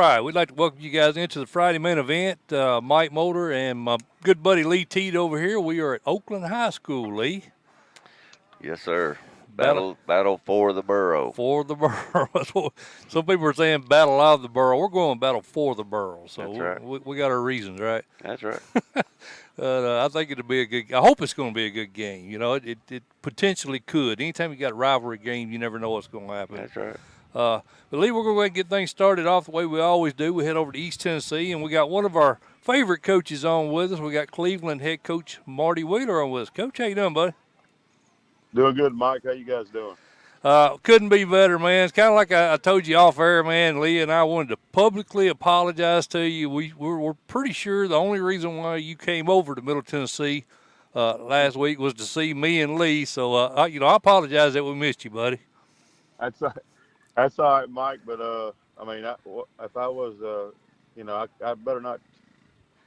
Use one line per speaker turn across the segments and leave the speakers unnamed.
right, we'd like to welcome you guys into the Friday main event. Mike Mulder and my good buddy Lee Teed over here. We are at Oakland High School, Lee.
Yes, sir.
Battle
Battle for the borough.
for the borough. Some people are saying battle of the borough. We're going battle for the borough.
That's
So
right.
we got our reasons, right?
That's right.
I think it'll be a good. I hope it's going to be a good game. It potentially could. Anytime you got a rivalry game, you never know what's going to happen.
That's right.
But Lee, we're going to go ahead and get things started off the way we always do. We head over to East Tennessee, and we got one of our favorite coaches on with us. We got Cleveland head coach Marty Wheeler on with us. Coach, how you doing, buddy?
Doing good, Mike. How you guys doing?
Couldn't be better, man. It's kind of like I told you off air, man. Lee and I wanted to publicly apologize to you. We're pretty sure the only reason why you came over to Middle Tennessee last week was to see me and Lee. So, I apologize that we missed you, buddy.
That's that's all right, Mike. But I mean, if I was, I better not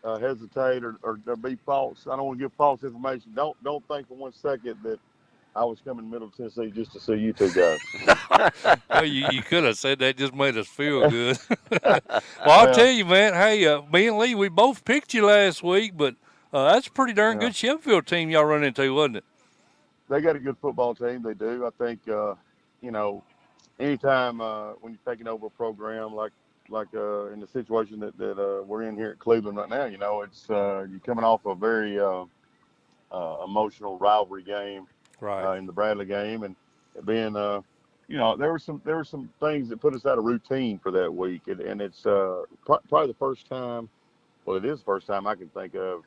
hesitate or be false. I don't want to give false information. Don't think for 1 second that I was coming to Middle Tennessee just to see you two guys.
Well, you could have said that, just made us feel good. Well, I'll
Well,
tell you, man. Hey, me and Lee, we both picked you last week, but that's a pretty darn
yeah,
good Sheffield team y'all run into, wasn't it?
they got a good football team. They do. I think you know, anytime when you're taking over a program like in the situation that we're in here at Cleveland right now, it's you're coming off a very emotional rivalry game
Right.
in the Bradley game, and being there were some things that put us out of routine for that week, and it's probably the first time. Well, it is the first time I can think of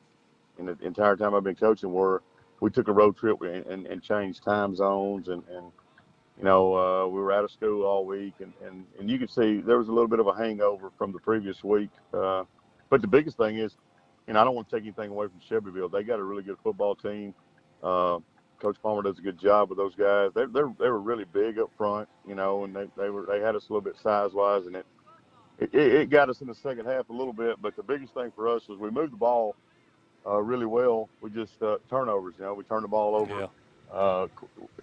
in the entire time I've been coaching where we took a road trip and changed time zones, and we were out of school all week, and you could see there was a little bit of a hangover from the previous week. But the biggest thing is, I don't want to take anything away from Shelbyville. They got a really good football team. Uh, Coach Palmer does a good job with those guys. They were really big up front, and they had us a little bit size wise, and it got us in the second half a little bit. But the biggest thing for us was we moved the ball really well. We just turnovers. We turned the ball over
Yeah.
uh,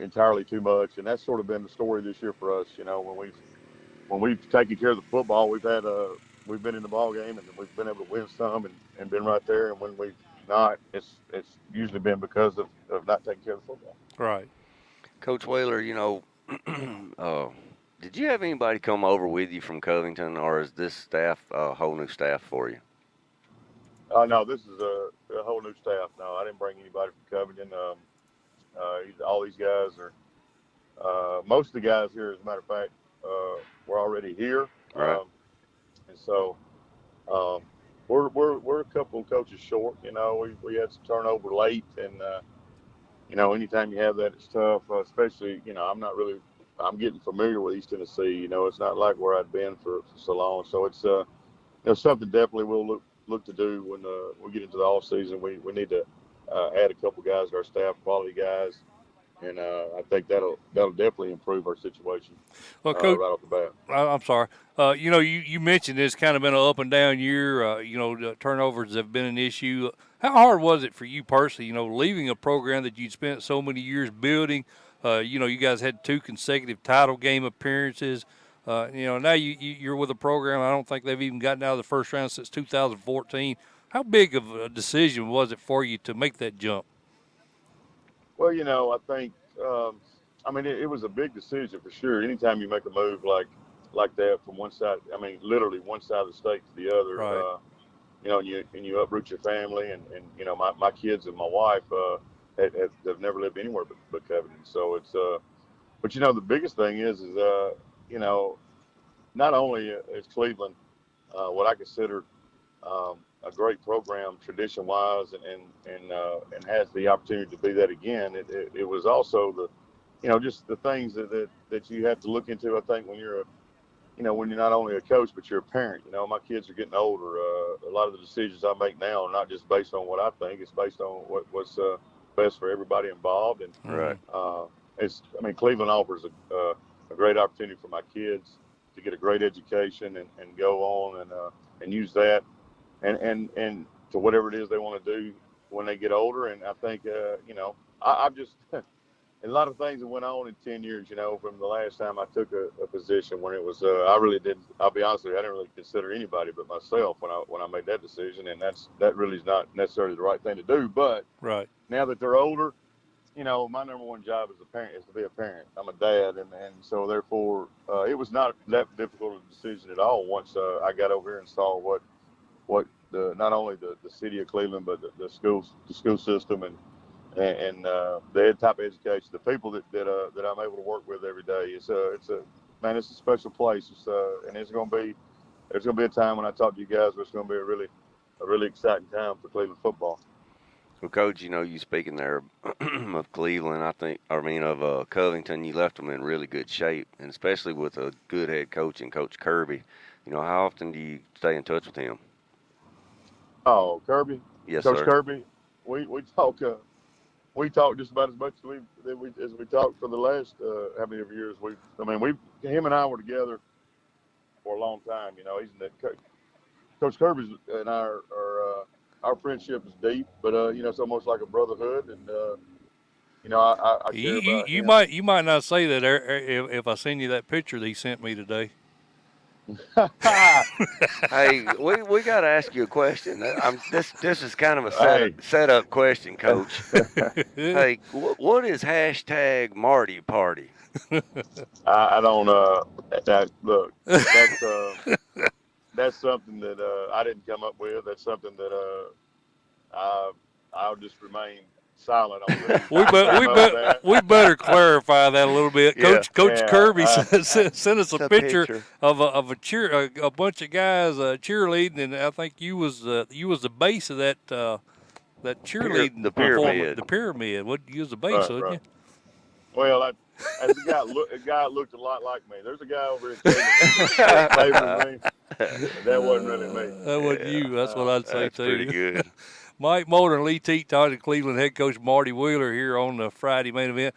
entirely too much, and that's sort of been the story this year for us. When we've taken care of the football, we've been in the ball game and we've been able to win some and been right there. And when we've not, it's usually been because of not taking care of the football.
Right.
Coach Whaler, uh, did you have anybody come over with you from Covington, or is this staff a whole new staff for you?
No, this is a whole new staff. No, I didn't bring anybody from Covington. All these guys are most of the guys here, as a matter of fact, were already here,
Right.
and so um, we're a couple of coaches short. We had some turnover late, and anytime you have that, it's tough. Especially, I'm getting familiar with East Tennessee. It's not like where I'd been for so long. So it's something definitely we'll look to do when we get into the off season. We need to add a couple guys to our staff, quality guys, and I think that'll definitely improve our situation
Well, Coach,
right off the bat.
I'm sorry. You mentioned it's kind of been an up and down year. The turnovers have been an issue. How hard was it for you personally, leaving a program that you'd spent so many years building? You guys had two consecutive title game appearances. Now you're with a program, I don't think they've even gotten out of the first round since 2014. How big of a decision was it for you to make that jump?
Well, I think it was a big decision for sure. Anytime you make a move like that from one side, literally one side of the state to the other,
Right.
and you uproot your family, and my kids and my wife have never lived anywhere but Covington. So it's but the biggest thing is you know, not only is Cleveland what I consider a great program tradition wise, and has the opportunity to be that again. It was also the just the things that you have to look into. I think when you're not only a coach but you're a parent. My kids are getting older. A lot of the decisions I make now are not just based on what I think; it's based on what's best for everybody involved. And
Right.
uh, Cleveland offers a great opportunity for my kids to get a great education and go on and use that and to whatever it is they want to do when they get older. And I think I've just a lot of things that went on in 10 years, from the last time I took a position when it was, I really didn't, I'll be honest with you, I didn't really consider anybody but myself when I made that decision. And that really is not necessarily the right thing to do. But
Right.
now that they're older, my number one job as a parent is to be a parent. I'm a dad. And so therefore, it was not that difficult a decision at all once I got over here and saw what not only the city of Cleveland, but the school system and the type of education, the people that I'm able to work with every day. It's a special place. And there's gonna be a time when I talk to you guys where it's gonna be a really exciting time for Cleveland football.
Well, Coach, you speaking there of Cleveland, of Covington, you left them in really good shape, and especially with a good head coach and Coach Kirby. How often do you stay in touch with him?
Oh, Kirby,
Yes,
Coach
sir.
Kirby, we talk just about as much as we talked for the last how many of years we him and I were together for a long time. He's in the Coach Kirby's and our friendship is deep, but it's almost like a brotherhood, and I care about him.
You might not say that if I send you that picture that he sent me today.
Hey, we got to ask you a question. This is kind of a
Hey,
setup question, Coach. Hey, what is hashtag Marty Party?
I don't that look that's that's something that I didn't come up with. That's something that I I'll just remain silent on. Who came up with that?
We better clarify that a little bit.
Yeah,
Coach
Yeah,
Kirby sent us
it's
a
a
picture
picture.
of a bunch of guys cheerleading, and I think you was the base of that cheerleading
The
performance,
pyramid.
the pyramid. What you was the base,
right,
wasn't
right.
you?
Well, as a guy looked a lot like me. There's a guy over in Cleveland that's favoring me, and that wasn't really me.
That wasn't
Yeah,
you. That's what I'd say
that's pretty
too.
good.
Mike Mulder and Lee Teat talking to Cleveland head coach Marty Wheeler here on the Friday main event.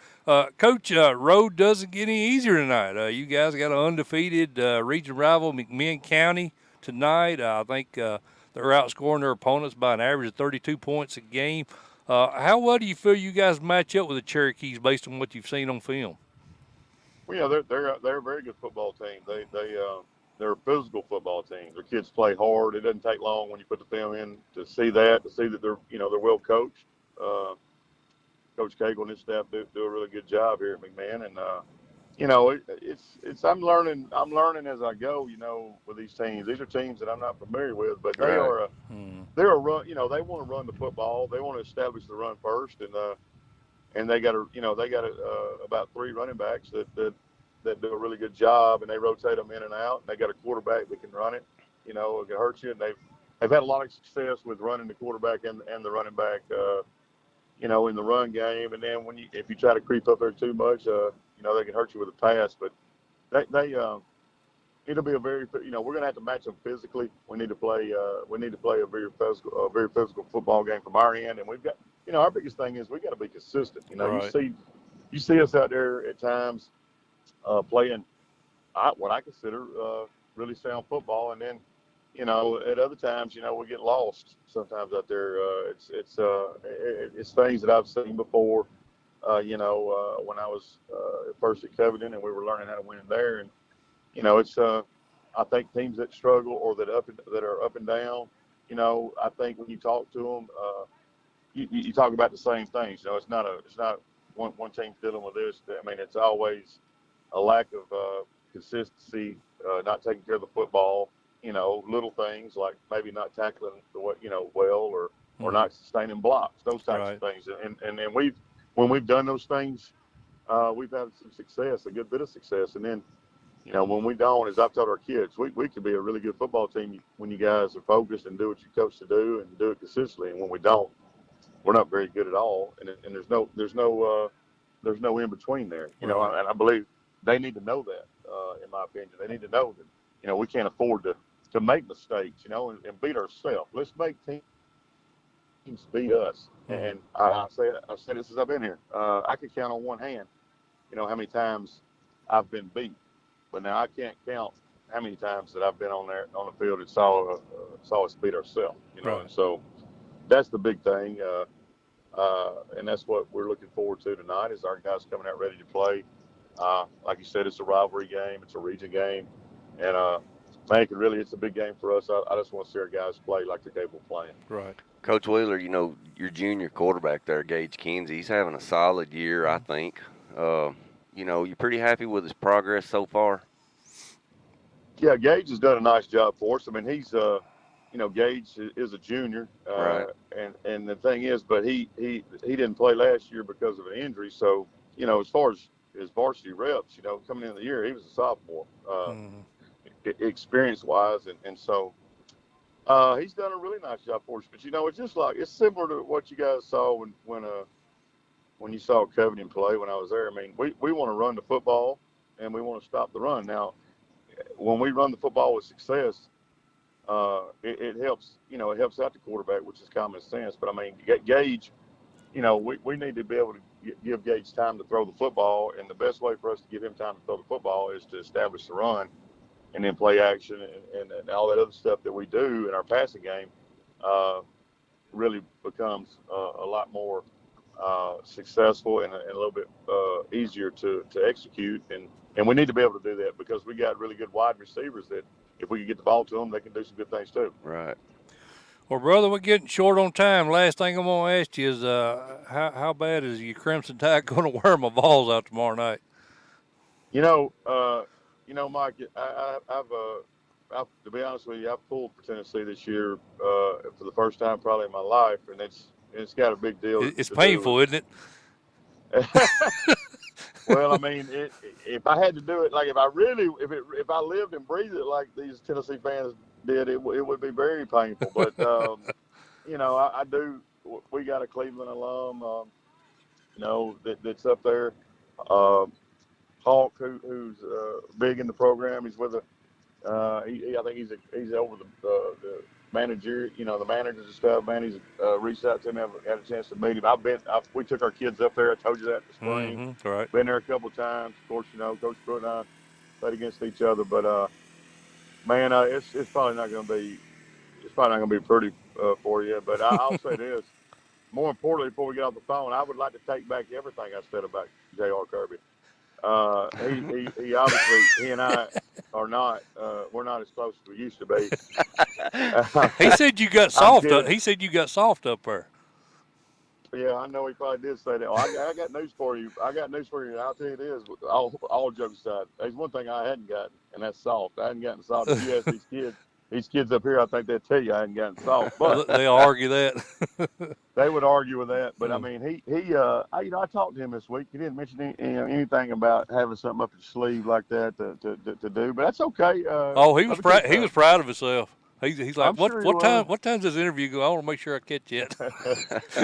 Coach, road doesn't get any easier tonight. You guys got an undefeated region rival, McMinn County, tonight. I think they're outscoring their opponents by an average of 32 points a game. How well do you feel you guys match up with the Cherokees based on what you've seen on film?
Well, yeah, they're a very good football team. They're a physical football team. Their kids play hard. It doesn't take long when you put the film in to see that they're well coached. Uh, Coach Cagle and his staff do a really good job here at McMahon, and it's I'm learning as I go. With these teams, these are teams that I'm not familiar with, but
Right.
Hmm.
they're a run. They want to run the football. They want to establish the run first, and they got about three running backs that do a really good job, and they rotate them in and out. And they got a quarterback that can run it. It can hurt you, and they've had a lot of success with running the quarterback and the running back. In the run game, and then if you try to creep up there too much, they can hurt you with a pass. But they it'll be we're going to have to match them physically. We need to play a very physical football game from our end, and we've got, our biggest thing is we got to be consistent.
Right.
You see us out there at times playing what I consider really sound football, and then at other times, we get lost sometimes out there. It's things that I've seen before. When I was first at Covington, and we were learning how to win there, and it's I think teams that struggle or that are up and down. I think when you talk to them, you talk about the same things. It's not one team's dealing with this. I mean, it's always a lack of consistency, not taking care of the football. Little things like maybe not tackling well, or
Hmm.
not sustaining blocks, those types of
Right.
things. And when we've done those things, we've had some success, a good bit of success. And then when we don't, as I've told our kids, we could be a really good football team when you guys are focused and do what you coach to do and do it consistently. And when we don't, we're not very good at all. And there's no in between there.
Right.
And I believe they need to know that. In my opinion, they need to know that we can't afford to make mistakes. And beat ourselves. Let's make teams beat us.
Hmm.
And I've said it since I've been here. I can count on one hand, how many times I've been beat. But now I can't count how many times that I've been on the field and saw us beat ourselves.
Right.
And so that's the big thing. and that's what we're looking forward to tonight. Is our guys coming out ready to play? Like you said, it's a rivalry game. It's a region game, and man, it's a big game for us. I just want to see our guys play like they're capable of playing.
Right.
Coach Wheeler, your junior quarterback there, Gage Kinsey, he's having a solid year, I think. Uh, you're pretty happy with his progress so far?
Yeah, Gage has done a nice job for us. I mean, Gage is a junior,
Right.
and the thing is, but he didn't play last year because of an injury. So, as far as his varsity reps, coming in the year, he was a sophomore,
Mm-hmm.
experience wise, and so he's done a really nice job for us. But it's just like it's similar to what you guys saw when you saw Covington play when I was there. I mean, we want to run the football and we want to stop the run. Now, when we run the football with success, it helps. It helps out the quarterback, which is common sense. But I mean, Gage, we need to be able to give Gage time to throw the football, and the best way for us to give him time to throw the football is to establish the run, and then play action and all that other stuff that we do in our passing game. Uh, Really becomes a lot more successful and a little bit easier to execute. And we need to be able to do that because we got really good wide receivers that if we can get the ball to them, they can do some good things too.
Right.
Well, brother, we're getting short on time. Last thing I'm going to ask you is how bad is your Crimson Tide going to wear my balls out tomorrow night?
You know, uh, Mike, I've, to be honest with you, I've pulled for Tennessee this year for the first time probably in my life, and it's got a big deal
It's
to do
painful, isn't it?
with. Well, I mean, if I had to do it, like if I lived and breathed it like these Tennessee fans did, it would be very painful. But I do. We got a Cleveland alum, that's up there. Uh, Hawk, who's big in the program. He's with a. I think he's over the manager, the managers and stuff. Man, he's reached out to me. I've had a chance to meet him. We took our kids up there. I told you that in the spring.
Mm-hmm. Right.
Been there a couple of times. Of course, Coach Pruitt and I played against each other. But man, it's probably not going to be pretty for you. But I'll say this. More importantly, before we get off the phone, I would like to take back everything I said about J.R. Kirby. He obviously he and I are not we're not as close as we used to be.
He said you got
I'm
soft.
kidding.
He said you got soft up there.
Yeah, I know he probably did say that. Oh, I got news for you. I got news for you. I'll tell you this. All jokes aside, there's one thing I hadn't gotten, and that's soft. I hadn't gotten soft. If you ask these kids up here, I think they'll tell you I hadn't gotten soft. But
They'll argue that.
they would argue with that. But I
Mm.
mean, I talked to him this week. He didn't mention anything about having something up his sleeve like that to do. But that's okay.
Oh, he was
Let me tell you
proud. He was
something.
proud of himself. He's like,
I'm sure he
what
was.
time? What time's this interview go? I want to make sure I catch it.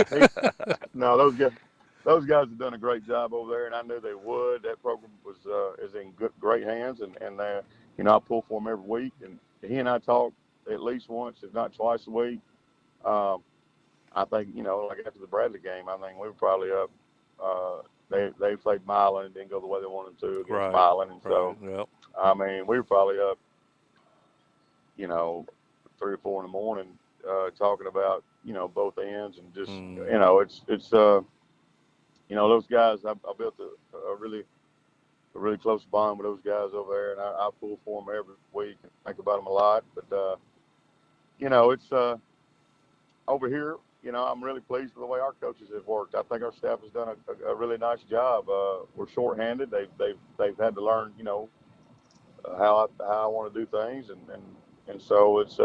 he, no, those guys have done a great job over there, and I knew they would. That program is in great hands, and I pull for them every week, and he and I talk at least once, if not twice a week. Um, I think like after the Bradley game, I think we were probably up. Uh, they played Milan and didn't go the way they wanted to against
Right.
Milan, and
Right.
so
Yep.
I mean we were probably up, you know, 3 or 4 in the morning, talking about both ends and just
Mm.
it's those guys. I built a really close bond with those guys over there, and I pull for them every week and think about them a lot. But it's over here. I'm really pleased with the way our coaches have worked. I think our staff has done a really nice job. We're shorthanded. They've had to learn, how I want to do things, and so it's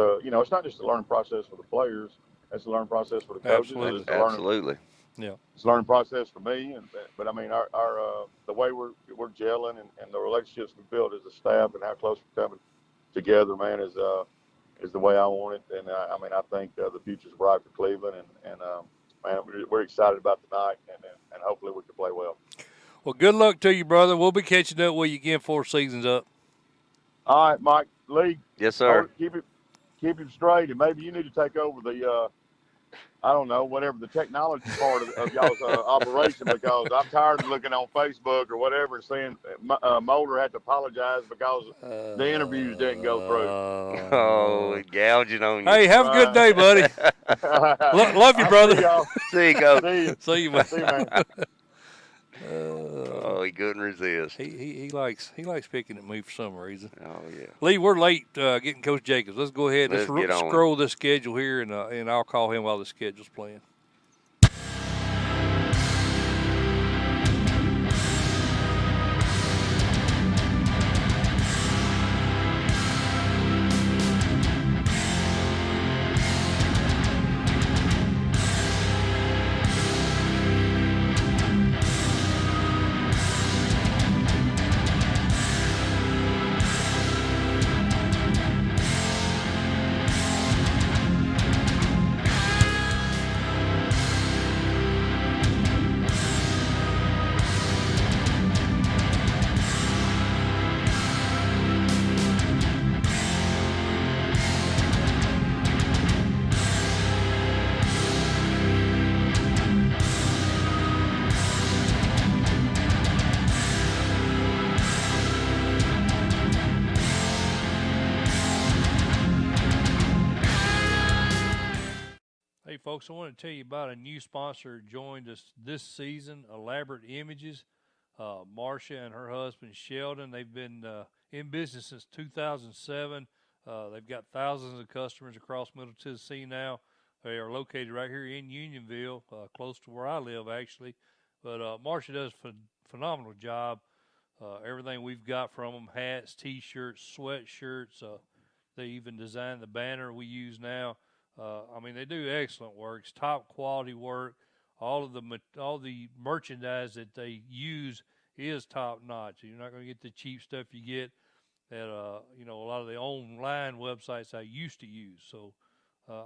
not just a learning process for the players. It's a learning process for the coaches, and
Absolutely.
Absolutely.
Yeah.
it's a learning process for me. But I mean, our the way we're gelling and the relationships we build as a staff and how close we're coming together, man, is the way I want it. And I mean, I think the future's bright for Cleveland, and man, we're excited about tonight, and hopefully we can play well.
Well, good luck to you, brother. We'll be catching up with you again before season's up.
All right, Mike Lee,
Yes, sir.
keep it straight, and maybe you need to take over I don't know, whatever the technology part of y'all's operation, because I'm tired of looking on Facebook or whatever and seeing Mulder had to apologize because the interviews didn't go through.
Oh, gouging on you.
Hey, have a good
Right.
day, buddy. Love you,
I'll see
brother.
y'all.
See you, go.
See you.
See you, man.
See you, man.
Oh, he couldn't resist.
He likes picking at me for some reason.
Oh, yeah.
Lee, we're late getting Coach Jacobs. Let's go ahead.
Let's get on.
Scroll this schedule here, and I'll call him while the schedule's playing. Hey, folks, I want to tell you about a new sponsor who joined us this season, Elaborate Images. Marcia and her husband, Sheldon, they've been in business since 2007. They've got thousands of customers across Middle Tennessee now. They are located right here in Unionville, close to where I live, actually. But Marcia does a phenomenal job. Everything we've got from them, hats, T-shirts, sweatshirts. They even designed the banner we use now. I mean, they do excellent work. It's top quality work. All the merchandise that they use is top notch. You're not going to get the cheap stuff you get at a lot of the online websites I used to use. So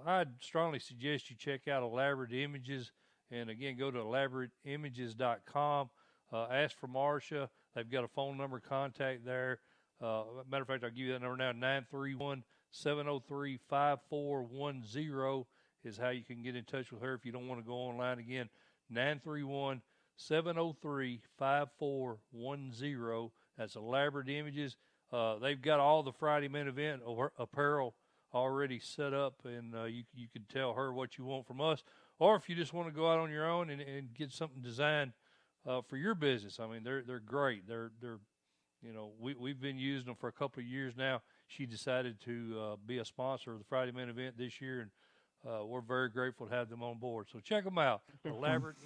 I'd strongly suggest you check out Elaborate Images, and again, go to elaborateimages.com. Ask for Marcia. They've got a phone number contact there. Matter of fact, I'll give you that number now, 931-703-5410 is how you can get in touch with her if you don't want to go online. Again, 931-703-5410. That's Elaborate Images. They've got all the Friday main event apparel already set up, and you can tell her what you want from us. Or if you just want to go out on your own and get something designed for your business, I mean, they're great. We've been using them for a couple of years now. She decided to be a sponsor of the Friday main event this year, and we're very grateful to have them on board. So check them out. Elaborate.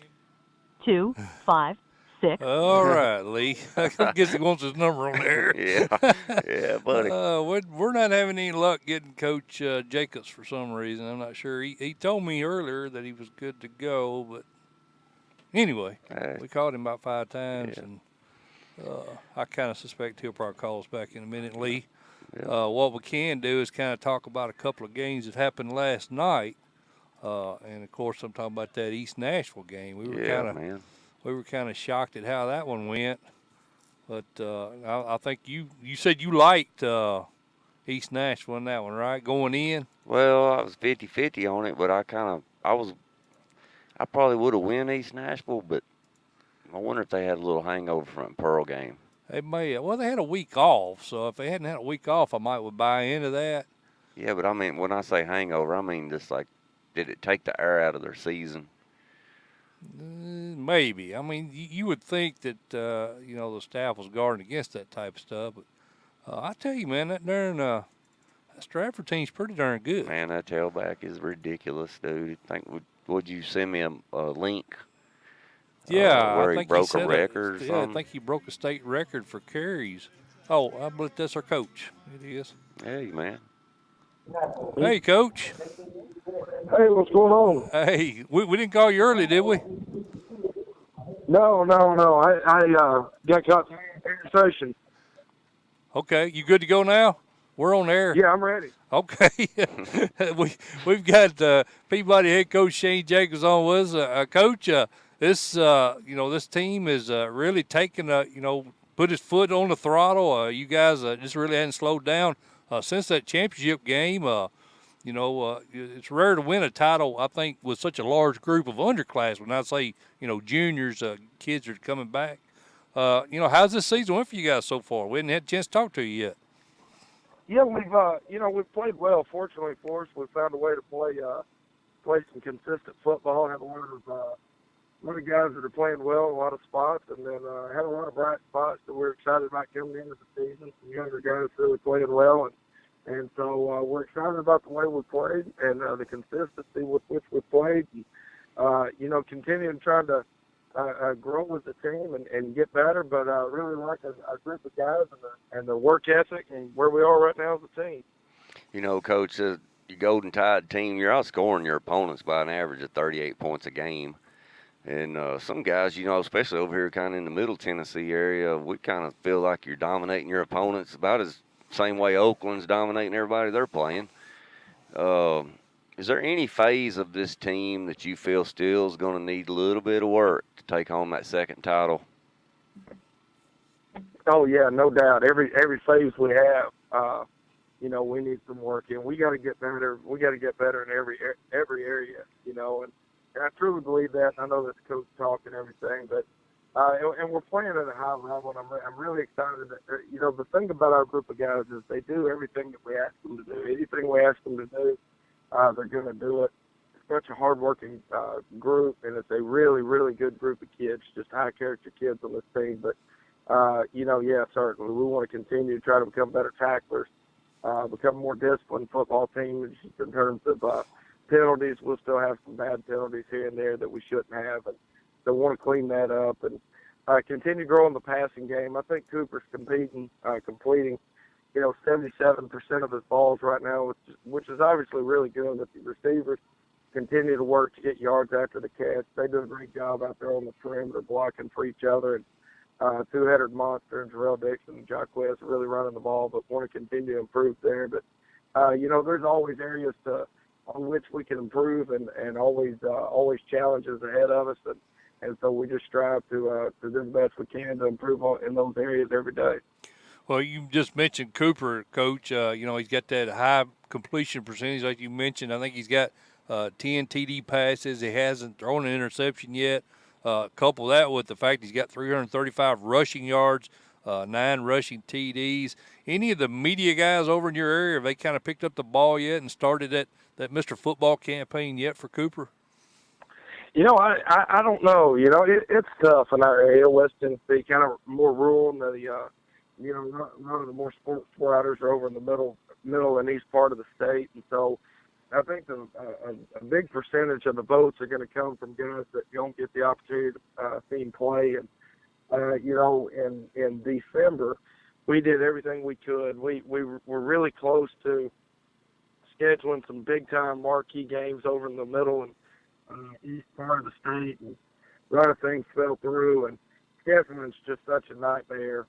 256.
All right, Lee. I guess he wants his number on there.
Yeah, buddy.
We're not having any luck getting Coach Jacobs for some reason. I'm not sure. He told me earlier that he was good to go, but anyway, we called him about 5 times, and I kind of suspect he'll probably call us back in a minute, Lee. What we can do is kind of talk about a couple of games that happened last night, and of course I'm talking about that East Nashville game. We were kind of shocked at how that one went, but I think you said you liked East Nashville in that one, right? Going in.
Well, I was 50-50 on it, but I probably would have won East Nashville, but I wonder if they had a little hangover from the Pearl game.
They may. Well, they had a week off, so if they hadn't had a week off, I might would buy into that.
Yeah, but I mean, when I say hangover, I mean just like, did it take the air out of their season?
Maybe. I mean, you would think that the staff was guarding against that type of stuff, but I tell you, man, that Stratford team's pretty darn good.
Man, that tailback is ridiculous, dude. Would you send me a link?
Yeah,
where
I
he
think
broke a record or something?
I think he broke a state record for carries. Oh, I believe that's our coach. It is.
Hey, man.
Hey, Coach.
Hey, what's going on?
Hey, we didn't call you early, did we?
No. I got caught in the intersection.
Okay, you good to go now? We're on air.
Yeah, I'm ready.
Okay. We've got Peabody head coach Shane Jacobs on with us. Coach, this team is really taking put his foot on the throttle. You guys just really hadn't slowed down since that championship game. It's rare to win a title, I think, with such a large group of underclassmen. I'd say, juniors, kids are coming back. How's this season went for you guys so far? We haven't had a chance to talk to you yet.
Yeah, we've played well. Fortunately for us, we've found a way to play some consistent football. Have a lot of guys that are playing well in a lot of spots, and then had a lot of bright spots that we're excited about coming into the season. Some younger guys really playing well, and so we're excited about the way we played and the consistency with which we played. And, continuing trying to grow as a team and get better, but really like our group of guys and the work ethic and where we are right now as a team.
Coach, your Golden Tide team, you're outscoring your opponents by an average of 38 points a game. And some guys, especially over here kind of in the Middle Tennessee area, we kind of feel like you're dominating your opponents about as same way Oakland's dominating everybody they're playing. Is there any phase of this team that you feel still is going to need a little bit of work to take home that second title?
Oh yeah, no doubt. Every phase we have, we need some work, and we got to get better. We got to get better in every area, and I truly believe that. I know that's coach talk and everything, but and we're playing at a high level, and I'm really excited. That, the thing about our group of guys is they do everything that we ask them to do. Anything we ask them to do, they're going to do it. It's such a hardworking group, and it's a really, really good group of kids, just high character kids on this team. But certainly we want to continue to try to become better tacklers, become a more disciplined football team in terms of penalties. We'll still have some bad penalties here and there that we shouldn't have, and so want to clean that up and continue growing the passing game. I think Cooper's completing 77% of his balls right now, which is obviously really good. If the receivers continue to work to get yards after the catch, they do a great job out there on the perimeter blocking for each other. And two-headed monster and Jarrell Dixon and Jacquez are really running the ball, but want to continue to improve there. But there's always areas on which we can improve, and always challenges ahead of us, and so we just strive to do the best we can to improve in those areas every day.
Well, you just mentioned Cooper, Coach. He's got that high completion percentage, like you mentioned. I think he's got 10 TD passes. He hasn't thrown an interception yet. Couple that with the fact he's got 335 rushing yards, 9 rushing TDs. Any of the media guys over in your area, have they kind of picked up the ball yet and started that Mr. Football campaign yet for Cooper?
I don't know. It's tough in our area, West Tennessee, kind of more rural, and a lot of the more sports writers are over in the middle and east part of the state, and so I think a big percentage of the votes are going to come from guys that don't get the opportunity to see him play. And in December, we did everything we could. We were really close to scheduling some big time marquee games over in the middle and east part of the state, and a lot of things fell through. And scheduling's just such a nightmare.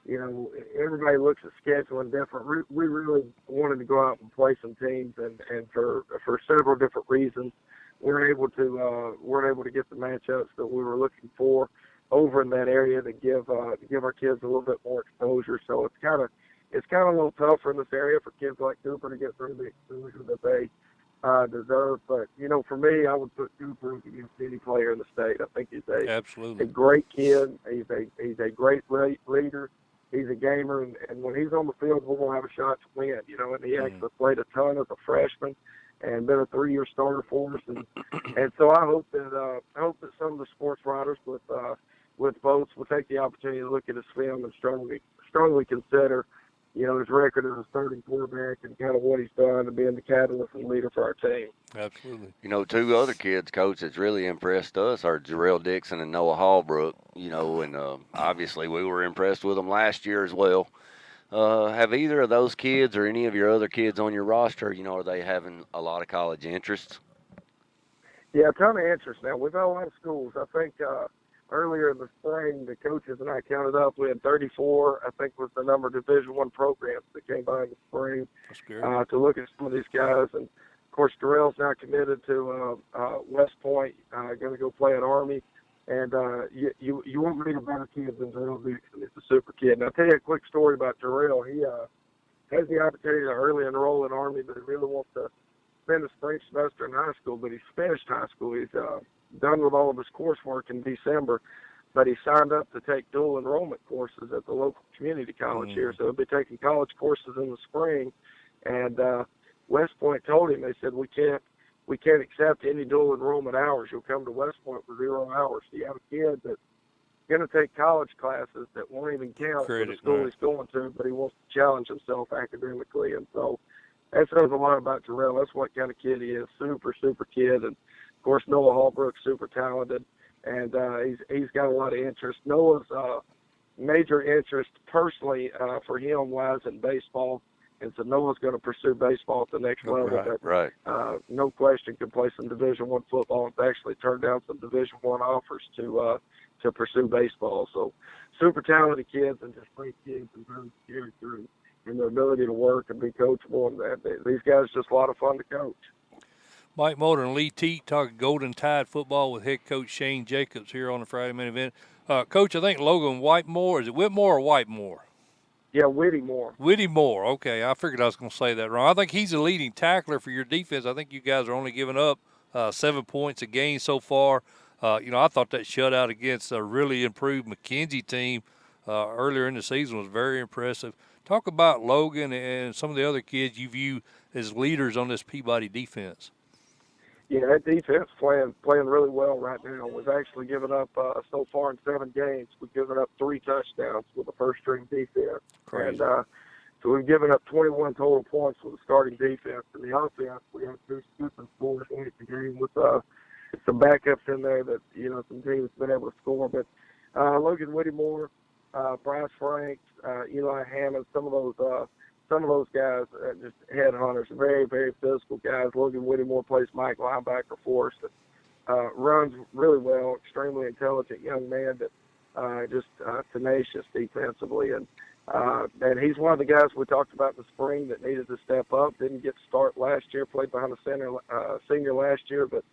Everybody looks at scheduling different. We really wanted to go out and play some teams, and for several different reasons, we're able to get the matchups that we were looking for over in that area to give our kids a little bit more exposure. So it's kind of a little tougher in this area for kids like Cooper to get through the exposure that they deserve. But for me, I would put Cooper against any player in the state. I think he's a great kid. He's a great leader. He's a gamer, and when he's on the field, we're gonna have a shot to win. And he actually played a ton as a freshman, and been a 3-year starter for us. And so I hope that some of the sports writers with votes will take the opportunity to look at his film and strongly consider his record as a starting quarterback and kind of what he's done to being the catalyst and leader for our team.
Absolutely.
2 other kids, Coach, that's really impressed us are Jarrell Dixon and Noah Hallbrook. And obviously we were impressed with them last year as well. Have either of those kids or any of your other kids on your roster, are they having a lot of college interests?
Yeah, a ton of interest now. We've had a lot of schools. I think earlier in the spring, the coaches and I counted up, we had 34, I think was the number of Division I programs that came by in the spring to look at some of these guys. And, of course, Darrell's now committed to West Point, going to go play at Army. And you won't meet a better kid than Jarrell Dixon. He's a super kid. And I'll tell you a quick story about Jarrell. has the opportunity to early enroll in Army, but he really wants to spend the spring semester in high school. But he's finished high school. He's done with all of his coursework in December, but he signed up to take dual enrollment courses at the local community college here. So he'll be taking college courses in the spring. And West Point told him, they said, we can't accept any dual enrollment hours. You'll come to West Point for 0 hours. So you have a kid that's going to take college classes that won't even count for the school he's going to, but he wants to challenge himself academically. And so that says a lot about Terrell. That's what kind of kid he is. Super, super kid. And, of course, Noah Hallbrook's super talented. And he's got a lot of interest. Noah's major interest personally for him lies in baseball. And so Noah's going to pursue baseball at the next level.
Right.
No question can play some Division I football. It's actually turned down some Division I offers to pursue baseball. So super talented kids and just great kids and very character and their ability to work and be coachable. And these guys are just a lot of fun to coach.
Mike Moulder and Lee Teat talking Golden Tide football with head coach Shane Jacobs here on the Friday Minute Event. Coach, I think Logan Whitemore, is it Whitmore or Whitemore?
Yeah, Whittemore.
Whittemore, okay. I figured I was going to say that wrong. I think he's a leading tackler for your defense. I think you guys are only giving up 7 points a game so far. I thought that shutout against a really improved McKenzie team earlier in the season was very impressive. Talk about Logan and some of the other kids you view as leaders on this Peabody defense.
Yeah, that defense playing really well right now. We've actually given up so far in 7 games. We've given up 3 touchdowns with the first-string defense.
Crazy.
And so we've given up 21 total points with the starting defense. And the offense, we have 2 scooping scores in the game with some backups in there that some teams have been able to score. But Logan Whittemore, Bryce Franks, Eli Hammond, some of those guys just headhunters, very, very physical guys. Logan Whittemore plays Mike linebacker for us. Runs really well, extremely intelligent young man that just tenacious defensively. And he's one of the guys we talked about in the spring that needed to step up. Didn't get to start last year, played behind a senior last year, but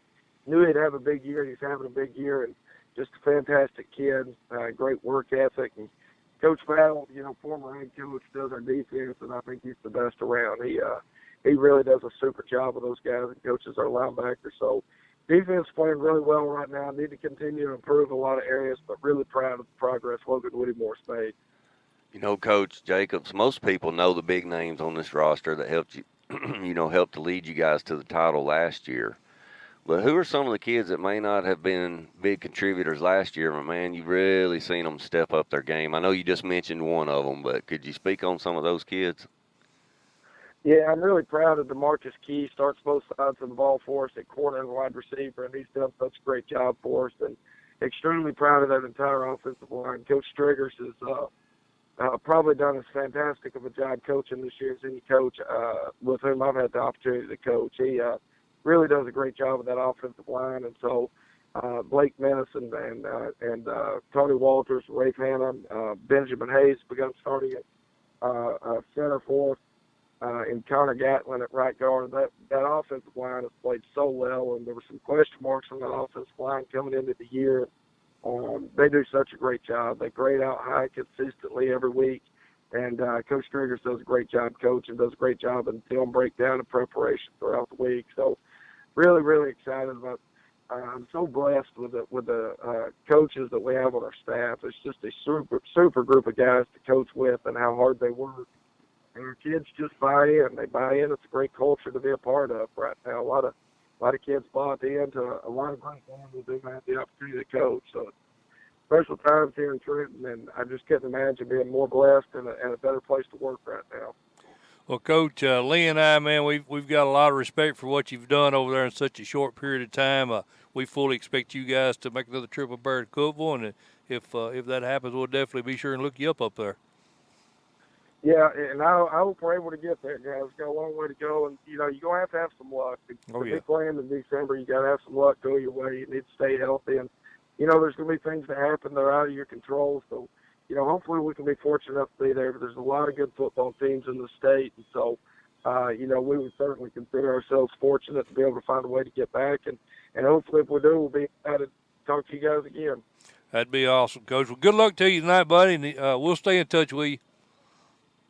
knew he'd have a big year. He's having a big year, and just a fantastic kid, great work ethic. And Coach Battle, former head coach, does our defense, and I think he's the best around. He really does a super job with those guys and coaches our linebackers. So defense playing really well right now. Need to continue to improve a lot of areas, but really proud of the progress Logan Whittemore's made.
Coach Jacobs, most people know the big names on this roster that helped you, helped to lead you guys to the title last year. But who are some of the kids that may not have been big contributors last year, but, man, you've really seen them step up their game? I know you just mentioned one of them, but could you speak on some of those kids?
Yeah, I'm really proud of DeMarcus Key. Starts both sides of the ball for us at corner and wide receiver, and he's done such a great job for us. And extremely proud of that entire offensive line. Coach Striggers has probably done as fantastic of a job coaching this year as any coach with whom I've had the opportunity to coach. He really does a great job with that offensive line. And so Blake Menace and Tony Walters, Rafe Hannum, Benjamin Hayes begun starting at center for us, and Connor Gatlin at right guard. That offensive line has played so well, and there were some question marks on that offensive line coming into the year. They do such a great job. They grade out high consistently every week. And Coach Striggers does a great job coaching, does a great job in film breakdown and preparation throughout the week. So really, really excited about. I'm so blessed with the coaches that we have on our staff. It's just a super group of guys to coach with, and how hard they work. And our kids just buy in. They buy in. It's a great culture to be a part of right now. A lot of kids bought into a lot of great families they've had the opportunity to coach. So it's special times here in Trenton, and I just couldn't imagine being more blessed and a better place to work right now.
Well, Coach, Lee and I, man, we've got a lot of respect for what you've done over there in such a short period of time. We fully expect you guys to make another trip up there to Cookeville, and if that happens, we'll definitely be sure and look you up there.
Yeah, and I hope we're able to get there, guys. We've got a long way to go, and you're gonna have some luck. To be playing in December, you gotta have some luck go your way. You need to stay healthy, and there's gonna be things that happen that are out of your control. So, hopefully we can be fortunate enough to be there. But there's a lot of good football teams in the state, and so, we would certainly consider ourselves fortunate to be able to find a way to get back, and hopefully if we do, we'll be excited to talk to you guys again.
That'd be awesome, Coach. Well, good luck to you tonight, buddy, and we'll stay in touch with you.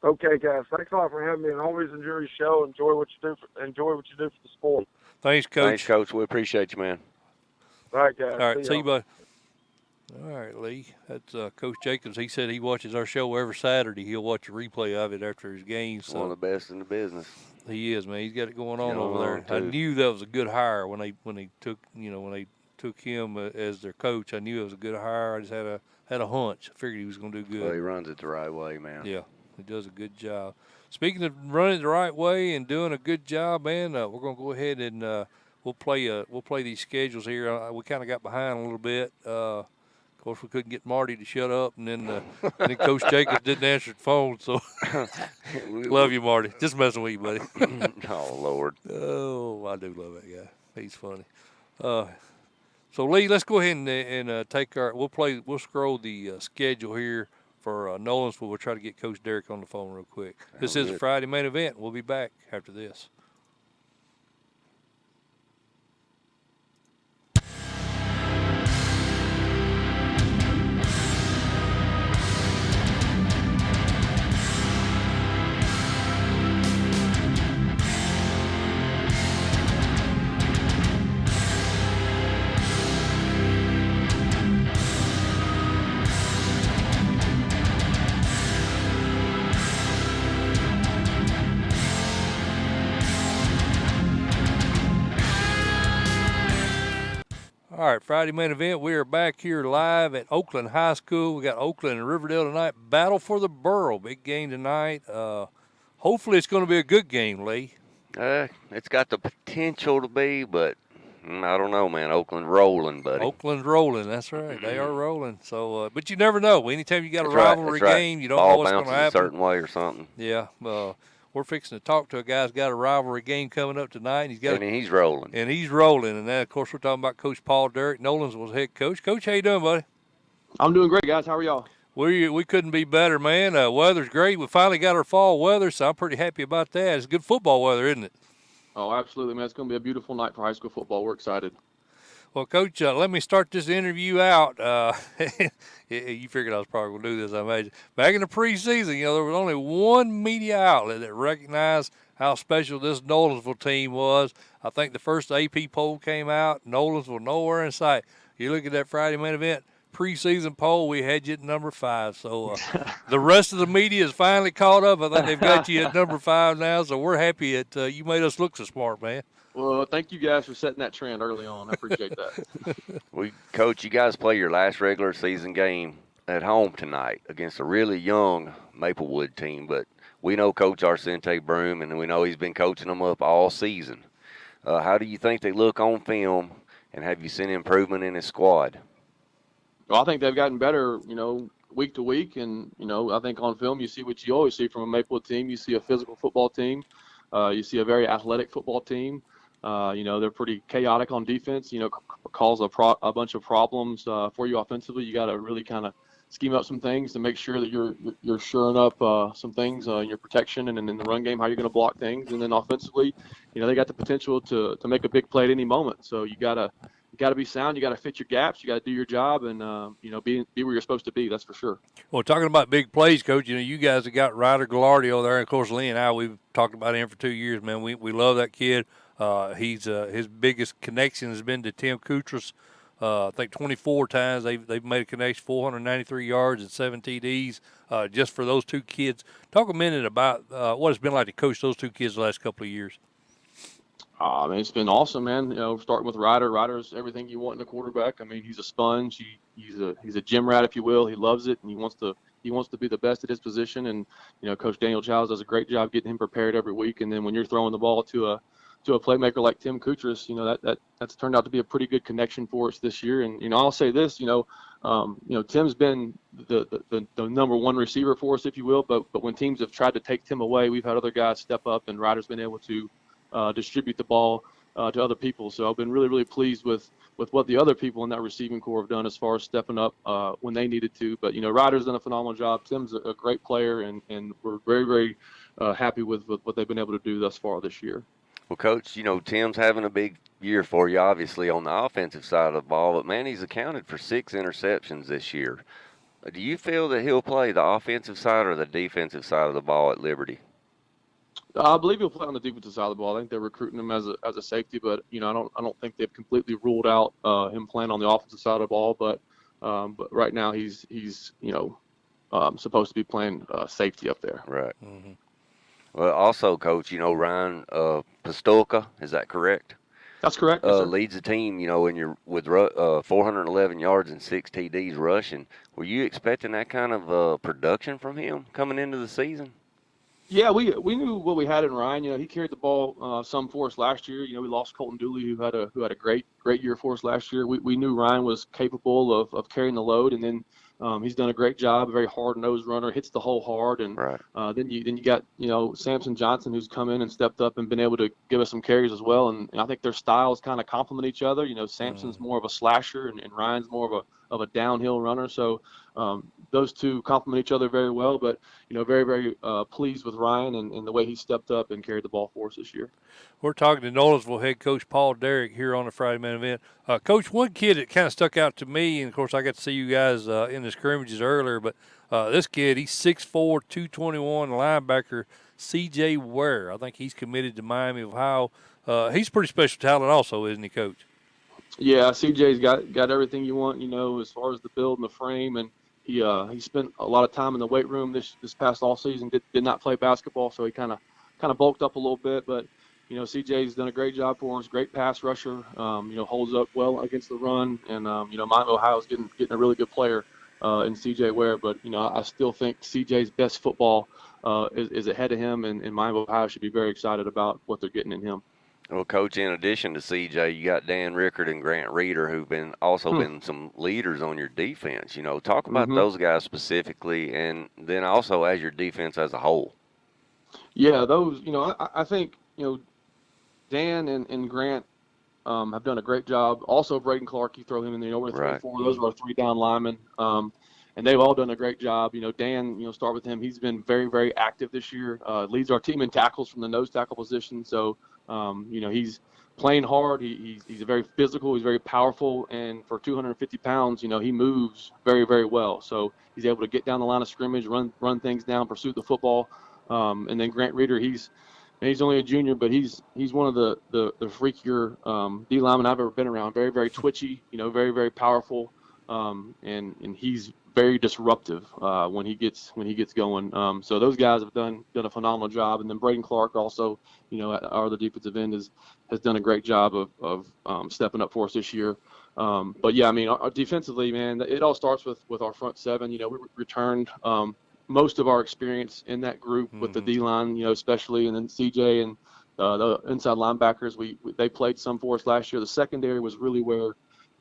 Okay, guys. Thanks a lot for having me, and always enjoy your show. Enjoy what you do. Enjoy what you do for the sport.
Thanks, Coach.
Thanks, Coach. We appreciate you, man.
All right, guys.
All right, see you,
y'all.
bud. All right, Lee. That's Coach Jacobs. He said he watches our show every Saturday. He'll watch a replay of it after his game. So
One of the best in the business.
he is, man. He's got it going on
Going
over there.
on,
I
too.
knew that was a good hire when they took him as their coach. I knew it was a good hire. I just had a hunch. I figured he was going to do good.
Well, he runs it the right way, man.
Yeah, he does a good job. Speaking of running the right way and doing a good job, man, we're going to go ahead and we'll play these schedules here. We kind of got behind a little bit. Of course, we couldn't get Marty to shut up, and then Coach Jacobs didn't answer the phone. So love you, Marty. Just messing with you, buddy.
Oh, Lord.
Oh, I do love that guy. He's funny. So Lee, let's go ahead and take our. We'll scroll the schedule here for Nolensville. We'll try to get Coach Derek on the phone real quick. This
Sounds
is a
good.
Friday main event. We'll be back after this. All right, Friday main event. We are back here live at Oakland High School. We got Oakland and Riverdale tonight. Battle for the Borough. Big game tonight. Hopefully it's going to be a good game, Lee.
It's got the potential to be, but I don't know, man. Oakland rolling, buddy.
Oakland's rolling. That's right. They are rolling. So, but you never know. Anytime you got
That's
a
right,
rivalry
that's right.
game, you don't
Ball
know what's going to
bounces a
happen.
certain way or something.
Yeah. We're fixing to talk to a guy who's got a rivalry game coming up tonight. And
He's rolling.
And he's rolling. And then, of course, we're talking about Coach Paul Derrick. Nolensville's head coach. Coach, how you doing, buddy?
I'm doing great, guys. How are y'all?
We couldn't be better, man. Weather's great. We finally got our fall weather, so I'm pretty happy about that. It's good football weather, isn't it?
Oh, absolutely, man. It's going to be a beautiful night for high school football. We're excited.
Well, Coach, let me start this interview out. You figured I was probably going to do this, I imagine. Back in the preseason, there was only one media outlet that recognized how special this Nolensville team was. I think the first AP poll came out. Nolensville nowhere in sight. You look at that Friday main event preseason poll, we had you at number 5. So the rest of the media is finally caught up. I think they've got you at number 5 now. So we're happy that you made us look so smart, man.
Well, thank you guys for setting that trend early on. I appreciate that.
Coach, you guys play your last regular season game at home tonight against a really young Maplewood team, but we know Coach Arcente Broom, and we know he's been coaching them up all season. How do you think they look on film, and have you seen improvement in his squad?
Well, I think they've gotten better, week to week, and I think on film you see what you always see from a Maplewood team. You see a physical football team. You see a very athletic football team. They're pretty chaotic on defense. Cause a bunch of problems for you offensively. You got to really kind of scheme up some things to make sure that you're shoring up some things in your protection and in the run game, how you're going to block things. And then offensively, they got the potential to make a big play at any moment. So you got to be sound. You got to fit your gaps. You got to do your job and be where you're supposed to be. That's for sure.
Well, talking about big plays, Coach, you guys have got Ryder Gallardio there. And, of course, Lee and I, we've talked about him for 2 years, man. We love that kid. His biggest connection has been to Tim Koutras. I think 24 times they've made a connection, 493 yards and 7 TDs just for those 2 kids. Talk a minute about what it's been like to coach those 2 kids the last couple of years.
It's been awesome, man. Starting with Ryder. Ryder's everything you want in a quarterback. He's a sponge. He's a gym rat, if you will. He loves it, and he wants to be the best at his position. And Coach Daniel Childs does a great job getting him prepared every week. And then when you're throwing the ball to a playmaker like Tim Koutras, that's turned out to be a pretty good connection for us this year. And I'll say this, Tim's been the number 1 receiver for us, if you will. But when teams have tried to take Tim away, we've had other guys step up, and Ryder's been able to distribute the ball to other people. So I've been really, really pleased with what the other people in that receiving corps have done as far as stepping up when they needed to. But, Ryder's done a phenomenal job. Tim's a great player, and we're very, very happy with what they've been able to do thus far this year.
Well, Coach, Tim's having a big year for you, obviously, on the offensive side of the ball. But, man, he's accounted for 6 interceptions this year. Do you feel that he'll play the offensive side or the defensive side of the ball at Liberty?
I believe he'll play on the defensive side of the ball. I think they're recruiting him as a safety, but I don't think they've completely ruled out him playing on the offensive side of the ball. But right now he's supposed to be playing safety up there.
Right.
Mm-hmm.
Well, also, Coach, Ryan Pastulka, is that correct?
That's correct. Yes, sir.
Leads the team, in your with 411 yards and 6 TDs rushing. Were you expecting that kind of production from him coming into the season?
Yeah, we knew what we had in Ryan. He carried the ball some for us last year. We lost Colton Dooley, who had a great year for us last year. We knew Ryan was capable of carrying the load, and then he's done a great job. A very hard nosed runner, hits the hole hard, and
Right.
then you got Samson Johnson, who's come in and stepped up and been able to give us some carries as well. And I think their styles kind of complement each other. Samson's more of a slasher, and Ryan's more of a downhill runner. So those two complement each other very well. But very, very pleased with Ryan and the way he stepped up and carried the ball for us this year.
We're talking to Nolensville head coach Paul Derrick here on the Friday Man event. Coach, one kid that kind of stuck out to me, and of course I got to see you guys in the scrimmages earlier, but this kid, he's 6'4", 221 linebacker, C.J. Ware. I think he's committed to Miami of Ohio. He's pretty special talent also, isn't he, Coach?
Yeah, CJ's got everything you want, as far as the build and the frame, and he spent a lot of time in the weight room this past all season. Did not play basketball, so he kind of bulked up a little bit, but CJ's done a great job for us. Great pass rusher. Holds up well against the run, and Miami Ohio's getting a really good player in CJ Ware, but I still think CJ's best football is ahead of him, and Miami Ohio should be very excited about what they're getting in him.
Well, Coach, in addition to CJ, you got Dan Rickard and Grant Reeder, who've been some leaders on your defense. Talk about
Mm-hmm.
those guys specifically, and then also as your defense as a whole.
Yeah, those. I think Dan and Grant have done a great job. Also, Braden Clark, you throw him in the over 3
Right.
4. Those are our 3 down linemen, and they've all done a great job. Dan, start with him. He's been very, very active this year. Leads our team in tackles from the nose tackle position. So, he's playing hard. He's very physical. He's very powerful, and for 250 pounds, he moves very, very well. So he's able to get down the line of scrimmage, run things down, pursue the football. And then Grant Reeder, he's only a junior, but he's one of the freakier D linemen I've ever been around. Very, very twitchy, very, very powerful, and he's very disruptive when he gets going. So those guys have done a phenomenal job. And then Braden Clark also, our other defensive end has done a great job of stepping up for us this year. But yeah, I mean, our defensively, man, it all starts with our front seven. We returned most of our experience in that group with the D-line, especially, and then CJ and the inside linebackers. They played some for us last year. The secondary was really where,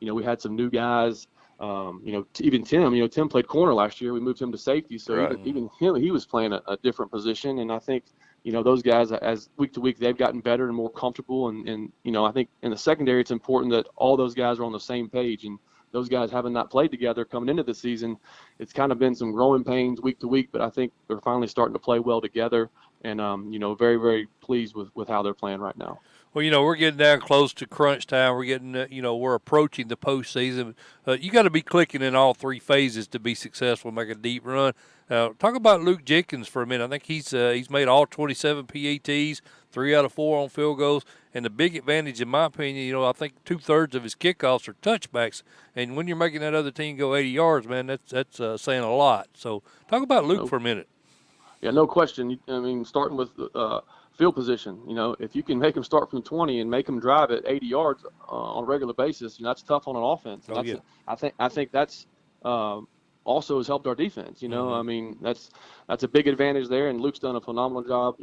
we had some new guys. Even Tim, Tim played corner last year. We moved him to safety, so
Right.
even him, he was playing a different position. And I think, those guys, as week to week, they've gotten better and more comfortable. And I think in the secondary, it's important that all those guys are on the same page. And those guys having not played together coming into the season, it's kind of been some growing pains week to week, but I think they're finally starting to play well together, and very, very pleased with how they're playing right now.
Well, we're getting down close to crunch time. We're getting, we're approaching the postseason. You got to be clicking in all 3 phases to be successful, make a deep run. Talk about Luke Jenkins for a minute. I think he's made all 27 PATs, 3 out of 4 on field goals, and the big advantage, in my opinion, I think 2/3 of his kickoffs are touchbacks. And when you're making that other team go 80 yards, man, that's saying a lot. So talk about Luke for a minute.
Yeah, no question. I mean, starting with field position, if you can make them start from 20 and make them drive at 80 yards on a regular basis, that's tough on an offense. And I think that's also has helped our defense. I mean, that's a big advantage there, and Luke's done a phenomenal job,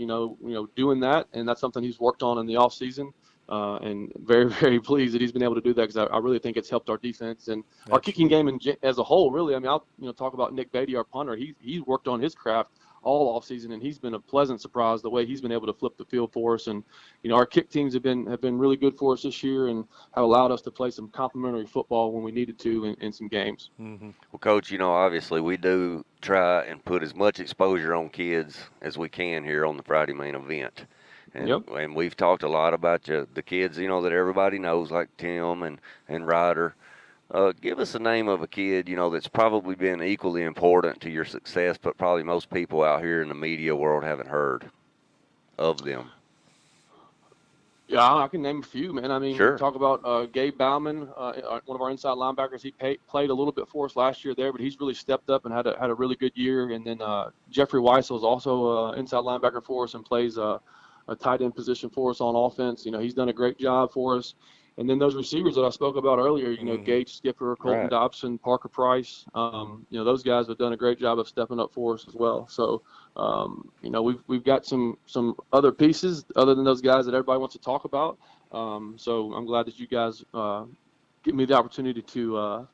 doing that, and that's something he's worked on in the off season. And very, very pleased that he's been able to do that, because I really think it's helped our defense and our kicking game as a whole. Really, I mean, I'll talk about Nick Beatty, our punter. He's worked on his craft all offseason, and he's been a pleasant surprise the way he's been able to flip the field for us. And our kick teams have been really good for us this year, and have allowed us to play some complementary football when we needed to in some games.
Well, Coach, obviously we do try and put as much exposure on kids as we can here on the Friday Main event. And we've talked a lot about the kids, that everybody knows, like Tim and Ryder. Give us a name of a kid, that's probably been equally important to your success, but probably most people out here in the media world haven't heard of them.
Yeah, I can name a few, man. I mean,
Sure.
talk about Gabe Bauman, one of our inside linebackers. He played a little bit for us last year there, but he's really stepped up and had a really good year. And then Jeffrey Weissel is also inside linebacker for us and plays a tight end position for us on offense. He's done a great job for us. And then those receivers that I spoke about earlier, Gage Skipper, Colton
Right.
Dobson, Parker Price, those guys have done a great job of stepping up for us as well. So, we've got some other pieces other than those guys that everybody wants to talk about. So I'm glad that you guys give me the opportunity to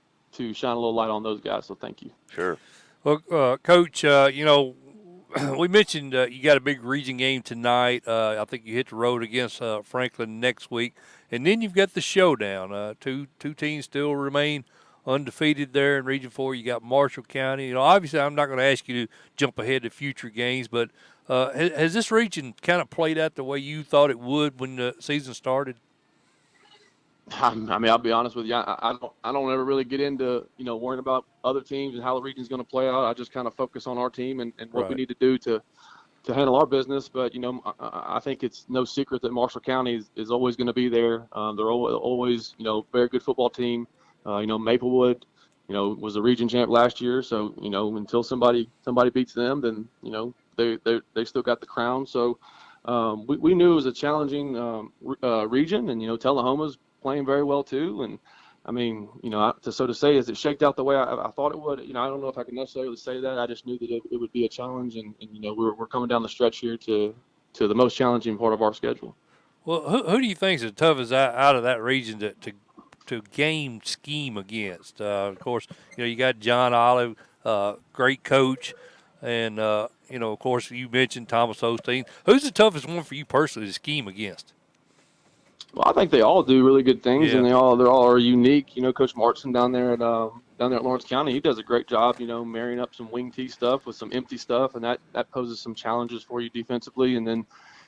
shine a little light on those guys. So thank you.
Sure.
Well, Coach, we mentioned you got a big region game tonight. I think you hit the road against Franklin next week, and then you've got the showdown. Two teams still remain undefeated there in Region 4. You got Marshall County. Obviously, I'm not going to ask you to jump ahead to future games, but has this region kind of played out the way you thought it would when the season started?
I mean, I'll be honest with you. I don't ever really get into worrying about other teams and how the region's going to play out. I just kind of focus on our team and what we
Right.
need to do to handle our business. But I think it's no secret that Marshall County is always going to be there. They're always very good football team. Maplewood was the region champ last year. So until somebody beats them, then they still got the crown. So we knew it was a challenging region, and Tullahoma's playing very well too. And I mean, to say, has it shaked out the way I thought it would? I don't know if I can necessarily say that. I just knew that it would be a challenge, and we're coming down the stretch here to the most challenging part of our schedule.
Well, who do you think is the toughest out of that region to game scheme against? Of course, you got John Olive, great coach, and of course, you mentioned Thomas Osteen. Who's the toughest one for you personally to scheme against?
Well, I think they all do really good things,
Yeah.
and they're all are unique. Coach Martson down there at Lawrence County, he does a great job. Marrying up some wing T stuff with some empty stuff, and that poses some challenges for you defensively. And then,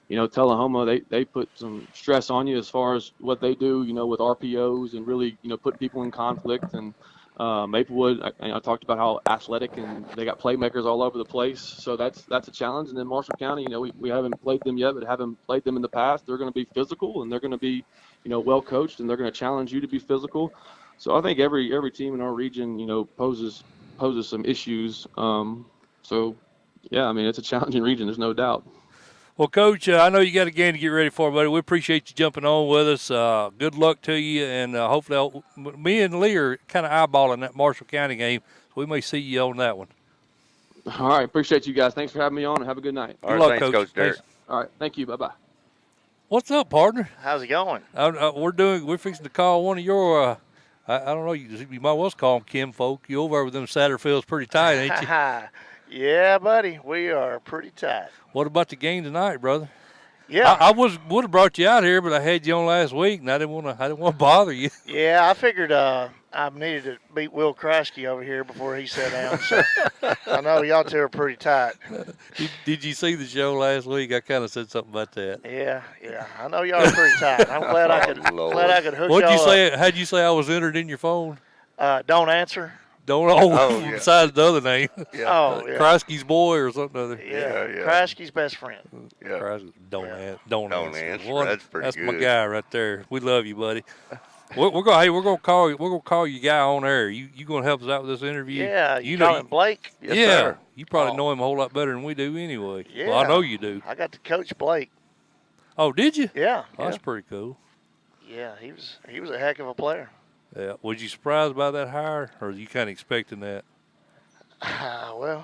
Tullahoma, they put some stress on you as far as what they do. With RPOs and really putting people in conflict. And Maplewood, I talked about how athletic and they got playmakers all over the place. So that's a challenge. And then Marshall County, we haven't played them yet, but haven't played them in the past. They're going to be physical and they're going to be, well coached, and they're going to challenge you to be physical. So I think every team in our region, poses some issues. So yeah, I mean, it's a challenging region. There's no doubt.
Well, Coach, I know you got a game to get ready for, buddy. We appreciate you jumping on with us. Good luck to you, and hopefully, me and Lee are kind of eyeballing that Marshall County game, so we may see you on that one.
All right, appreciate you guys. Thanks for having me on, and have a good night.
All right,
luck,
thanks, Coach Derek.
Thanks.
All right, thank you. Bye-bye.
What's up, partner?
How's it going?
We're fixing to call one of your. I don't know. You might well call them Kim folk. You over with them Satterfields pretty tight, ain't you?
Yeah, buddy, we are pretty tight.
What about the game tonight, brother?
Yeah,
I would have brought you out here, but I had you on last week, and I didn't want to bother you.
yeah. I figured I needed to beat Will Kreisky over here before he sat down. So I know y'all two are pretty tight.
Did you see the show last week? I kind of said something about that.
Yeah. I know y'all are pretty tight. I'm glad I could
Lord.
hook
What'd you
y'all
say? How'd you say I was entered in your phone?
up. Don't answer.
Don't know.
Oh, yeah.
Besides the other name,
Oh yeah.
Kreisky's boy or something other.
Yeah.
Yeah.
Kreisky's best friend.
Yeah.
Kreisky, don't
Don't
answer.
answer.
Boy,
That's pretty
that's my
good.
guy right there. We love you, buddy. We're gonna call you guy on air. You gonna help us out with this interview?
Yeah. You
know
call him Blake?
Yes,
yeah,
sir.
you probably
Oh.
know him a whole lot better than we do anyway.
Yeah.
Well, I know you do.
I got to coach Blake.
Oh, did you?
Yeah.
Oh, that's pretty cool.
Yeah. He was a heck of a player.
Yeah. Was you surprised by that hire, or were you kind of expecting that?
Well,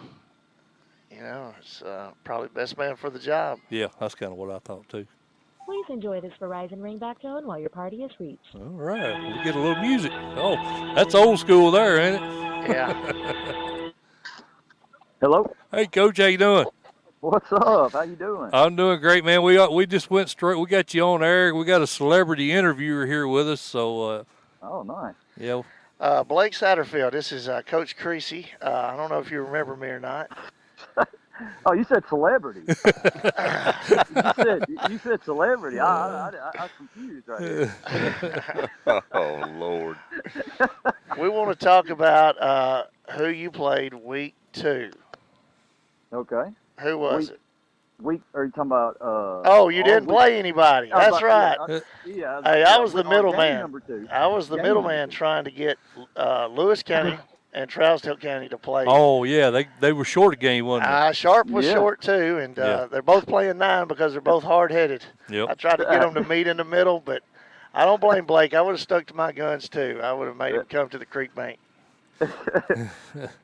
it's probably best man for the job.
Yeah, that's kind of what I thought too.
Please enjoy this Verizon ringback tone while your party is reached.
All right, we get a little music. Oh, that's old school there, ain't it?
Yeah.
Hello.
Hey, Coach, how you doing?
What's up? How you doing?
I'm doing great, man. We just went straight. We got you on air. We got a celebrity interviewer here with us. So,
Oh, nice.
yeah.
Blake Satterfield. This is Coach Creasy. I don't know if you remember me or not.
Oh, you said celebrity. You said celebrity. I'm confused right here.
Oh Lord.
We want to talk about who you played week 2.
Okay.
Who was
Week
it?
Are you talking about
Oh, you
our
didn't
week?
play anybody.
I was
That's
about yeah,
right.
yeah,
Hey, I was the
our game
middleman.
number 2.
I was the
Game number
middleman
2.
trying to get Lewis County and Trousdale County to play.
Oh yeah, they were short a game, wasn't
Sharp was
Yeah.
short too, and
Yeah.
they're both playing 9 because they're both hard-headed.
they? Yep.
I tried to get them to meet in the middle, but I don't blame Blake. I would have stuck to my guns too. I would have made him come to the creek bank.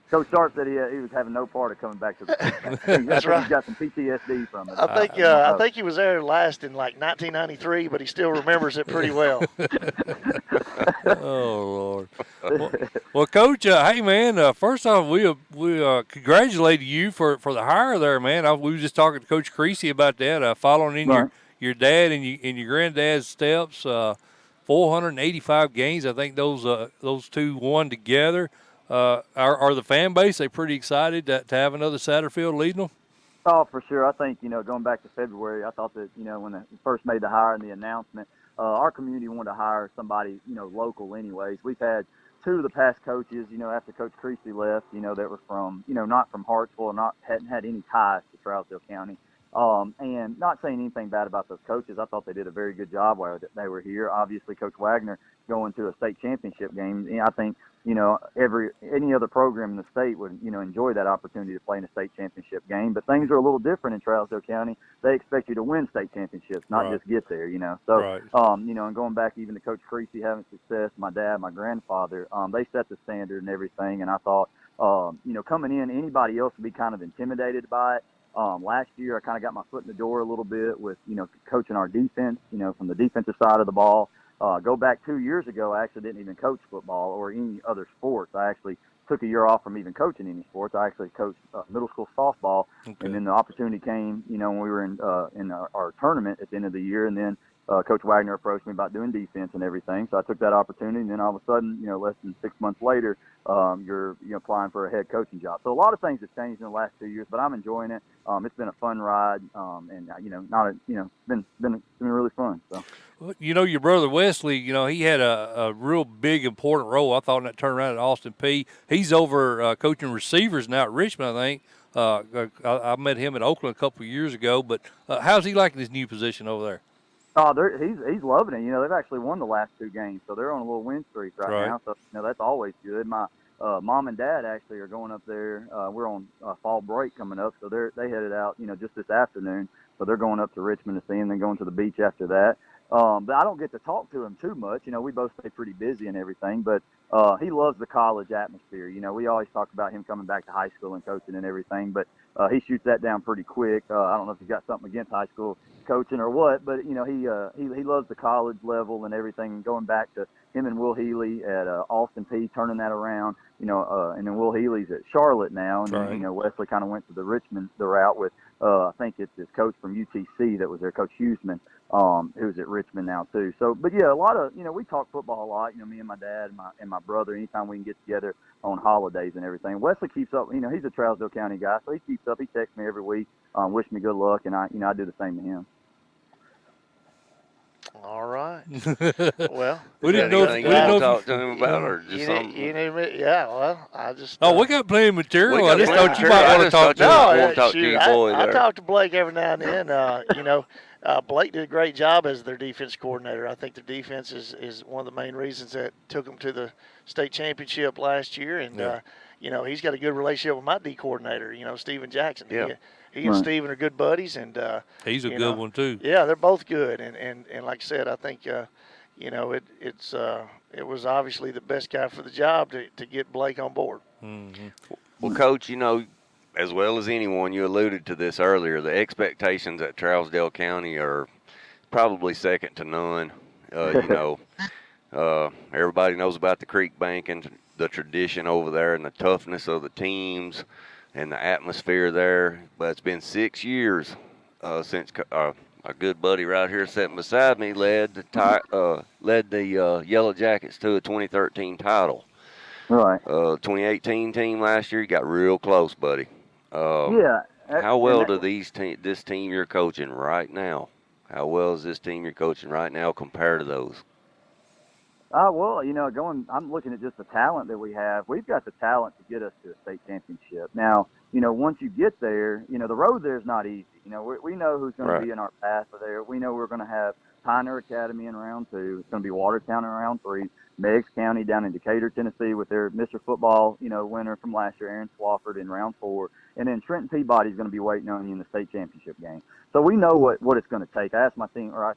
Coach Sharp said he was having no part of coming back to the team.
That's
I think
right.
he's got some PTSD from it.
I think he was there last in like 1993, but he still remembers it pretty well.
Oh Lord. Well, Coach, hey man, first off, we congratulate you for the hire there, man. We were just talking to Coach Creasy about that, following in
Right.
your dad and your granddad's steps. 485 games. I think those two won together. Are the fan base they pretty excited to have another Satterfield leading them?
Oh, for sure. I think, going back to February, I thought that, when they first made the hire and the announcement, our community wanted to hire somebody, local anyways. We've had 2 of the past coaches, after Coach Creasy left, that were from, not from Hartsville, hadn't had any ties to Trousdale County. And not saying anything bad about those coaches. I thought they did a very good job while they were here. Obviously, Coach Wagner going to a state championship game. I think, any other program in the state would, enjoy that opportunity to play in a state championship game. But things are a little different in Trousdale County. They expect you to win state championships, not
Right.
just get there, So,
Right.
and going back even to Coach Creasy having success, my dad, my grandfather, they set the standard and everything. And I thought, coming in, anybody else would be kind of intimidated by it. Last year, I kind of got my foot in the door a little bit with, coaching our defense, from the defensive side of the ball. Go back 2 years ago, I actually didn't even coach football or any other sports. I actually took a year off from even coaching any sports. I actually coached middle school softball,
Okay.
and then the opportunity came, when we were in our tournament at the end of the year, and then Coach Wagner approached me about doing defense and everything. So I took that opportunity, and then all of a sudden, less than 6 months later, you're applying for a head coaching job. So a lot of things have changed in the last 2 years, but I'm enjoying it. It's been a fun ride, and been really fun. So.
Well, your brother Wesley, he had a real big, important role, I thought, in that turnaround at Austin P. He's over coaching receivers now at Richmond, I think. I met him at Oakland a couple of years ago, but how's he liking his new position over there?
Oh, he's loving it. They've actually won the last 2 games, so they're on a little win streak right now. So that's always good. My mom and dad actually are going up there. We're on fall break coming up, so they headed out, just this afternoon. So they're going up to Richmond to see him, then going to the beach after that. But I don't get to talk to him too much. We both stay pretty busy and everything. But he loves the college atmosphere. We always talk about him coming back to high school and coaching and everything. But he shoots that down pretty quick. I don't know if he's got something against high school coaching or what, but he loves the college level and everything. Going back to him and Will Healy at Austin P, turning that around. And then Will Healy's at Charlotte now, and
Right.
then Wesley kind of went to the route with I think it's his coach from UTC that was there, Coach Huseman, who's at Richmond now too. So, but yeah, a lot of we talk football a lot. Me and my dad and my brother. Anytime we can get together on holidays and everything. Wesley keeps up. He's a Trousdale County guy, so he keeps up. He texts me every week, wish me good luck, and I do the same to him.
All right. Well,
we didn't know.
Anything you want to talk to him about, or just something?
Yeah. Well, I just.
Oh, we got plenty of material.
We
I
got
just
plenty
thought
of
you might
material.
want to talk to
No,
him.
I want to talk to
shoot,
your boy
I
there.
talk to Blake every now and then. Blake did a great job as their defense coordinator. I think their defense is one of the main reasons that took them to the state championship last year. And
Yeah.
he's got a good relationship with my D coordinator. Stephen Jackson.
Yeah.
He and
Right.
Stephen are good buddies, and
He's a good one too.
yeah, they're both good. And like I said, I think it was obviously the best guy for the job to get Blake on board.
Mm-hmm.
Well, Coach, as well as anyone, you alluded to this earlier, the expectations at Trousdale County are probably second to none. Everybody knows about the creek bank and the tradition over there and the toughness of the teams and the atmosphere there. But it's been 6 years since a good buddy right here sitting beside me led the Yellow Jackets to a 2013 title.
Right.
2018 team last year, you got real close, buddy.
Yeah,
How
And
well
that,
do this team you're coaching right now? How well is this team you're coaching right now compared to those?
well, I'm looking at just the talent that we have. We've got the talent to get us to a state championship. Now, once you get there, the road there is not easy. We know who's going to
Right.
be in our path there. We know we're going to have Pioneer Academy in round 2. It's going to be Watertown in round 3. Meigs County down in Decatur, Tennessee, with their Mr. Football, winner from last year, Aaron Swafford, in round 4. And then Trenton Peabody is going to be waiting on you in the state championship game. So we know what it's going to take. I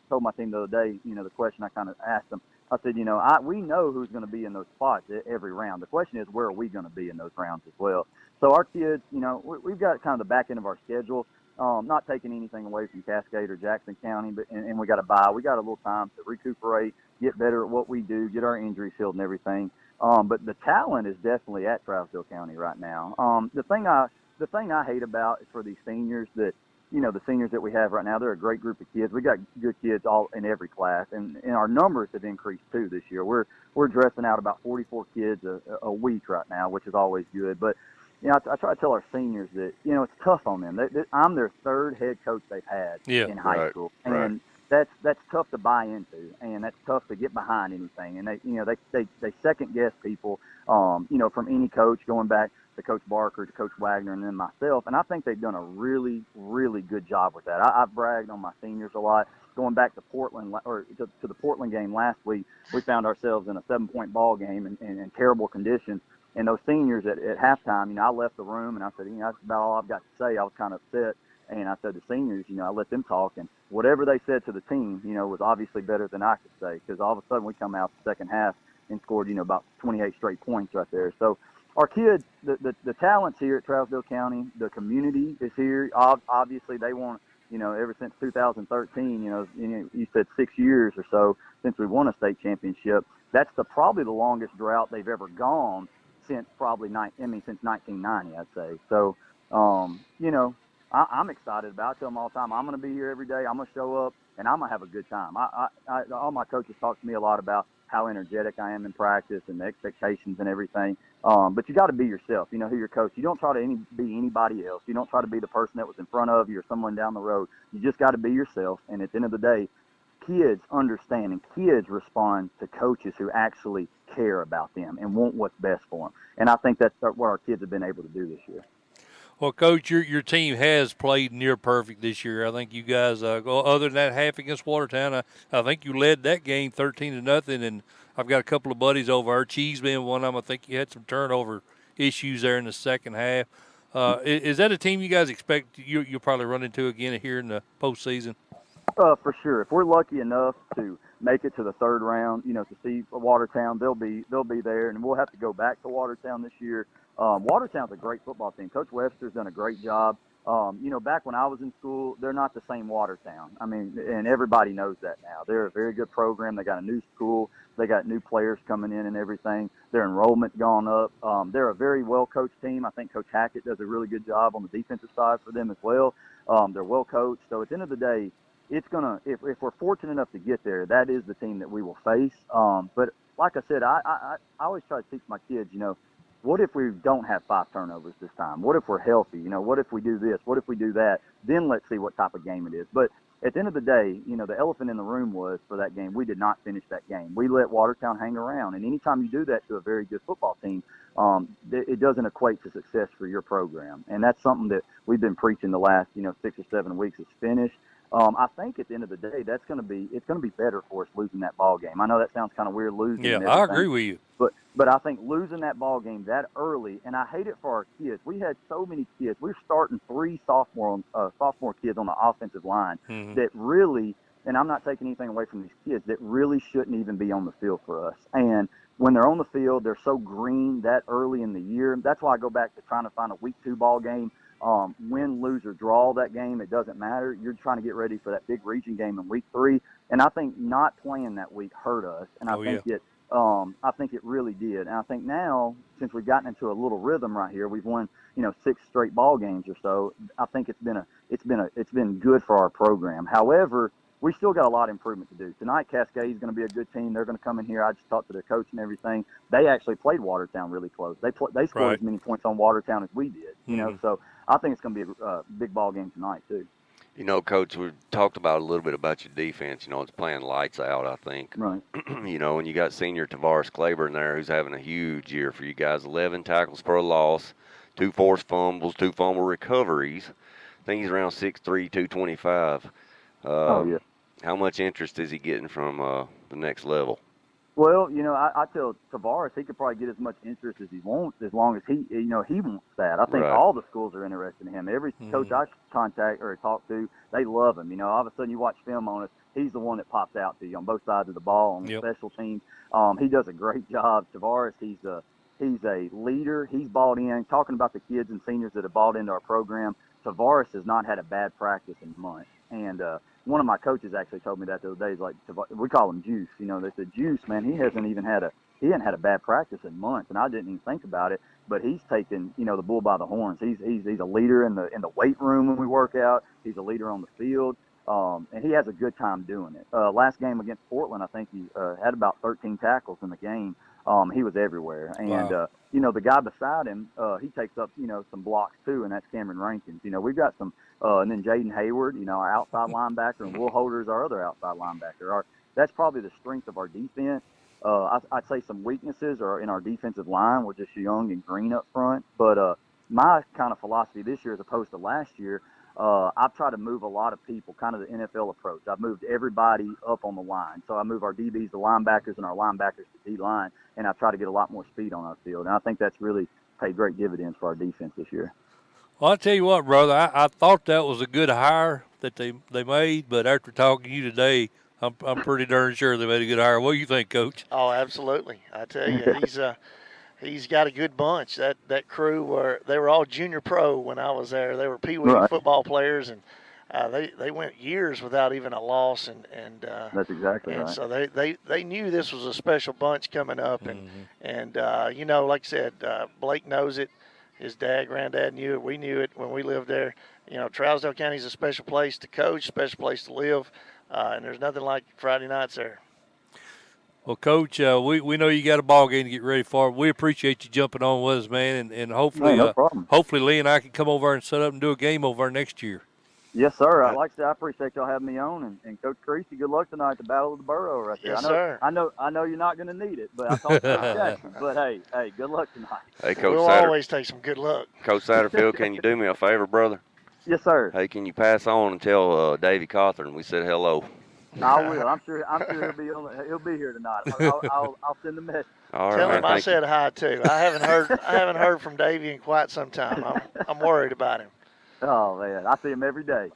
told my team the other day, the question I kind of asked them. I said, we know who's going to be in those spots every round. The question is, where are we going to be in those rounds as well? So our kids, we've got kind of the back end of our schedule, not taking anything away from Cascade or Jackson County, but and we got to buy. We got a little time to recuperate, get better at what we do, get our injuries healed and everything. But the talent is definitely at Trousdale County right now. The thing I hate about is for these seniors that the seniors that we have right now, they're a great group of kids. We got good kids all in every class, and our numbers have increased too this year. We're dressing out about 44 kids a week right now, which is always good. But I try to tell our seniors that it's tough on them. I'm their third head coach they've had
Yeah.
in high
Right.
school,
Right.
and that's tough to buy into, and that's tough to get behind anything. And they second guess people, from any coach going back to Coach Barker, to Coach Wagner, and then myself. And I think they've done a really, really good job with that. I've bragged on my seniors a lot. Going back to Portland, or to the Portland game last week, we found ourselves in a 7-point ball game in terrible conditions. And those seniors at halftime, I left the room and I said, that's about all I've got to say. I was kind of upset. And I said to seniors, I let them talk. And whatever they said to the team, was obviously better than I could say. Because all of a sudden we come out the second half and scored, about 28 straight points right there. So our kids, the talent's here at Trousdale County. The community is here. Obviously, they want, ever since 2013, you said 6 years or so since we won a state championship. That's probably the longest drought they've ever gone since since 1990, I'd say. So, I'm excited about it. I tell them all the time, I'm going to be here every day. I'm going to show up, and I'm going to have a good time. All my coaches talk to me a lot about how energetic I am in practice and the expectations and everything. But you got to be yourself. You know who your coach. You don't try to be anybody else. You don't try to be the person that was in front of you or someone down the road. You just got to be yourself. And at the end of the day, kids understand and kids respond to coaches who actually care about them and want what's best for them. And I think that's what our kids have been able to do this year.
Well, Coach, your team has played near perfect this year. I think you guys, other than that half against Watertown, I think you led that game 13-0. And I've got a couple of buddies over there, Cheese being one of them. I think you had some turnover issues there in the second half. Is that a team you guys expect you'll probably run into again here in the postseason?
For sure. If we're lucky enough to make it to the third round, to see Watertown, they'll be there, and we'll have to go back to Watertown this year. Watertown's a great football team. Coach Webster's done a great job. Back when I was in school, they're not the same Watertown. I mean, and everybody knows that now. They're a very good program. They got a new school. They got new players coming in and everything. Their enrollment's gone up. They're a very well-coached team. I think Coach Hackett does a really good job on the defensive side for them as well. They're well-coached. So at the end of the day, it's gonna if we're fortunate enough to get there, that is the team that we will face. But like I said, I always try to teach my kids, what if we don't have 5 turnovers this time? What if we're healthy? What if we do this? What if we do that? Then let's see what type of game it is. But at the end of the day, the elephant in the room was for that game, we did not finish that game. We let Watertown hang around. And anytime you do that to a very good football team, it doesn't equate to success for your program. And that's something that we've been preaching the last, 6 or 7 weeks is finish. I think at the end of the day, it's going to be better for us losing that ball game. I know that sounds kind of weird, losing.
Yeah,
and
I
everything,
agree with you.
But I think losing that ball game that early, and I hate it for our kids. We had so many kids. We're starting 3 sophomore kids on the offensive line that really, and I'm not taking anything away from these kids, that really shouldn't even be on the field for us. And when they're on the field, they're so green that early in the year. That's why I go back to trying to find a week 2 ball game. Win, lose, or draw that game, it doesn't matter. You're trying to get ready for that big region game in week 3. And I think not playing that week hurt us. And I think it really did. And I think now, since we've gotten into a little rhythm right here, we've won, 6 straight ball games or so. I think it's been good for our program. However, we still got a lot of improvement to do. Tonight, Cascade's going to be a good team. They're going to come in here. I just talked to their coach and everything. They actually played Watertown really close. They scored
Right.
as many points on Watertown as we did. You know, so I think it's going to be a big ball game tonight too.
You know, Coach, we talked about a little bit about your defense. You know, it's playing lights out, I think.
Right.
You know, and you got senior Tavares Claiborne there who's having a huge year for you guys. 11 tackles for a loss, 2 forced fumbles, 2 fumble recoveries. I think he's around 6'3", 225.
Oh, yeah.
How much interest is he getting from the next level?
Well, you know, I tell Tavares he could probably get as much interest as he wants as long as he wants that. I think
Right.
all the schools are interested in him. Every coach I contact or talk to, they love him. You know, all of a sudden you watch film on us, he's the one that pops out to you on both sides of the ball on the special teams. He does a great job. Tavares, he's a leader. He's bought in. Talking about the kids and seniors that have bought into our program, Tavares has not had a bad practice in months. And one of my coaches actually told me that the other day. He's like, we call him Juice. You know, they said, Juice, man, he hasn't had a bad practice in months. And I didn't even think about it, but he's taken, you know, the bull by the horns. He's a leader in the weight room when we work out. He's a leader on the field. And he has a good time doing it. Last game against Portland, I think he had about 13 tackles in the game. He was everywhere. And, you know, the guy beside him, he takes up, you know, some blocks too, and that's Cameron Rankins. You know, we've got some, and then Jaden Hayward, you know, our outside linebacker, and Will Holder's our other outside linebacker. That's probably the strength of our defense. I'd say some weaknesses are in our defensive line. We're just young and green up front. But my kind of philosophy this year as opposed to last year, I've tried to move a lot of people, kind of the NFL approach. I've moved everybody up on the line. So I move our DBs to linebackers and our linebackers to D-line, and I've tried to get a lot more speed on our field. And I think that's really paid great dividends for our defense this year.
Well, I'll tell you what, brother, I thought that was a good hire that they made, but after talking to you today, I'm pretty darn sure they made a good hire. What do you think, Coach?
Oh, absolutely. I tell you, he's got a good bunch. That crew they were all junior pro when I was there. They were peewee football players, and they went years without even a loss. And
that's exactly right.
And so they knew this was a special bunch coming up, and you know, like I said, Blake knows it. His dad, granddad knew it. We knew it when we lived there. You know, Trousdale County is a special place to coach, special place to live, and there's nothing like Friday nights there.
Well, Coach, we know you got a ball game to get ready for. We appreciate you jumping on with us, man, and hopefully,
no problem.
Hopefully Lee and I can come over and set up and do a game over next year.
Yes, sir. I appreciate y'all having me on, and Coach Creasy, good luck tonight at the Battle of the Borough right there.
Yes, sir.
I know you're not going to need it, but I talked to Coach Jackson. But hey, good luck tonight.
Hey, Coach
We'll always take some good luck.
Coach Satterfield, can you do me a favor, brother?
Yes, sir.
Hey, can you pass on and tell Davey Cawthorn we said hello?
I will. I'm sure he'll be here tonight. I'll send a message.
All right,
Tell him
man,
I said hi too. I haven't heard from Davey in quite some time. I'm worried about him.
Oh man, I see him every day.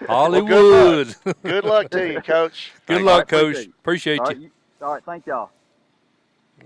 Hollywood.
Well, good luck to you, Coach.
Good luck, Coach. Appreciate you.
All right, thank y'all.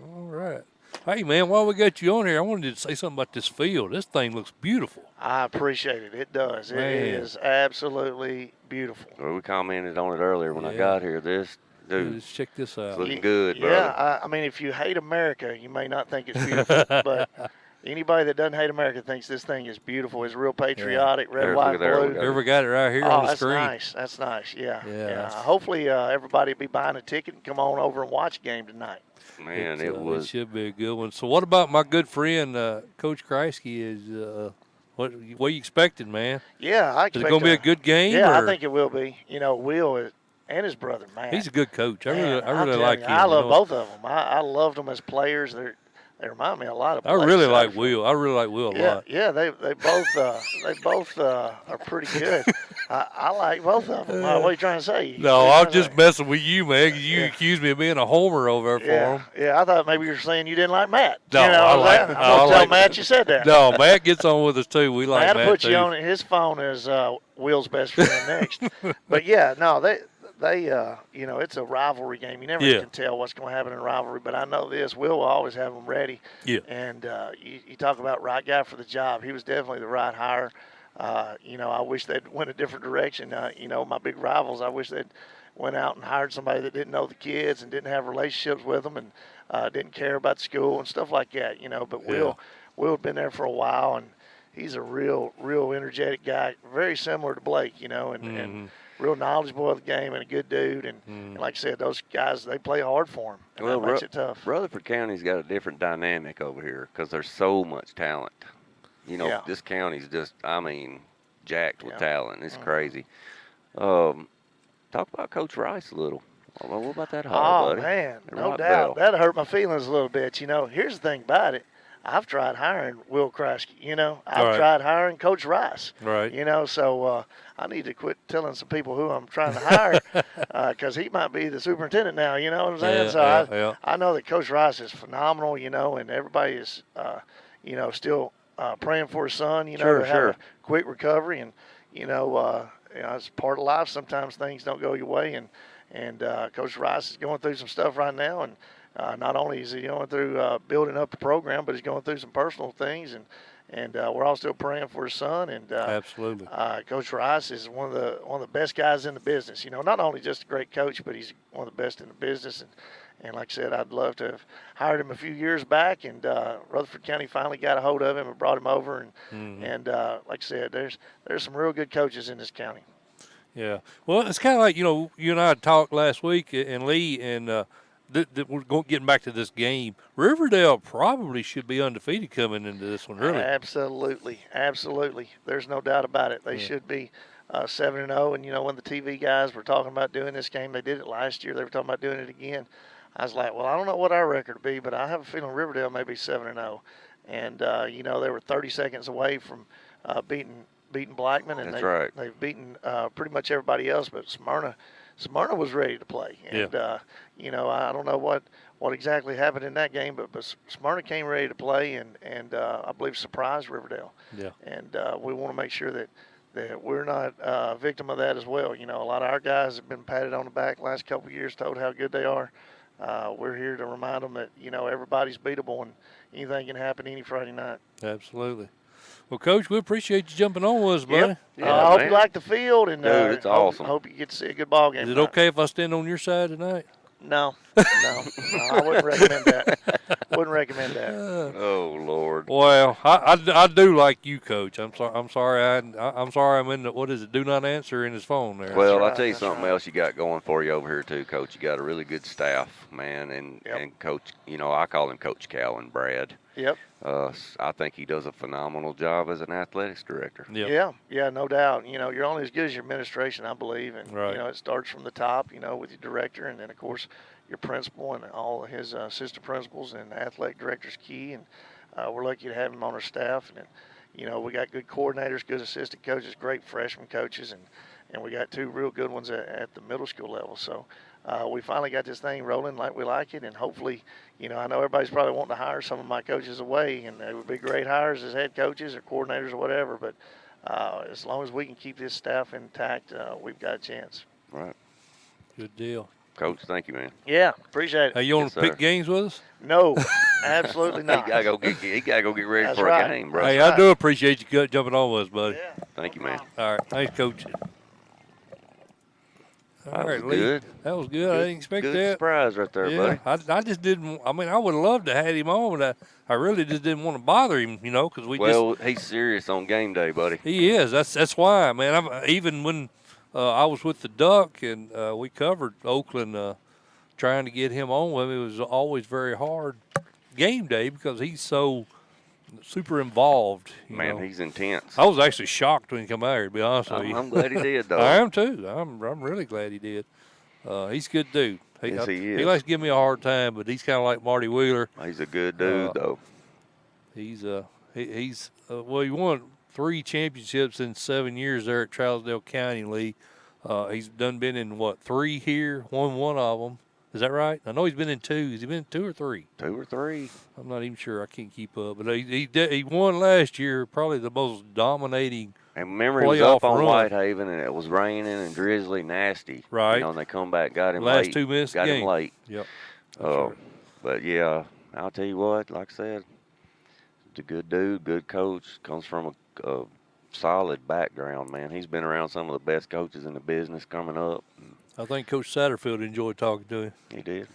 All right. Hey, man, while we got you on here, I wanted to say something about this field. This thing looks beautiful.
I appreciate it. It does.
Man.
It is absolutely beautiful.
Well, we commented on it earlier when I got here. This, dude,
Let's check this out.
it's looking good, brother.
Yeah, I mean, if you hate America, you may not think it's beautiful, but anybody that doesn't hate America thinks this thing is beautiful. It's real patriotic, red, white, blue.
Everybody got it right here on the
that's
screen.
nice. That's nice. Yeah. Hopefully, everybody will be buying a ticket and come on over and watch a game tonight.
Man, it
should be a good one. So, what about my good friend Coach Kreisky? Is what are you expecting, man?
Yeah, I expect.
Is it going to be a good game?
Yeah,
or?
I think it will be. You know, Will and his brother, man.
He's a good coach. I
Man,
really like him.
I love both of them. I loved them as players. They remind me a lot of.
I really like Will. I really like Will a lot.
Yeah, they both are pretty good. I like both of them. What are you trying to say?
No, I'm just messing with you, man. Because you accused me of being a homer over there for him.
Yeah, I thought maybe you were saying you didn't like Matt.
No,
I'm gonna tell Matt you said that.
No, Matt gets on with us too. We like Matt
Matt put
too.
you on his phone as Will's best friend next. But yeah, no, they you know, it's a rivalry game. You never can tell what's going to happen in a rivalry, but I know this. Will always have them ready.
Yeah.
And you talk about right guy for the job. He was definitely the right hire. You know, I wish they'd went a different direction. You know, my big rivals, I wish they'd went out and hired somebody that didn't know the kids and didn't have relationships with them and didn't care about school and stuff like that, you know. But Will had been there for a while, and he's a real energetic guy, very similar to Blake, you know, and real knowledgeable of the game and a good dude. And like I said, those guys, they play hard for him, and that makes it tough.
Rutherford County's got a different dynamic over here because there's so much talent. You know, this county's just, I mean, jacked with talent. It's crazy. Talk about Coach Rice a little. Well, what about that hire, buddy?
Oh, man, no
Rock
doubt.
Bell.
That hurt my feelings a little bit. You know, here's the thing about it. I've tried hiring Will Kreisky, you know. I've tried hiring Coach Rice.
Right.
You know, so I need to quit telling some people who I'm trying to hire because he might be the superintendent now, you know what I'm saying? So I know that Coach Rice is phenomenal, you know, and everybody is, you know, still praying for his son, you know, to have a quick recovery. And, you know, it's part of life. Sometimes things don't go your way. And Coach Rice is going through some stuff right now. And not only is he going through building up the program, but he's going through some personal things. And we're all still praying for his son. And
absolutely,
Coach Rice is one of the best guys in the business. You know, not only just a great coach, but he's one of the best in the business. And like I said, I'd love to have hired him a few years back. And Rutherford County finally got a hold of him and brought him over. And like I said, there's some real good coaches in this county.
Yeah. Well, it's kind of like, you know, you and I talked last week, and Lee, and we're getting back to this game. Riverdale probably should be undefeated coming into this one, really.
Absolutely. There's no doubt about it. They should be 7-0. And, you know, when the TV guys were talking about doing this game, they did it last year. They were talking about doing it again. I was like, well, I don't know what our record would be, but I have a feeling Riverdale may be 7-0. And, you know, they were 30 seconds away from beating Blackman, and they've beaten pretty much everybody else, but Smyrna was ready to play. And, you know, I don't know what exactly happened in that game, but Smyrna came ready to play and I believe surprised Riverdale.
Yeah.
And we want to make sure that we're not a victim of that as well. You know, a lot of our guys have been patted on the back the last couple of years, told how good they are. We're here to remind them that, you know, everybody's beatable and anything can happen any Friday night.
Absolutely. Well, Coach, we appreciate you jumping on with us, buddy.
Yep. I hope you like the field, and
dude, it's awesome.
Hope you get to see a good ball game.
Is it okay if I stand on your side tonight?
No, I wouldn't recommend that.
Oh Lord.
Well, I do like you, Coach. I'm sorry. I'm sorry. I'm in the, what is it? Do not answer in his phone there.
Well, I'll tell you something else you got going for you over here too, Coach. You got a really good staff, man, and Coach. You know, I call him Coach Cowan, Brad.
Yep.
I think he does a phenomenal job as an athletics director.
Yep.
Yeah, no doubt. You know, you're only as good as your administration, I believe, and you know, it starts from the top. You know, with your director, and then of course your principal and all of his assistant principals and athletic director's key. And we're lucky to have him on our staff. And you know, we got good coordinators, good assistant coaches, great freshman coaches, and we got two real good ones at the middle school level. So we finally got this thing rolling like we like it, and hopefully, you know, I know everybody's probably wanting to hire some of my coaches away, and they would be great hires as head coaches or coordinators or whatever, but as long as we can keep this staff intact, we've got a chance.
Right.
Good deal.
Coach, thank you, man.
Yeah, appreciate it.
Hey, you want to pick games with us?
No, absolutely not.
He gotta go get ready for a game, bro.
Hey, I do appreciate you jumping on with us, buddy.
Yeah.
Thank you, man.
All right, thanks, Coach. All right, Lee.
Good.
That was good. I didn't expect
good
that.
Surprise right there, buddy.
I just didn't. I mean, I would have loved to have him on, but I really just didn't want to bother him, you know, because
he's serious on game day, buddy.
He is. That's why, man. Even when I was with the Duck and we covered Oakland, trying to get him on with him, it was always very hard game day because he's so super involved. You know.
He's intense.
I was actually shocked when he come out here, to be honest with you.
I'm glad he did, though.
I am too. I'm really glad he did. He's a good dude.
Yes, he is.
He likes to give me a hard time, but he's kind of like Marty Wheeler.
He's a good dude, though.
He's well, he won 3 championships in 7 years there at Trousdale County League. He's been in 3 here, won one of them. Is that right? I know he's been in 2. Has he been in 2 or 3?
2 or 3.
I'm not even sure. I can't keep up. But he won last year, probably the most dominating.
And remember, he was up on Whitehaven, and it was raining and drizzly, nasty.
Right.
You know, and they come back, got him
last
late.
2 minutes
got
game.
him late.
Yep.
Oh, but yeah, I'll tell you what. Like I said, he's a good dude, good coach. Comes from a solid background, man. He's been around some of the best coaches in the business coming up.
I think Coach Satterfield enjoyed talking to him.
He did.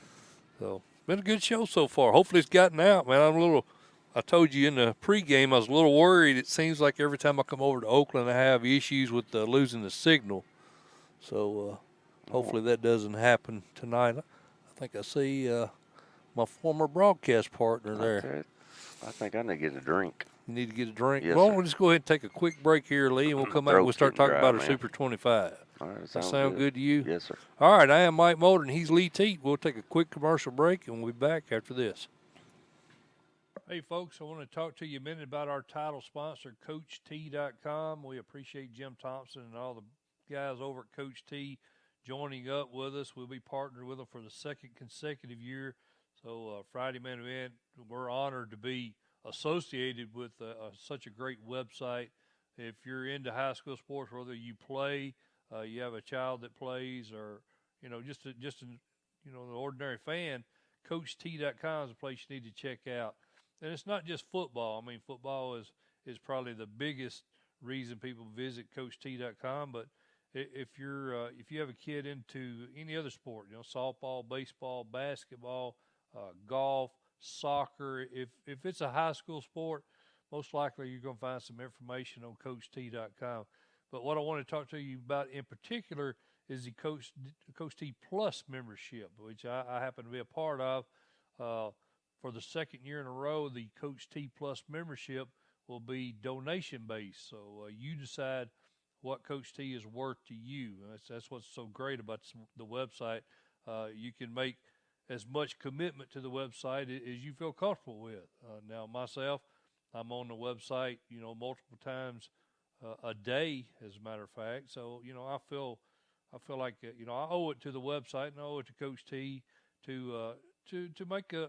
So, been a good show so far. Hopefully it's gotten out, man. I told you in the pregame, I was a little worried. It seems like every time I come over to Oakland, I have issues with losing the signal. So hopefully that doesn't happen tonight. I think I see my former broadcast partner there.
That's it. I think I need to get a drink.
You need to get a drink.
Yes,
Well,
sir.
we'll just go ahead and take a quick break here, Lee, and we'll come back and we'll
Throat's
start
getting
talking
dry,
about our
man.
Super 25.
All right,
Does
that
that sound good to you?
Yes, sir.
All right, I am Mike Mulder, and he's Lee Teat. We'll take a quick commercial break, and we'll be back after this. Hey, folks, I want to talk to you a minute about our title sponsor, CoachT.com. We appreciate Jim Thompson and all the guys over at Coach T joining up with us. We'll be partnered with them for the second consecutive year. So Friday Man Event, we're honored to be associated with such a great website. If you're into high school sports, whether you play, you have a child that plays, or just an ordinary fan, CoachT.com is a place you need to check out. And it's not just football. I mean, football is probably the biggest reason people visit CoachT.com. But if you have a kid into any other sport, softball, baseball, basketball, golf, soccer, if it's a high school sport, most likely you're going to find some information on CoachT.com. But what I want to talk to you about in particular is the Coach T Plus membership, which I happen to be a part of. For the second year in a row, the Coach T Plus membership will be donation based. So you decide what Coach T is worth to you. That's what's so great about the website. You can make as much commitment to the website as you feel comfortable with. Now, myself, I'm on the website, multiple times a day, as a matter of fact. So, I feel like I owe it to the website and I owe it to Coach T to make a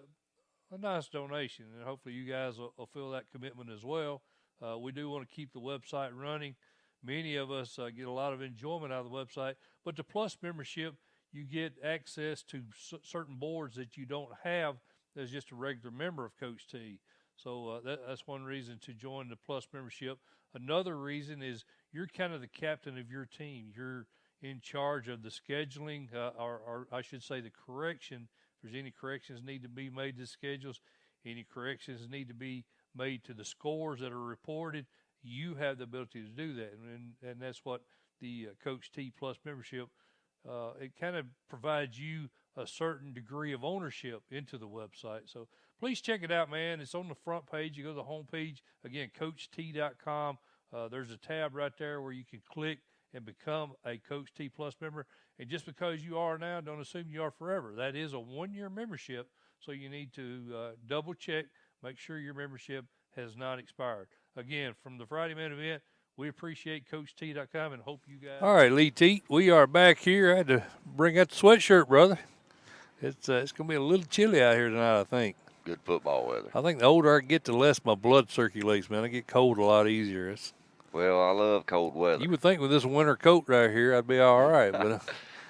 nice donation, and hopefully you guys will feel that commitment as well. We do want to keep the website running. Many of us get a lot of enjoyment out of the website, but the Plus membership, you get access to certain boards that you don't have as just a regular member of Coach T. So that's one reason to join the Plus membership. Another reason is you're kind of the captain of your team. You're in charge of the scheduling, or I should say the correction. If there's any corrections need to be made to schedules, any corrections need to be made to the scores that are reported, you have the ability to do that. And that's what the Coach T Plus membership, it kind of provides you a certain degree of ownership into the website. So please check it out, man. It's on the front page. You go to the home page, again, CoachT.com. There's a tab right there where you can click and become a Coach T Plus member. And just because you are now, don't assume you are forever. That is a 1-year membership, so you need to double check, make sure your membership has not expired. Again, from the Friday Man Event, we appreciate CoachT.com and hope you guys. All right, Lee T, we are back here. I had to bring out the sweatshirt, brother. It's going to be a little chilly out here tonight, I think.
Good football weather.
I think the older I get, the less my blood circulates, man. I get cold a lot easier.
Well, I love cold weather.
You would think with this winter coat right here, I'd be all right, but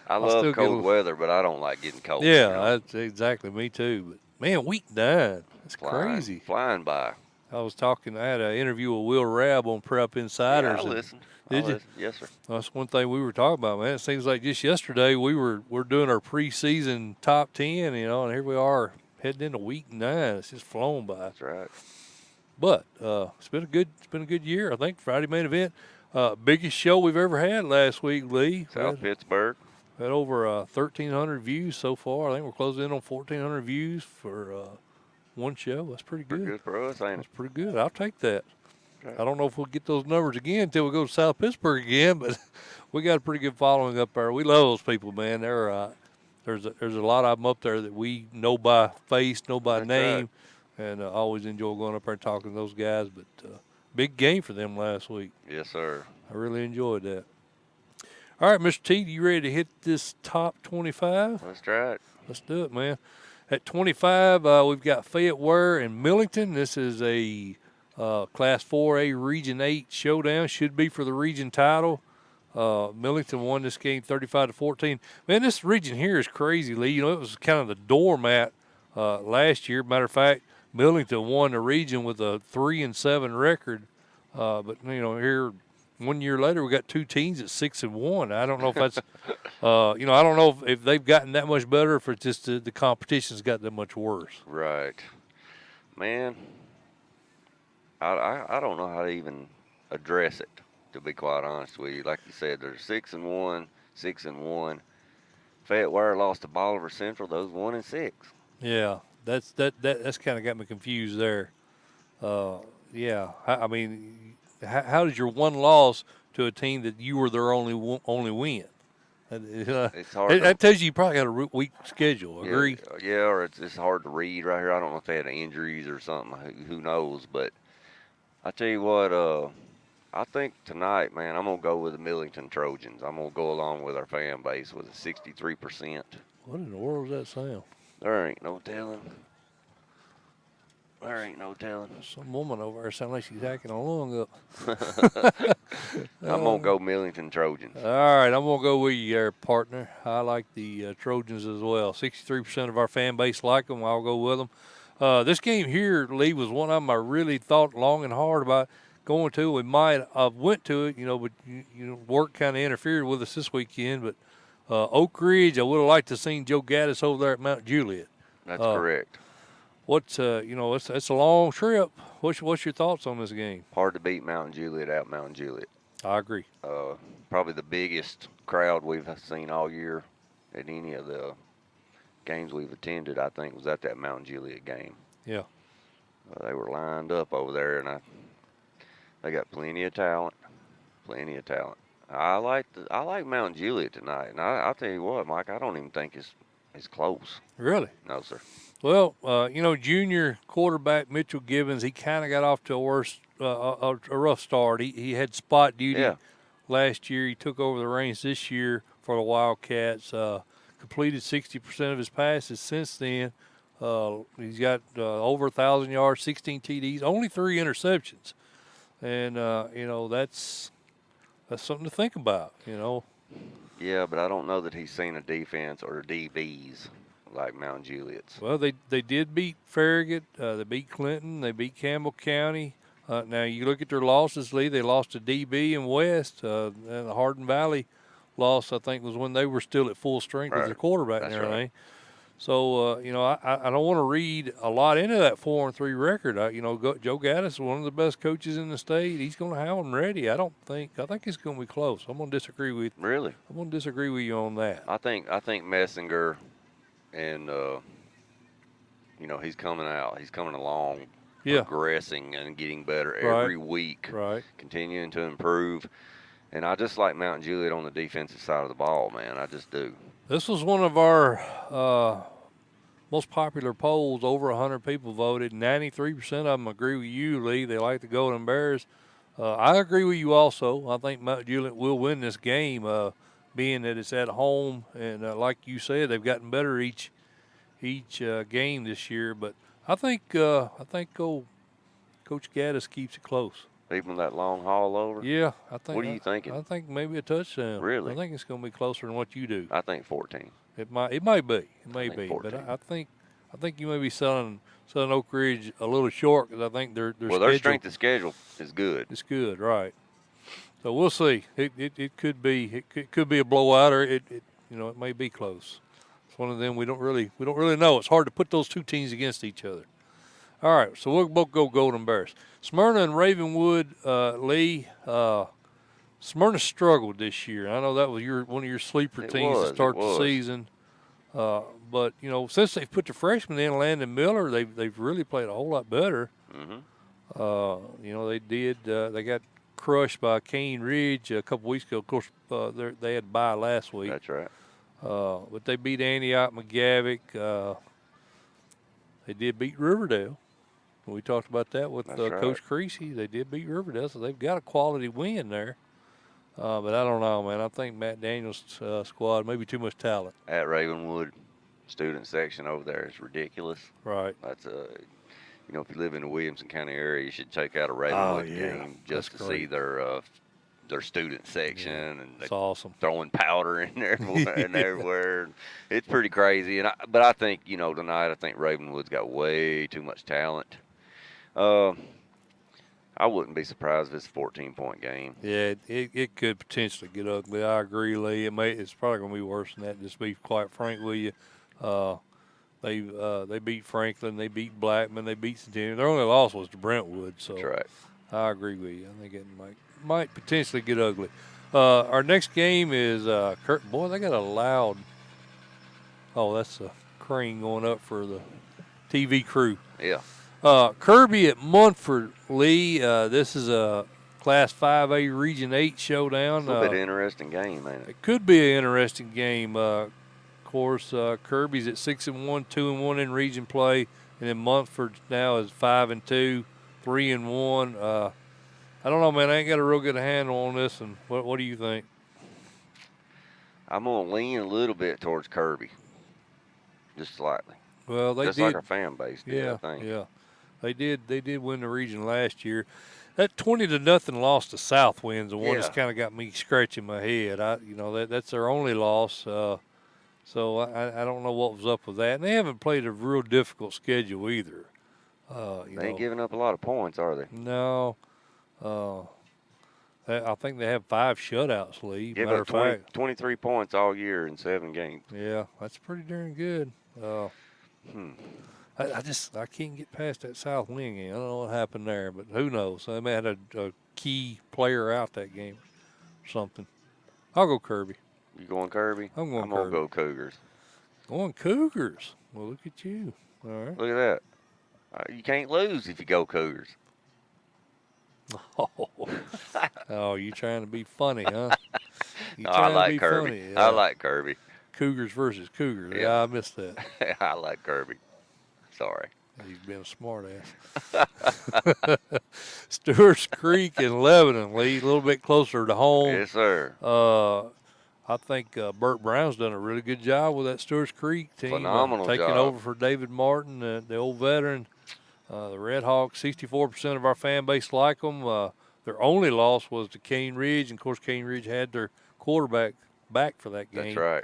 I love cold weather, but I don't like getting cold.
Yeah, that's exactly me too. But man, week 9, it's crazy.
Flying by.
I had an interview with Will Rabb on Prep Insiders.
Yeah, I listened.
Did you?
Yes, sir.
That's one thing we were talking about, man. It seems like just yesterday we're doing our preseason top 10, and here we are heading into week 9. It's just flown by.
That's right.
But it's been a good year. I think Friday Main Event, biggest show we've ever had last week, Lee.
South Pittsburgh.
Had over 1,300 views so far. I think we're closing in on 1,400 views for one show. That's pretty good.
Pretty good for us, ain't it?
That's pretty good. I'll take that.
Okay.
I don't know if we'll get those numbers again until we go to South Pittsburgh again, but we got a pretty good following up there. We love those people, man. There's a lot of them up there that we know by face, know by name, and always enjoy going up there and talking to those guys. But big game for them last week.
Yes, sir.
I really enjoyed that. All right, Mr. T, you ready to hit this top 25?
Let's try it.
Let's do it, man. At 25, we've got Fayette Ware and Millington. This is a Class 4A Region 8 showdown. Should be for the region title. Millington won this game 35-14. Man, this region here is crazy, Lee. It was kind of the doormat last year. Matter of fact, Millington won the region with a 3-7 record. But here 1 year later, we got two teams at 6-1. I don't know if that's, I don't know if they've gotten that much better, or if it's just the competition's got that much worse.
Right, man. I don't know how to even address it, to be quite honest with you. Like you said, they're 6-1, 6-1. Fayette-Ware lost to Bolivar Central. Those 1-6.
Yeah, that's kind of got me confused there. Uh, yeah, I mean, how does your one loss to a team that you were their only win?
It's hard to.
That tells you probably got a weak schedule.
Yeah,
Agree?
yeah, or it's hard to read right here. I don't know if they had injuries or something. Who knows? But I tell you what, I think tonight, man, I'm gonna go with the Millington Trojans. I'm gonna go along with our fan base with a 63%.
What in the world does that sound?
There ain't no telling. There ain't no telling.
Some woman over there sounds like she's hacking a lung up.
I'm gonna go Millington Trojans.
All right, I'm going to go with you there, partner. I like the Trojans as well. 63% of our fan base like them. I'll go with them. This game here, Lee, was one of them I really thought long and hard about going to. We might have went to it, but work kind of interfered with us this weekend. But Oak Ridge, I would have liked to have seen Joe Gaddis over there at Mount Juliet.
That's correct.
It's a long trip. What's your thoughts on this game?
Hard to beat Mountain Juliet out Mountain Juliet.
I agree.
Probably the biggest crowd we've seen all year at any of the games we've attended, I think, was at that Mountain Juliet game.
Yeah.
They were lined up over there, and they got plenty of talent. Plenty of talent. I like Mountain Juliet tonight, and I'll tell you what, Mike, I don't even think it's close.
Really?
No, sir.
Well, junior quarterback Mitchell Gibbons, he kind of got off to a rough start. He had spot duty last year. He took over the reins this year for the Wildcats. Completed 60% of his passes since then. He's got over 1,000 yards, 16 TDs, only 3 interceptions, and that's something to think about.
Yeah, but I don't know that he's seen a defense or DBs like Mount Juliet's.
Well, they did beat Farragut. They beat Clinton. They beat Campbell County. Now, you look at their losses, Lee. They lost to DB and West. And the Hardin Valley loss, I think, was when they were still at full strength with their quarterback and everything. Right. So, I don't want to read a lot into that 4-3 record. Joe Gaddis is one of the best coaches in the state. He's going to have them ready. I think it's going to be close. I'm going to disagree with you.
Really?
I'm going to disagree with you on that.
I think Messinger and he's coming out. He's coming along, progressing and getting better every week.
Right.
Continuing to improve. And I just like Mountain Juliet on the defensive side of the ball, man. I just do.
This was one of our most popular polls. Over 100 people voted. 93% of them agree with you, Lee. They like the Golden Bears. I agree with you also. I think Mount Juliet will win this game, being that it's at home. And like you said, they've gotten better each game this year. But I think Coach Gaddis keeps it close.
Even that long haul over?
Yeah, I think.
What are you thinking?
I think maybe a touchdown.
Really?
I think it's going to be closer than what you do.
I think 14.
It might be. It may be. 14. But I think you may be selling Oak Ridge a little short because I think their
strength of schedule is good.
It's good, right? So we'll see. It could be a blowout, or it may be close. It's one of them we don't really know. It's hard to put those two teams against each other. All right, so we'll both go Golden Bears. Smyrna and Ravenwood, Lee. Smyrna struggled this year. I know that was one of your sleeper teams to start the season. But since they've put the freshman in, Landon Miller, they've really played a whole lot better.
Mm-hmm.
They did. They got crushed by Cane Ridge a couple weeks ago. Of course, they had a bye last week.
That's right.
But they beat Antioch McGavick. They did beat Riverdale. We talked about that with Coach Creasy. They did beat Riverdale, so they've got a quality win there. But I don't know, man. I think Matt Daniels' squad maybe too much talent.
At Ravenwood, student section over there is ridiculous.
Right.
That's if you live in the Williamson County area, you should check out a Ravenwood game just to see their student section, and
it's awesome.
Throwing powder in there and everywhere. It's pretty crazy. But I think tonight I think Ravenwood's got way too much talent. I wouldn't be surprised if it's a 14-point game.
Yeah, it could potentially get ugly. I agree, Lee. It's probably going to be worse than that. Just to be quite frank with you, they beat Franklin, they beat Blackman, they beat Centennial. Their only loss was to Brentwood. So
that's right.
I agree with you. I think it might potentially get ugly. Our next game is boy, they got a loud. Oh, that's a crane going up for the TV crew.
Yeah.
Kirby at Munford, Lee. This is a Class 5A Region 8 showdown.
It's a little bit of an interesting game, ain't it?
It could be an interesting game. Of course, Kirby's at 6-1, 2-1 in region play, and then Munford now is 5-2, 3-1. I don't know, man. I ain't got a real good handle on this. And what do you think?
I'm gonna lean a little bit towards Kirby, just slightly.
Well, they
just
did.
Like our fan base did,
Yeah,
I think.
yeah. They did win the region last year. That 20-0 loss to Southwind's the one that's kind of got me scratching my head. That's their only loss. So I don't know what was up with that. And they haven't played a real difficult schedule either.
They ain't giving up a lot of points, are they?
No. I think they have 5 shutouts, Lee.
Give
Matter
up
of fact.
23 points all year in 7 games.
Yeah, that's pretty darn good. I can't get past that South Wing game. I don't know what happened there, but who knows? They may have had a key player out that game or something. I'll go Kirby.
You going Kirby?
I'm going
I'm
Kirby.
going to go Cougars.
Going Cougars. Well, look at you. All right.
Look at that. You can't lose if you go Cougars.
Oh, you trying to be funny, huh?
No, I like Kirby.
Funny.
I like Kirby.
Cougars versus Cougars.
Yeah.
I missed that.
I like Kirby. Sorry.
He's been a smart ass. Stewart's Creek and Lebanon, Lee, a little bit closer to home.
Yes, sir.
I think Burt Brown's done a really good job with that Stewart's Creek team.
Phenomenal
taking
job.
over for David Martin, the old veteran. The Red Hawks, 64% of our fan base like them. Their only loss was to Cane Ridge, and of course Cane Ridge had their quarterback back for that game.
That's right.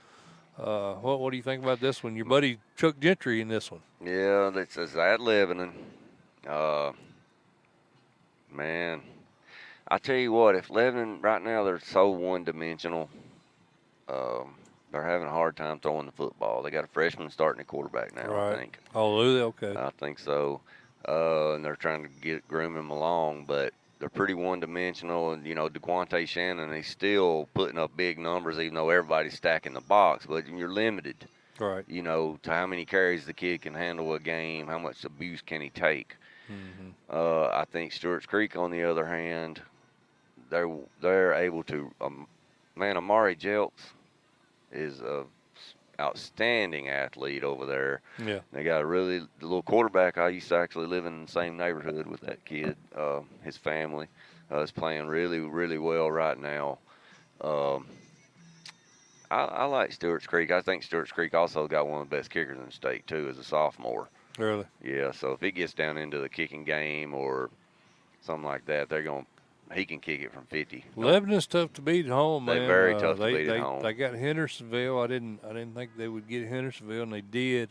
What do you think about this one? Your buddy Chuck Gentry in this one.
Yeah, that's at Lebanon. Man, I tell you what, if Lebanon right now they're so one-dimensional, they're having a hard time throwing the football. They got a freshman starting at quarterback now,
Right.
I think.
Oh, do they? Okay.
I think so. And they're trying to groom him along, but they're pretty one-dimensional. And DeQuante Shannon, he's still putting up big numbers, even though everybody's stacking the box. But you're limited,
Right.
to how many carries the kid can handle a game, how much abuse can he take.
Mm-hmm.
I think Stewart's Creek, on the other hand, they're able to. Amari Jelks is a outstanding athlete over there.
Yeah.
They got the little quarterback. I used to actually live in the same neighborhood with that kid. His family is playing really, really well right now. I like Stewart's Creek. I think Stewart's Creek also got one of the best kickers in the state too, as a sophomore.
Really?
Yeah. So if he gets down into the kicking game or something like that, he can kick it from 50.
Lebanon's tough to beat at home, man.
They're very tough to beat at home.
They got Hendersonville. I didn't think they would get Hendersonville, and they did.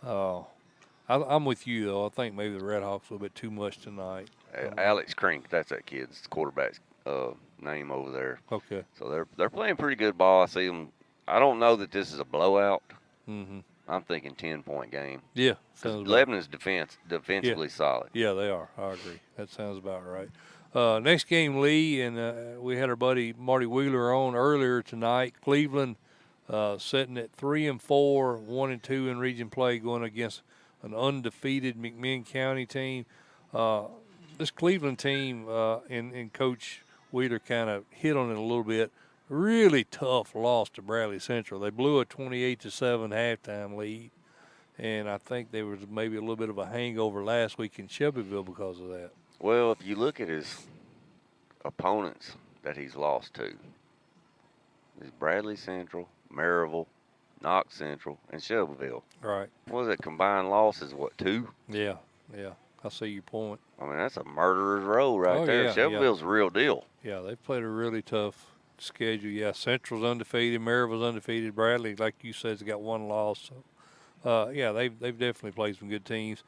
I'm with you though. I think maybe the Red Hawks a little bit too much tonight.
Alex Crink, that's that kid's quarterback's name over there.
Okay.
So they're playing pretty good ball. I see them. I don't know that this is a blowout.
Mm-hmm.
I'm thinking 10-point game.
Yeah.
Lebanon's defensively solid.
Yeah, they are. I agree. That sounds about right. Next game, Lee, and we had our buddy Marty Wheeler on earlier tonight. Cleveland sitting at 3-4, 1-2 in region play, going against an undefeated McMinn County team. This Cleveland team, and Coach Wheeler kind of hit on it a little bit. Really tough loss to Bradley Central. They blew a 28-7 halftime lead, and I think there was maybe a little bit of a hangover last week in Shelbyville because of that.
Well, if you look at his opponents that he's lost to, it's Bradley Central, Maryville, Knox Central, and Shelbyville.
Right.
What was it? Combined losses, 2?
Yeah. I see your point.
I mean, that's a murderer's row right there.
Yeah,
Shelbyville's a real deal.
Yeah, they've played a really tough schedule. Yeah, Central's undefeated, Maryville's undefeated. Bradley, like you said, has got one loss. So, they've definitely played some good teams.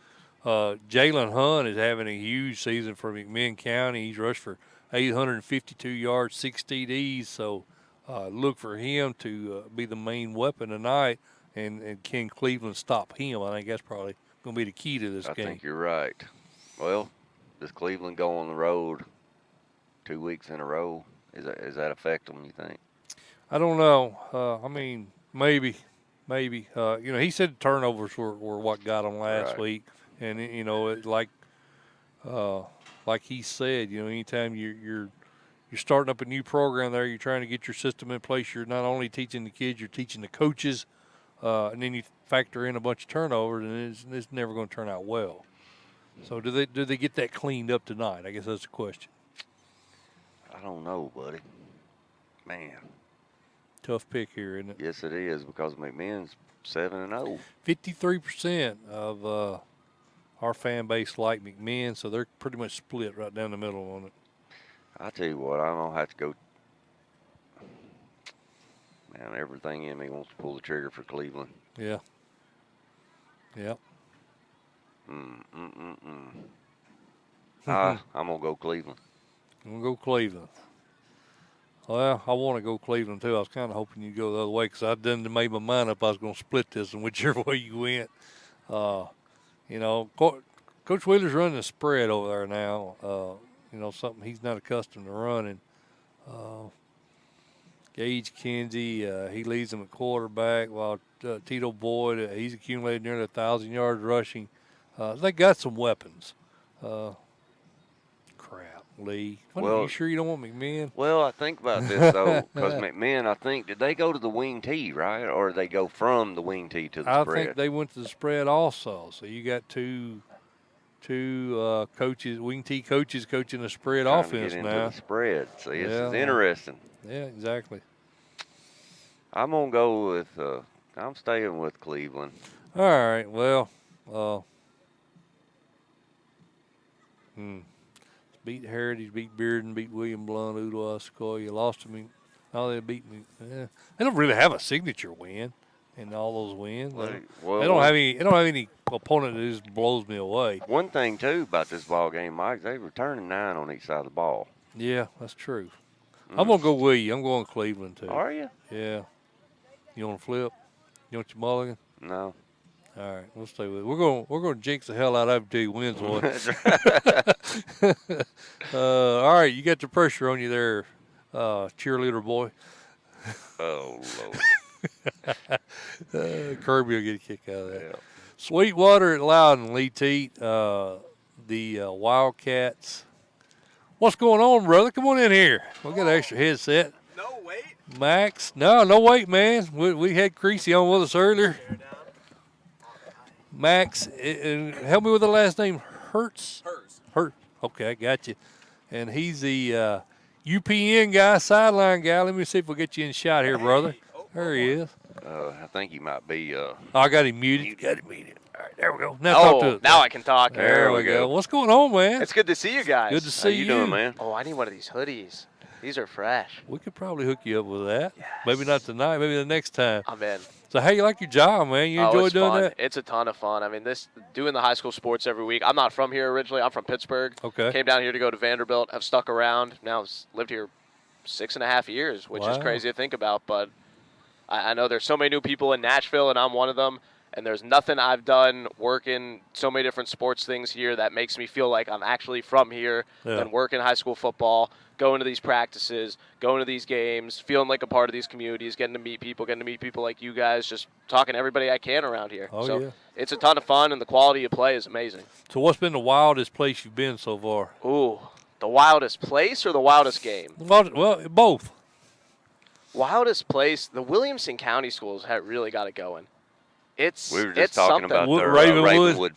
Jalen Hunt is having a huge season for McMinn County. He's rushed for 852 yards, 6 TDs. So look for him to be the main weapon tonight. And can Cleveland stop him? I think that's probably going to be the key to this game.
I think you're right. Well, does Cleveland go on the road 2 weeks in a row Is that affect them? You think?
I don't know. I mean, maybe. He said turnovers were what got him last
Right.
week, and like he said, anytime you're starting up a new program there, you're trying to get your system in place. You're not only teaching the kids, you're teaching the coaches, and then you factor in a bunch of turnovers, and it's never going to turn out well. So do they get that cleaned up tonight? I guess that's the question.
I don't know, buddy. Man,
Tough pick here, isn't it?
yes, it is because McMinn's 7-0.
53% of our fan base like McMinn, so they're pretty much split right down the middle on it.
I tell you what, I'm gonna have to go. Man, everything in me wants to pull the trigger for Cleveland.
Yeah. Yep.
I'm gonna go Cleveland.
I'm going to go Cleveland. Well, I want to go Cleveland, too. I was kind of hoping you'd go the other way because I done made my mind up I was going to split this, and whichever way you went. Coach Wheeler's running a spread over there now. Something he's not accustomed to running. Gage Kinsey, he leads them at quarterback, while Tito Boyd, he's accumulated nearly 1,000 yards rushing. They got some weapons. Crap, Lee. Are you sure you don't want McMinn?
Well, I think about this, though, because McMinn, I think, did they go to the wing tee, right? Or did they go from the wing tee to the spread?
I think they went to the spread also. So you got two coaches, wing tee coaches coaching the spread offense
to get
now.
Into the spread. So this is interesting.
Yeah, exactly.
I'm going to go with, I'm staying with Cleveland.
All right, well, beat Heritage, beat Bearden, beat William Blount, Udo Sequoia. Lost to me. Oh, they beat me. They don't really have a signature win in all those wins. They don't have any opponent that just blows me away.
One thing too about this ball game, Mike, they were turning 9 on each side of the ball.
Yeah, that's true. I'm gonna go with you. I'm going Cleveland too.
Are you?
Yeah. You want to flip? You want your mulligan?
No.
All right, we'll stay with it. We're going to jinx the hell out of it till he wins one. All right, you got the pressure on you there, cheerleader boy.
Oh, Lord.
Kirby will get a kick out of that.
Yeah.
Sweetwater at Loudon, Lee Teat, the Wildcats. What's going on, brother? Come on in here. We got an extra headset.
No, wait.
Max? No wait, man. We had Creasy on with us earlier. Max, help me with the last name. Hurts? Hurt. Okay, I got you. And he's the UPN guy, sideline guy. Let me see if we'll get you in shot here, brother. There he is.
I think he might be.
I got him muted. Got him muted. All right, there we go. Now talk to us.
Now I can talk.
There we go. What's going on, man?
It's good to see you guys.
Good to see you.
How you doing, man?
Oh, I need one of these hoodies. These are fresh.
We could probably hook you up with that.
Yes.
Maybe not tonight. Maybe the next time.
I'm in.
So how you like your job, man? You enjoy
it's
doing
fun.
that?
It's a ton of fun. I mean, doing the high school sports every week. I'm not from here originally. I'm from Pittsburgh.
Okay.
Came down here to go to Vanderbilt. Have stuck around. Now lived here 6.5 years, which is crazy to think about. But I know there's so many new people in Nashville, and I'm one of them. And there's nothing I've done working so many different sports things here that makes me feel like I'm actually from here than working high school football, going to these practices, going to these games, feeling like a part of these communities, getting to meet people like you guys, just talking to everybody I can around here. It's a ton of fun, and the quality of play is amazing.
So what's been the wildest place you've been so far?
Ooh, the wildest place or the wildest game?
Well, both.
Wildest place, the Williamson County schools have really got it going.
We were just
it's
talking
something.
about their
Ravenwood.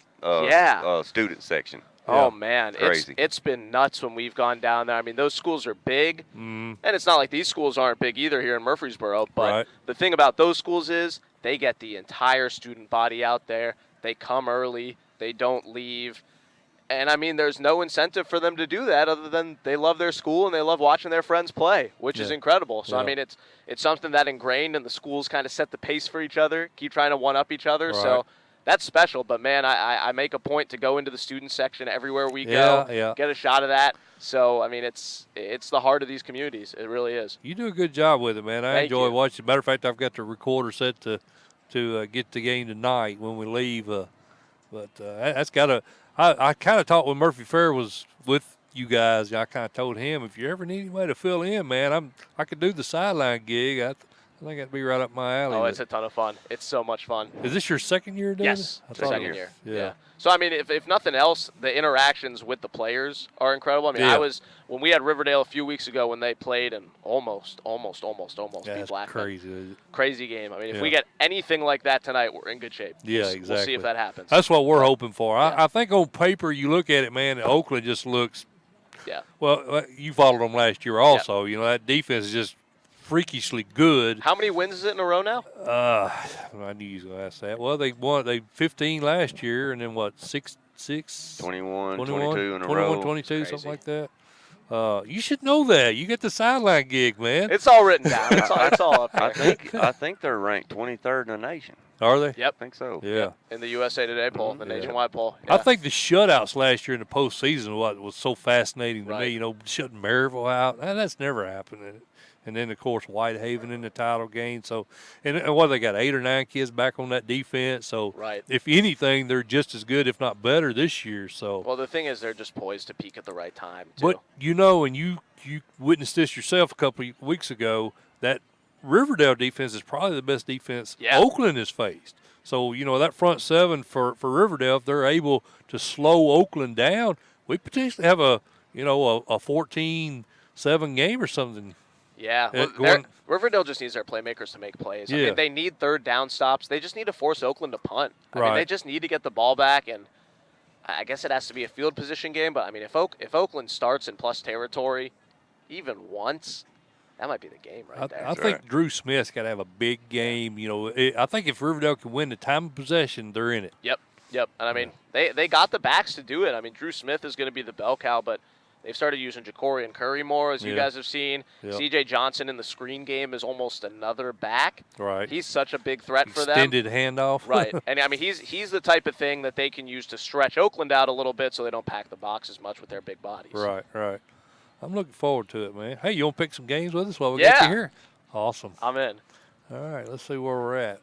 student section.
Oh, man.
Crazy.
It's been nuts when we've gone down there. I mean, those schools are big, and it's not like these schools aren't big either here in Murfreesboro, but the thing about those schools is they get the entire student body out there. They come early. They don't leave. And, I mean, there's no incentive for them to do that other than they love their school and they love watching their friends play, which is incredible. So, I mean, it's something that ingrained, and the schools kind of set the pace for each other, keep trying to one-up each other. Right. So that's special. But, man, I make a point to go into the student section everywhere we go, get a shot of that. So, I mean, it's the heart of these communities. It really is.
You do a good job with it, man. I enjoy watching. Matter of fact, I've got the recorder set to get the game tonight when we leave. But that's got to – I kind of thought when Murphy Fair was with you guys. I kind of told him, if you ever need anybody to fill in, man, I could do the sideline gig. I think that'd be right up my alley.
Oh, it's a ton of fun. It's so much fun.
Is this your second year doing
Yes,
it?
second year.
Yeah.
So I mean, if nothing else, the interactions with the players are incredible. I mean, when we had Riverdale a few weeks ago when they played and almost beat Blackman. Crazy game. I mean, if we get anything like that tonight, we're in good shape.
Yeah, exactly.
We'll see if that happens.
That's what we're hoping for. I think on paper, you look at it, man, Oakland just looks.
Yeah.
Well, you followed them last year also. You know, that defense is just freakishly good.
How many wins is it in a row now?
I knew you was going to ask that. Well, they won 15 last year, and then what,
21, 22 in a row.
22, something like that. You should know that. You get the sideline gig, man.
It's all written down. It's all up there.
I think they're ranked 23rd in the nation.
Are they?
Yep.
I think so.
Yeah.
Yep. In the USA Today poll, the nationwide poll. Yeah.
I think the shutouts last year in the postseason was so fascinating to me. You know, shutting Maryville out. That's never happened. And then, of course, Whitehaven in the title game. So, and what, they got 8 or 9 kids back on that defense. So, if anything, they're just as good, if not better, this year. So,
well, the thing is, they're just poised to peak at the right time, too.
But, you know, and you witnessed this yourself a couple of weeks ago, that Riverdale defense is probably the best defense Oakland has faced. So, you know, that front seven for Riverdale, if they're able to slow Oakland down, we potentially have a 14-7 game or something.
Yeah, well, Riverdale just needs their playmakers to make plays. I mean, they need third down stops. They just need to force Oakland to punt. I mean, they just need to get the ball back, and I guess it has to be a field position game. But, I mean, if Oakland starts in plus territory even once, that might be the game there.
I think Drew Smith's got to have a big game. You know, I think if Riverdale can win the time of possession, they're in it.
Yep. And, I mean, they got the backs to do it. I mean, Drew Smith is going to be the bell cow, but they've started using Ja'Cory and Curry more, as you guys have seen. C.J. Johnson in the screen game is almost another back.
Right.
He's such a big threat for them.
Extended handoff.
Right. And, I mean, he's the type of thing that they can use to stretch Oakland out a little bit so they don't pack the box as much with their big bodies.
Right. I'm looking forward to it, man. Hey, you want to pick some games with us while we get you here? Awesome.
I'm in.
All right, let's see where we're at.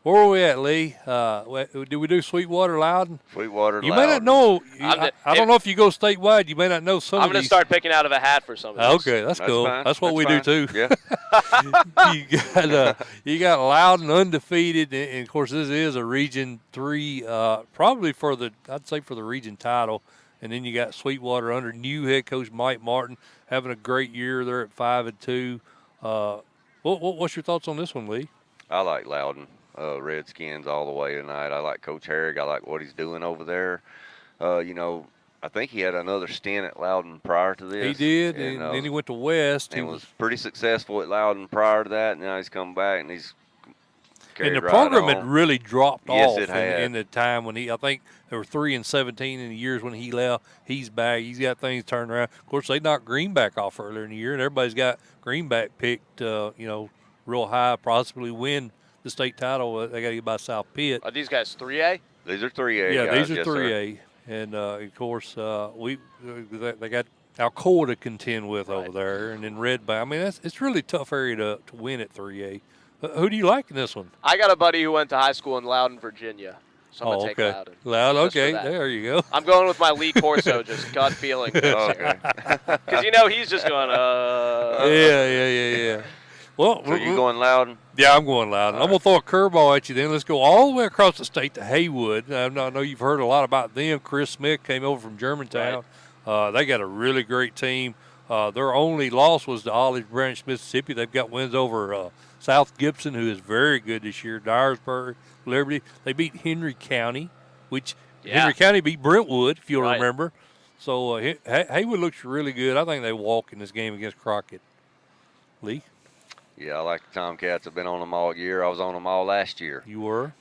Where were we at, Lee? Did we do Sweetwater, Loudon?
Sweetwater,
You may not know. I don't know if you go statewide. You may not know some of these.
I'm going to start picking out of a hat for some of these.
Okay, that's cool.
Fine.
That's what we do, too.
Yeah.
you got Loudon undefeated, and, of course, this is a Region 3, probably I'd say for the region title. And then you got Sweetwater under new head coach Mike Martin, having a great year. They're at 5-2. What's your thoughts on this one, Lee?
I like Loudon. Redskins all the way tonight. I like Coach Herrig. I like what he's doing over there. You know, I think he had another stint at Loudon prior to this.
He did, and then he went to West.
He was pretty successful at Loudon prior to that, and now he's come back, and he's carried
and the
right
program
on.
had really dropped
Yes,
off
it had.
in the time when I think there were 3-17 in the years when he left. He's back. He's got things turned around. Of course, they knocked Greenback off earlier in the year, and everybody's got Greenback picked, real high, possibly win the state title. They got to get by South Pitt.
Are these guys 3A?
These are 3A
Yeah,
guys.
these are 3A. And, of course, they got Alcoa to contend with over there, and then Red Bank. I mean, it's really a tough area to win at 3A. Who do you like in this one?
I got a buddy who went to high school in Loudon, Virginia. So I'm going to take Loudon.
Loudon, okay. There you go.
I'm going with my Lee Corso, just gut feeling.
Okay.
Because, he's just going,
Yeah. Well,
so you going Loudon?
Yeah, I'm going Loudon. I'm going to throw a curveball at you then. Let's go all the way across the state to Haywood. I know you've heard a lot about them. Chris Smith came over from Germantown. Right. They got a really great team. Their only loss was to Olive Branch, Mississippi. They've got wins over South Gibson, who is very good this year, Dyersburg, Liberty. They beat Henry County, which Henry County beat Brentwood, if you'll remember. So Haywood looks really good. I think they walk in this game against Crockett. Lee?
Yeah, I like the Tomcats. I've been on them all year. I was on them all last year.
You were?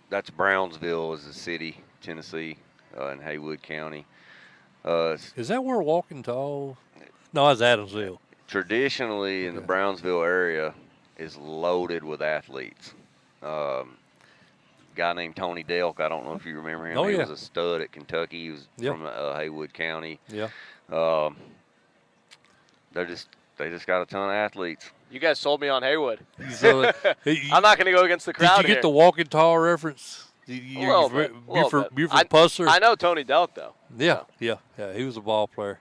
That's Brownsville is a city, Tennessee, in Haywood County.
Is that where Walking Tall? No, it's Adamsville.
Traditionally, in the Brownsville area, is loaded with athletes. Guy named Tony Delk, I don't know if you remember him. He was a stud at Kentucky. He was from Haywood County.
Yeah.
They just got a ton of athletes.
You guys sold me on Haywood.
So,
I'm not going to go against the crowd.
Did you get the Walking Tall reference?
A little bit.
Buford Pusser.
I know Tony Delk, though.
Yeah,
so.
yeah. He was a ball player.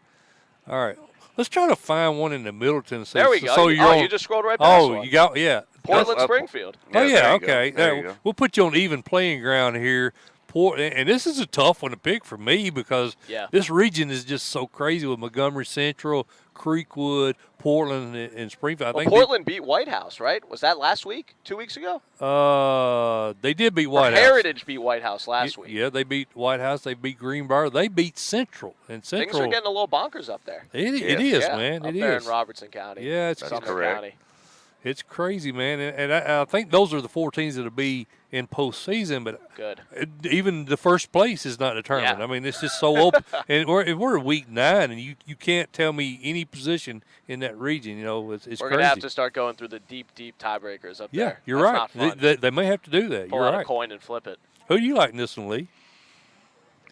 All right. Let's try to find one in the Middle Tennessee.
There we go.
So
you just scrolled right past one.
You got, yeah.
Portland Springfield.
Oh, yeah,
okay.
There you go. We'll put you on even playing ground here. And this is a tough one to pick for me because this region is just so crazy with Montgomery Central, Creekwood, Portland, and Springfield.
I think Portland beat White House, right? Was that last week? 2 weeks ago?
They did beat White House.
Heritage beat White House last week.
Yeah, they beat White House. They beat Greenbrier. They beat Central. And Central.
Things are getting a little bonkers up there.
It is, man.
Up there in Robertson County.
Yeah, it's
correct.
County.
It's crazy, man. And I think those are the 4 teams that will be in postseason. But even the first place is not determined.
Yeah.
I mean, it's just so open. And we're week 9, and you can't tell me any position in that region. You know, it's
We're
crazy.
going to have to start going through the deep tiebreakers up there.
Yeah, you're
That's
right.
Not fun.
They may have to do that.
Pull
you're
out
right.
a coin and flip it.
Who do you like in this one, Lee?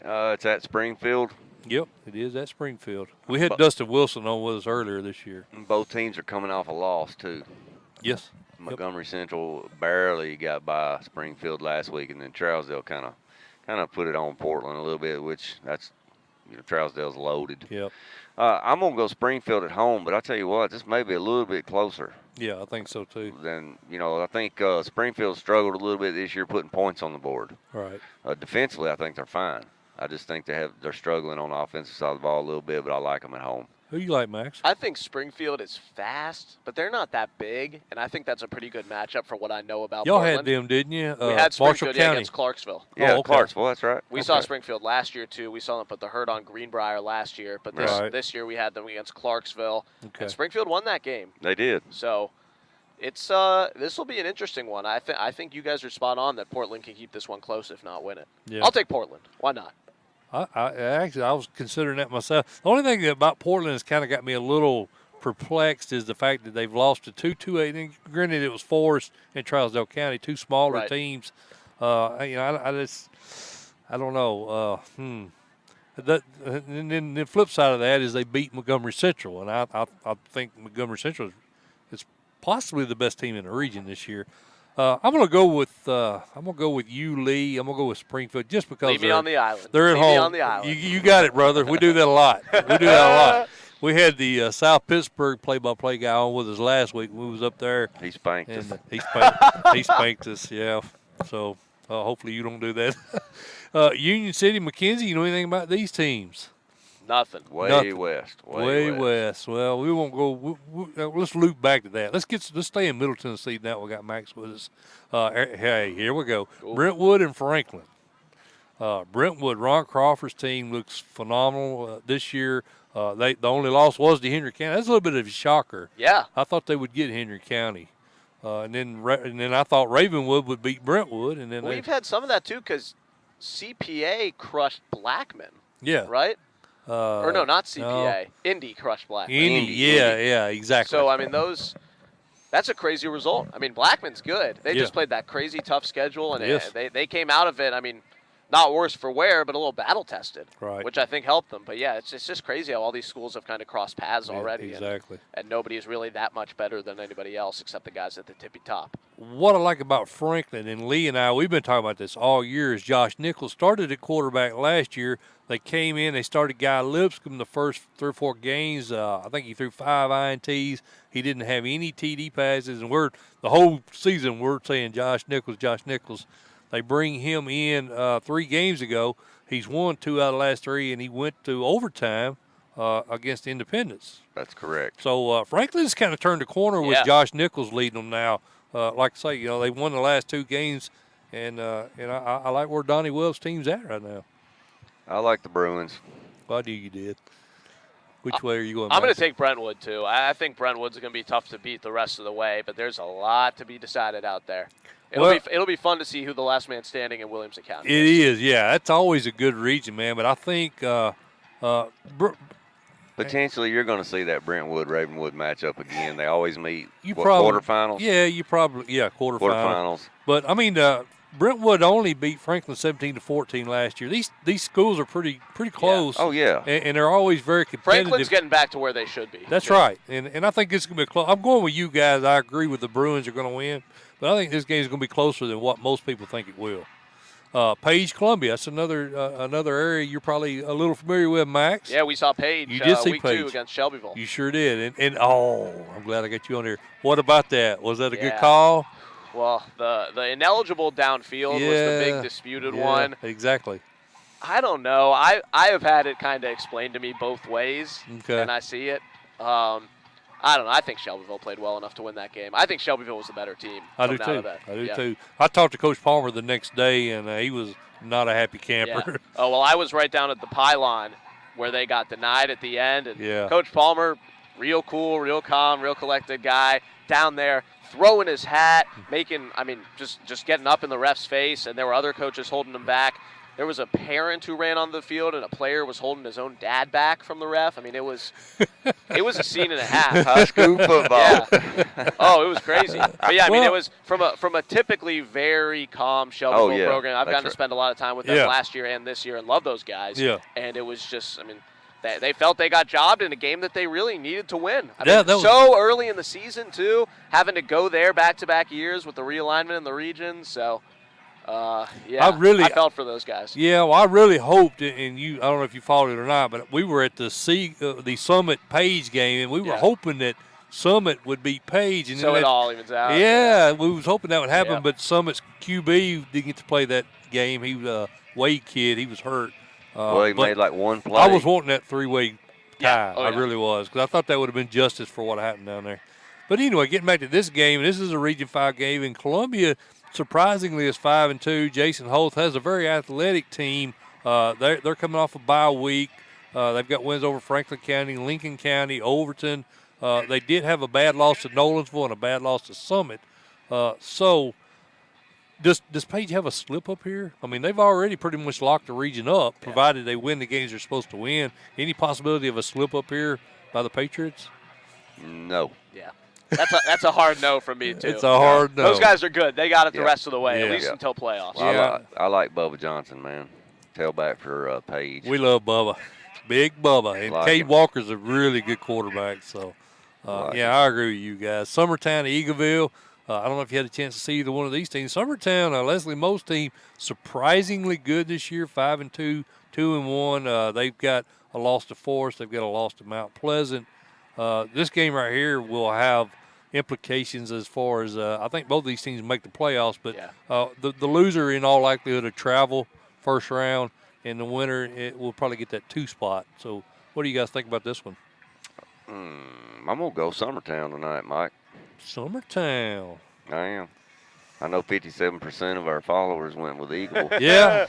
It's at Springfield.
Yep, it is at Springfield. We had Dustin Wilson on with us earlier this year.
Both teams are coming off a loss, too.
Yes.
Montgomery Central barely got by Springfield last week, and then Trousdale kind of put it on Portland a little bit, which that's Trousdale's loaded.
Yep.
I'm gonna go Springfield at home, but I tell you what, this may be a little bit closer.
Yeah, I think so too.
Then I think Springfield struggled a little bit this year putting points on the board.
Right.
Defensively, I think they're fine. I just think they're struggling on the offensive side of the ball a little bit, but I like them at home.
Who you like, Max?
I think Springfield is fast, but they're not that big, and I think that's a pretty good matchup for what I know about
Y'all
Portland.
had them, didn't you?
We had Springfield against Clarksville.
Yeah, Clarksville, that's right.
We saw Springfield last year, too. We saw them put the hurt on Greenbrier last year, but this year we had them against Clarksville.
Okay.
And Springfield won that game.
They did.
So it's this will be an interesting one. I think you guys are spot on that Portland can keep this one close, if not win it.
Yeah.
I'll take Portland. Why not?
I was considering that myself. The only thing about Portland has kind of got me a little perplexed is the fact that they've lost to 2-8. And granted, it was Forest and Trousdale County, 2 smaller teams. I don't know. And then the flip side of that is they beat Montgomery Central, and I think Montgomery Central is possibly the best team in the region this year. I'm gonna go with you, Lee. I'm gonna go with Springfield just because
Leave me on the island.
They're at
Leave
home.
me on the island.
You got it, brother. We do that a lot. We had the South Pittsburgh play-by-play guy on with us last week. We was up there.
He spanked us.
He spanked us. Yeah. So hopefully you don't do that. Union City, McKenzie. You know anything about these teams?
Nothing.
Way west.
Well, we won't go. Let's loop back to that. Let's stay in Middle Tennessee now. We got Max with us. Hey, here we go. Cool. Brentwood and Franklin. Brentwood, Ron Crawford's team looks phenomenal this year. The only loss was to Henry County. That's a little bit of a shocker.
Yeah.
I thought they would get Henry County. And then I thought Ravenwood would beat Brentwood. And then
we've had some of that too because CPA crushed Blackman.
Yeah.
Right. Or no, not CPA. No. Indy crushed Blackman.
Indy. Yeah, exactly.
So I mean that's a crazy result. I mean Blackman's good. They just played that crazy tough schedule and they came out of it. I mean, not worse for wear, but a little battle tested, which I think helped them. But yeah, it's just crazy how all these schools have kind of crossed paths already.
Exactly.
And nobody is really that much better than anybody else except the guys at the tippy top.
What I like about Franklin, and Lee and I, we've been talking about this all year, is Josh Nichols started at quarterback last year. They came in, they started Guy Lipscomb the first 3 or 4 games. I think he threw 5 INTs. He didn't have any TD passes, and the whole season we're saying Josh Nichols. They bring him in 3 games ago. He's won 2 out of the last 3, and he went to overtime against Independence.
That's correct.
So Franklin's kind of turned the corner with Josh Nichols leading them now. Like I say, they won the last 2 games, and I like where Donnie Wells' team's at right now.
I like the Bruins.
I knew you did. Which way are you going?
I'm going to take Brentwood, too. I think Brentwood's going to be tough to beat the rest of the way, but there's a lot to be decided out there. It'll be fun to see who the last man standing in Williamson County is.
It is, yeah. That's always a good region, man. But I think
potentially you're going to see that Brentwood-Ravenwood matchup again. They always meet quarterfinals?
Yeah, quarterfinals. But, I mean, Brentwood only beat Franklin 17-14 last year. These schools are pretty close.
Yeah. Oh, yeah.
And they're always very competitive.
Franklin's getting back to where they should be.
That's right. And I think it's going to be close. I'm going with you guys. I agree with the Bruins are going to win. But I think this game is going to be closer than what most people think it will. Page, Columbia. That's another area you're probably a little familiar with, Max.
Yeah, we saw Page.
You did see
week
Page
2 against Shelbyville.
You sure did. And I'm glad I got you on here. What about that? Was that a good
Yeah.
call?
Well, the ineligible downfield was the big disputed one.
Exactly.
I don't know. I have had it kind of explained to me both ways, and I see it. I don't know. I think Shelbyville played well enough to win that game. I think Shelbyville was the better team.
I do too. I talked to Coach Palmer the next day, and he was not a happy camper.
Yeah. Oh, well, I was right down at the pylon where they got denied at the end. And Coach Palmer, real cool, real calm, real collected guy, down there throwing his hat, just getting up in the ref's face, and there were other coaches holding him back. There was a parent who ran on the field, and a player was holding his own dad back from the ref. I mean, it was a scene and a half.
High school football.
Yeah. Oh, it was crazy. But yeah, it was from a typically very calm Shelbyville program. I've gotten to spend a lot of time with them last year and this year, and love those guys. Yeah. And it was just, they felt they got jobbed in a game that they really needed to win. So early in the season too, having to go there back-to-back years with the realignment in the region. So. I felt for those guys.
Yeah, well, I really hoped, and I don't know if you followed it or not, but we were at the Summit Page game, and we were hoping that Summit would beat Page. And
so it all evens out.
Yeah, we was hoping that would happen, but Summit's QB didn't get to play that game. He was a Wade kid. He was hurt.
He made like one play.
I was wanting that 3-way tie. I really was, because I thought that would have been justice for what happened down there. But anyway, getting back to this game, this is a Region 5 game, and Columbia – surprisingly, is 5-2. Jason Holt has a very athletic team. They're coming off a bye week. They've got wins over Franklin County, Lincoln County, Overton. They did have a bad loss to Nolensville and a bad loss to Summit. So does Page have a slip up here? They've already pretty much locked the region up, provided they win the games they're supposed to win. Any possibility of a slip up here by the Patriots?
No.
Yeah. That's a hard no from me, too.
It's a hard no.
Those guys are good. They got it the rest of the way, at least until playoffs.
Well, I like Bubba Johnson, man. Tailback for Page.
We love Bubba. Big Bubba. And Cade Walker's a really good quarterback. So, I agree with you guys. Summertown, Eagleville. I don't know if you had a chance to see either one of these teams. Summertown, Leslie Moe's team, surprisingly good this year, 5-2, 2-1. They've got a loss to Forest. They've got a loss to Mount Pleasant. This game right here will have implications as far as I think both of these teams make the playoffs, but the loser in all likelihood of travel first round, and the winner will probably get that 2 spot. So what do you guys think about this one?
I'm going to go Summertown tonight, Mike.
Summertown.
I am. I know 57% of our followers went with Eagle.
Yeah.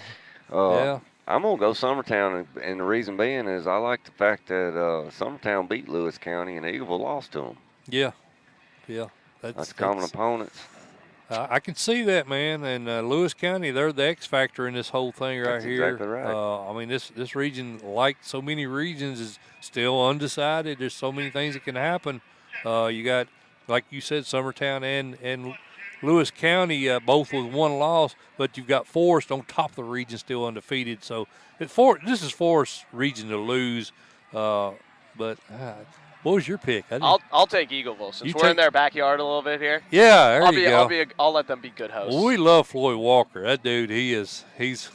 I'm going to go Summertown, and the reason being is I like the fact that Summertown beat Lewis County and Eagleville lost to them.
Yeah.
That's common opponents.
I can see that, man. And Lewis County, they're the X factor in this whole thing right
That's
here.
Exactly right.
This region, like so many regions, is still undecided. There's so many things that can happen. You got, like you said, Summertown and Lewis County, both with 1 loss, but you've got Forest on top of the region still undefeated. So this is Forest's region to lose. What was your pick?
I'll take Eagleville since we're in their backyard a little bit here.
Yeah, there you go.
I'll let them be good hosts.
Well, we love Floyd Walker. That dude, he's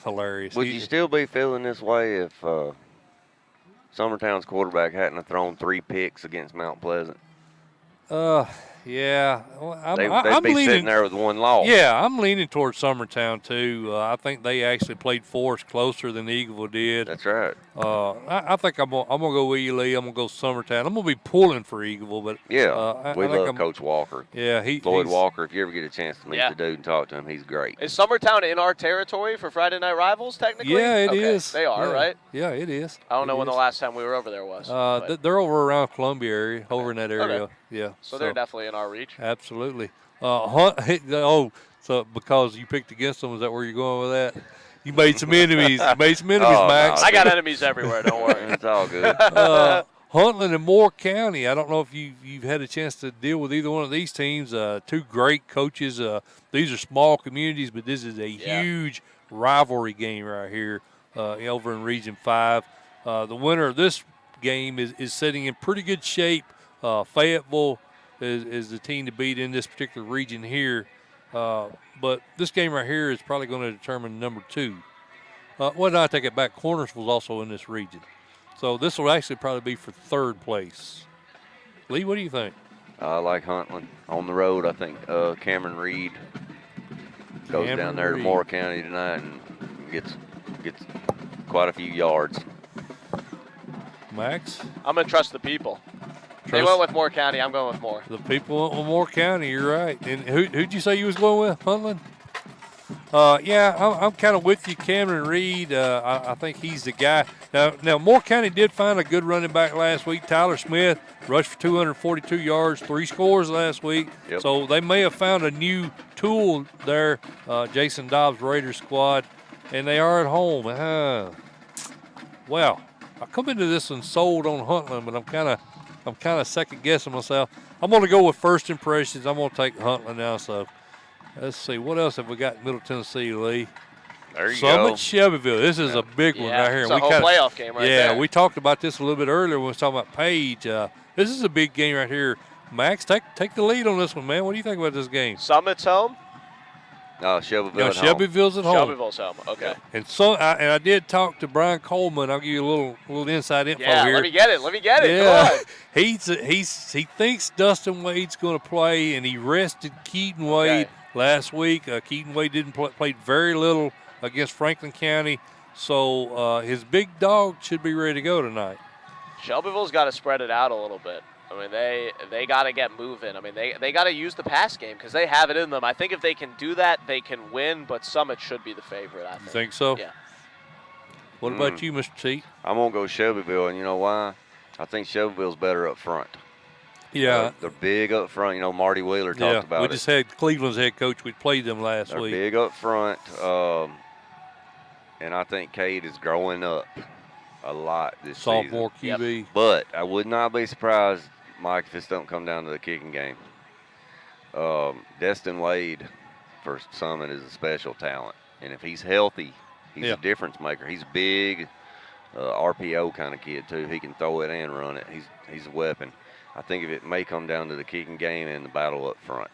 hilarious.
Would you still be feeling this way if Summertown's quarterback hadn't have thrown 3 picks against Mount Pleasant?
Yeah. Well,
they'd be sitting there with 1 loss.
Yeah, I'm leaning towards Summertown, too. I think they actually played Forest closer than Eagleville did.
That's right.
I think I'm gonna go with you, Lee. I'm going to go Summertown. I'm going to be pulling for Eagleville. But
we love Coach Walker.
Yeah,
Floyd Walker, if you ever get a chance to meet the dude and talk to him, he's great.
Is Summertown in our territory for Friday Night Rivals, technically?
Yeah, it is.
They are, right?
Yeah, it is.
I don't know when the last time we were over there was.
They're over around Columbia area, over in that area.
Okay.
Yeah.
So they're definitely in our reach.
Absolutely. So because you picked against them, is that where you're going with that? You made some enemies. Max.
No, I got enemies everywhere. Don't worry.
It's all good.
Huntland and Moore County. I don't know if you've had a chance to deal with either one of these teams. 2 great coaches. These are small communities, but this is a huge rivalry game right here over in Region 5. The winner of this game is sitting in pretty good shape. Fayetteville is the team to beat in this particular region here. But this game right here is probably going to determine number 2. Well, no, I take it back. Cornersville's also in this region. So this will actually probably be for 3rd place. Lee, what do you think?
I like Huntland on the road. I think Cameron Reed goes down there to Moore County tonight and gets quite a few yards.
Max?
I'm going to trust the people. They went with Moore County. I'm going with Moore.
The people went with Moore County. You're right. And who'd you say you was going with? Huntland? Yeah, I'm kind of with you, Cameron Reed. I think he's the guy. Now, Moore County did find a good running back last week. Tyler Smith rushed for 242 yards, 3 scores last week.
Yep.
So they may have found a new tool there, Jason Dobbs' Raiders squad, and they are at home. Well, I come into this one sold on Huntland, but I'm kind of second guessing myself. I'm going to go with first impressions. I'm going to take Huntland now. So let's see, what else have we got in Middle Tennessee, Lee?
There you
Summit
go.
Shelbyville. This is a big one right here.
It's a whole playoff game right there.
Yeah, we talked about this a little bit earlier when we was talking about Page. This is a big game right here. Max, take the lead on this one, man. What do you think about this game?
Summit's home?
No, Shelbyville at home.
Shelbyville's at home.
Shelbyville's home. Okay.
And I did talk to Brian Coleman. I'll give you a little inside info here.
Yeah, let me get it.
Yeah.
Go on.
He thinks Dustin Wade's going to play, and he rested Keaton Wade last week. Keaton Wade played very little against Franklin County, so his big dog should be ready to go tonight.
Shelbyville's got to spread it out a little bit. I mean, they got to get moving. I mean, they got to use the pass game because they have it in them. I think if they can do that, they can win, but Summit should be the favorite, I think.
You think so?
Yeah.
What about you, Mr. T?
I'm going to go Shelbyville, and you know why? I think Shelbyville's better up front.
Yeah.
They're big up front. You know, Marty Wheeler talked about it.
We just had Cleveland's head coach. We played them last
They're
week.
big up front, and I think Cade is growing up a lot this
Sophomore
season.
QB.
Yep. But I would not be surprised, Mike, if this don't come down to the kicking game. Destin Wade for Summit is a special talent, and if he's healthy, he's a difference maker. He's big, RPO kind of kid too. He can throw it and run it. He's a weapon. I think if it may come down to the kicking game and the battle up front.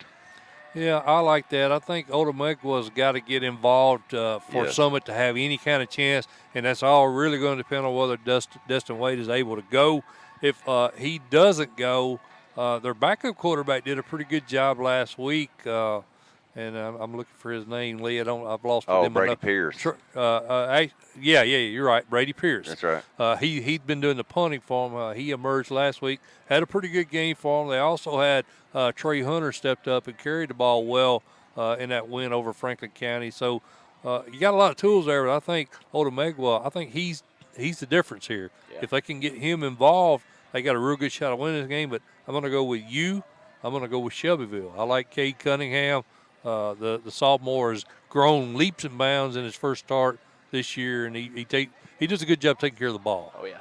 Yeah, I like that. I think Otomega's got to get involved for Summit to have any kind of chance, and that's all really going to depend on whether Destin Wade is able to go. If he doesn't go, their backup quarterback did a pretty good job last week, and I'm looking for his name, Lee. I've lost it.
Oh, Brady Pierce.
Yeah, you're right, Brady Pierce.
That's right.
He'd been doing the punting for him. He emerged last week, had a pretty good game for him. They also had Trey Hunter stepped up and carried the ball well in that win over Franklin County. So you got a lot of tools there, but I think Otomega, I think he's the difference here. Yeah. If they can get him involved, they got a real good shot of winning this game. But I'm going to go with you. I'm going to go with Shelbyville. I like Cade Cunningham. The sophomore has grown leaps and bounds in his first start this year, and he does a good job taking care of the ball.
Oh, yeah.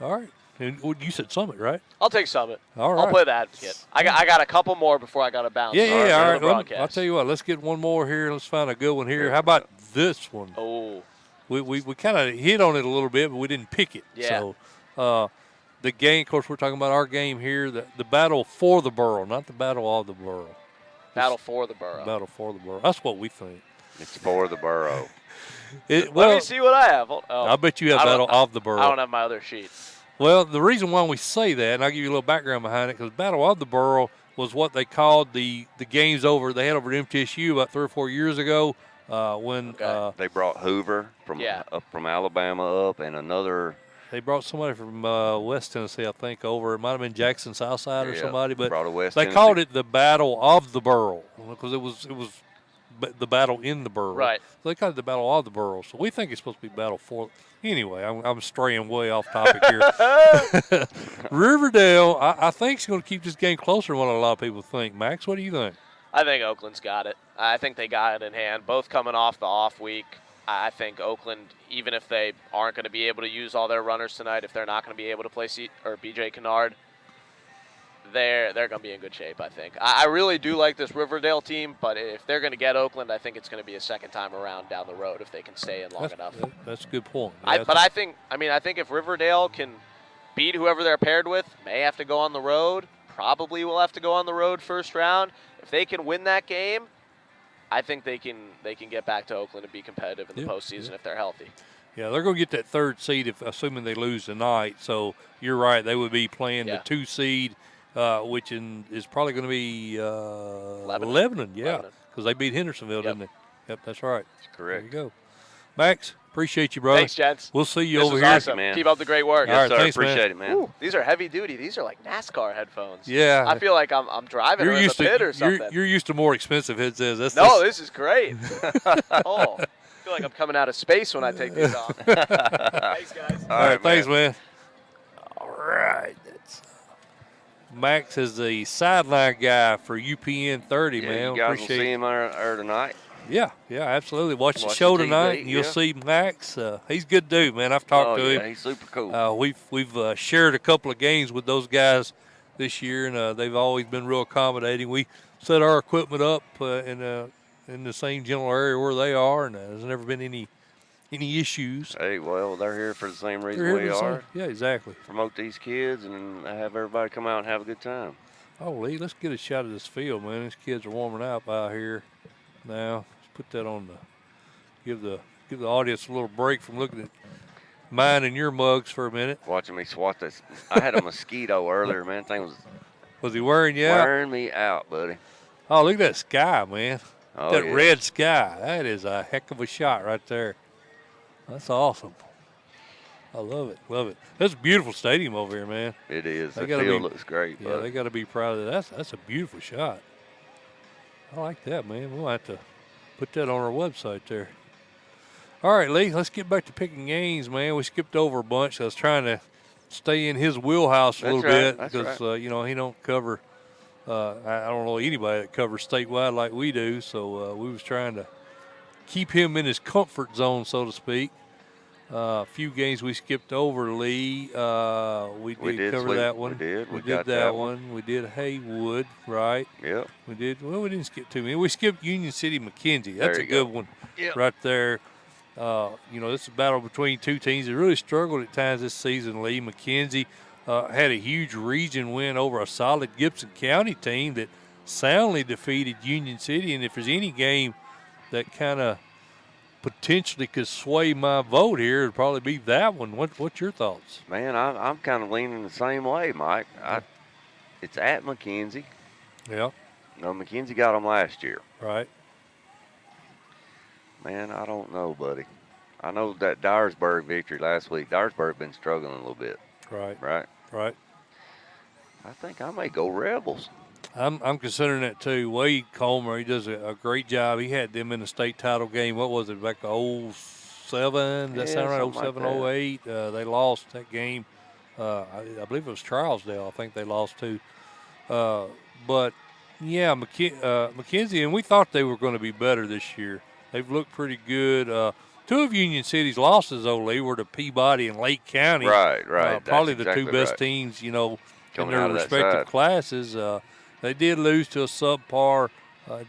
All right. And you said Summit, right?
I'll take Summit.
All right.
I'll play the advocate. I got a couple more before I got to bounce.
Yeah. All right. I'll tell you what. Let's get one more here. Let's find a good one here. How about this one?
Oh.
We kind of hit on it a little bit, but we didn't pick it.
Yeah.
So the game, of course, we're talking about our game here, the battle for the borough, not the battle of the borough.
Battle for the borough.
Battle for the borough. That's what we think.
It's for the borough.
Let me see what I have.
I bet you have battle of the borough.
I don't have my other sheet.
Well, the reason why we say that, and I'll give you a little background behind it, because Battle of the Borough was what they called the games over. They had over at MTSU about 3 or 4 years ago when
they brought Hoover up from Alabama up, and another.
They brought somebody from West Tennessee, I think, over. It might have been Jackson Southside or somebody, but they called it the Battle of the Borough because it was the battle in the borough.
Right.
So they called it the Battle of the Borough. So we think it's supposed to be Battle for. Anyway, I'm straying way off topic here. Riverdale, I think is going to keep this game closer than what a lot of people think. Max, what do you think?
I think Oakland's got it. I think they got it in hand. Both coming off the off week. I think Oakland, even if they aren't going to be able to use all their runners tonight, if they're not going to be able to play BJ Kennard, they're going to be in good shape, I think. I really do like this Riverdale team, but if they're going to get Oakland, I think it's going to be a second time around down the road if they can stay in long enough.
That's a good point.
I think if Riverdale can beat whoever they're paired with, may have to go on the road, probably will have to go on the road first round. If they can win that game, I think they can get back to Oakland and be competitive in the postseason if they're healthy.
Yeah, they're going to get that 3rd seed assuming they lose tonight. So you're right; they would be playing the 2 seed, which is probably going to be Lebanon. Yeah, because they beat Hendersonville, didn't they? Yep, that's right.
That's correct.
There you go. Max, appreciate you, brother.
Thanks, gents.
We'll see you
this
over
was
here.
Awesome.
Man.
Keep up the great work.
Yes,
All right,
sir.
thanks,
Appreciate
man.
it, man.
Ooh, these are heavy duty. These are like NASCAR headphones.
Yeah.
I feel like I'm driving in the pit or something.
You're used to more expensive headsets.
This is great. Oh, I feel like I'm coming out of space when I take these off. Thanks, guys.
All right, thanks, man. All right. Max is the sideline guy for UPN 30, man.
You guys
Appreciate
will see him there tonight.
Yeah, absolutely. Watch the
Watch
show
the
tonight,
TV,
and you'll see Max. He's a good dude, man. I've talked to him.
He's super cool.
We've shared a couple of games with those guys this year, and they've always been real accommodating. We set our equipment up in the same general area where they are, and there's never been any issues.
Hey, well, they're here for the same reason we are.
Yeah, exactly.
Promote these kids and have everybody come out and have a good time.
Oh, Lee, let's get a shot of this field, man. These kids are warming up out here now. Let's put that on give the audience a little break from looking at mine and your mugs for a minute.
Watching me swat this. I had a mosquito earlier, man. Thing
was he wearing you out?
Wearing me out, buddy.
Oh, look at that sky, man.
Oh,
that red sky. That is a heck of a shot right there. That's awesome. I love it. Love it. That's a beautiful stadium over here, man.
It is. The field looks great.
Yeah, they got to be proud of that. That's a beautiful shot. I like that, man. We'll have to put that on our website there. All right, Lee, let's get back to picking games, man. We skipped over a bunch. I was trying to stay in his wheelhouse a little bit because, he don't cover I don't know anybody that covers statewide like we do, so we was trying to keep him in his comfort zone, so to speak. A few games we skipped over, Lee. We did cover that one.
We
did that one. We did Haywood, right?
Yep.
We didn't skip too many. We skipped Union City, McKenzie. That's a good one right there. This is a battle between two teams that really struggled at times this season, Lee. McKenzie had a huge region win over a solid Gibson County team that soundly defeated Union City. And if there's any game that kind of potentially could sway my vote here, it'd probably be that one. What's your thoughts?
Man, I'm kind of leaning the same way, Mike. It's at McKenzie.
Yeah.
McKenzie got them last year.
Right.
Man, I don't know, buddy. I know that Dyersburg victory last week. Dyersburg been struggling a little bit.
Right.
I think I may go Rebels.
I'm considering that too. Wade Comer, he does a great job. He had them in the state title game. What was it, back to 07? Does that sound right? 07, 08. They lost that game. I believe it was Charlesdale. I think they lost to. But, yeah, McKenzie, and we thought they were going to be better this year. They've looked pretty good. Two of Union City's losses, though, Lee, were to Peabody and Lake County.
Right.
Probably the two best teams, in their respective classes. They did lose to a subpar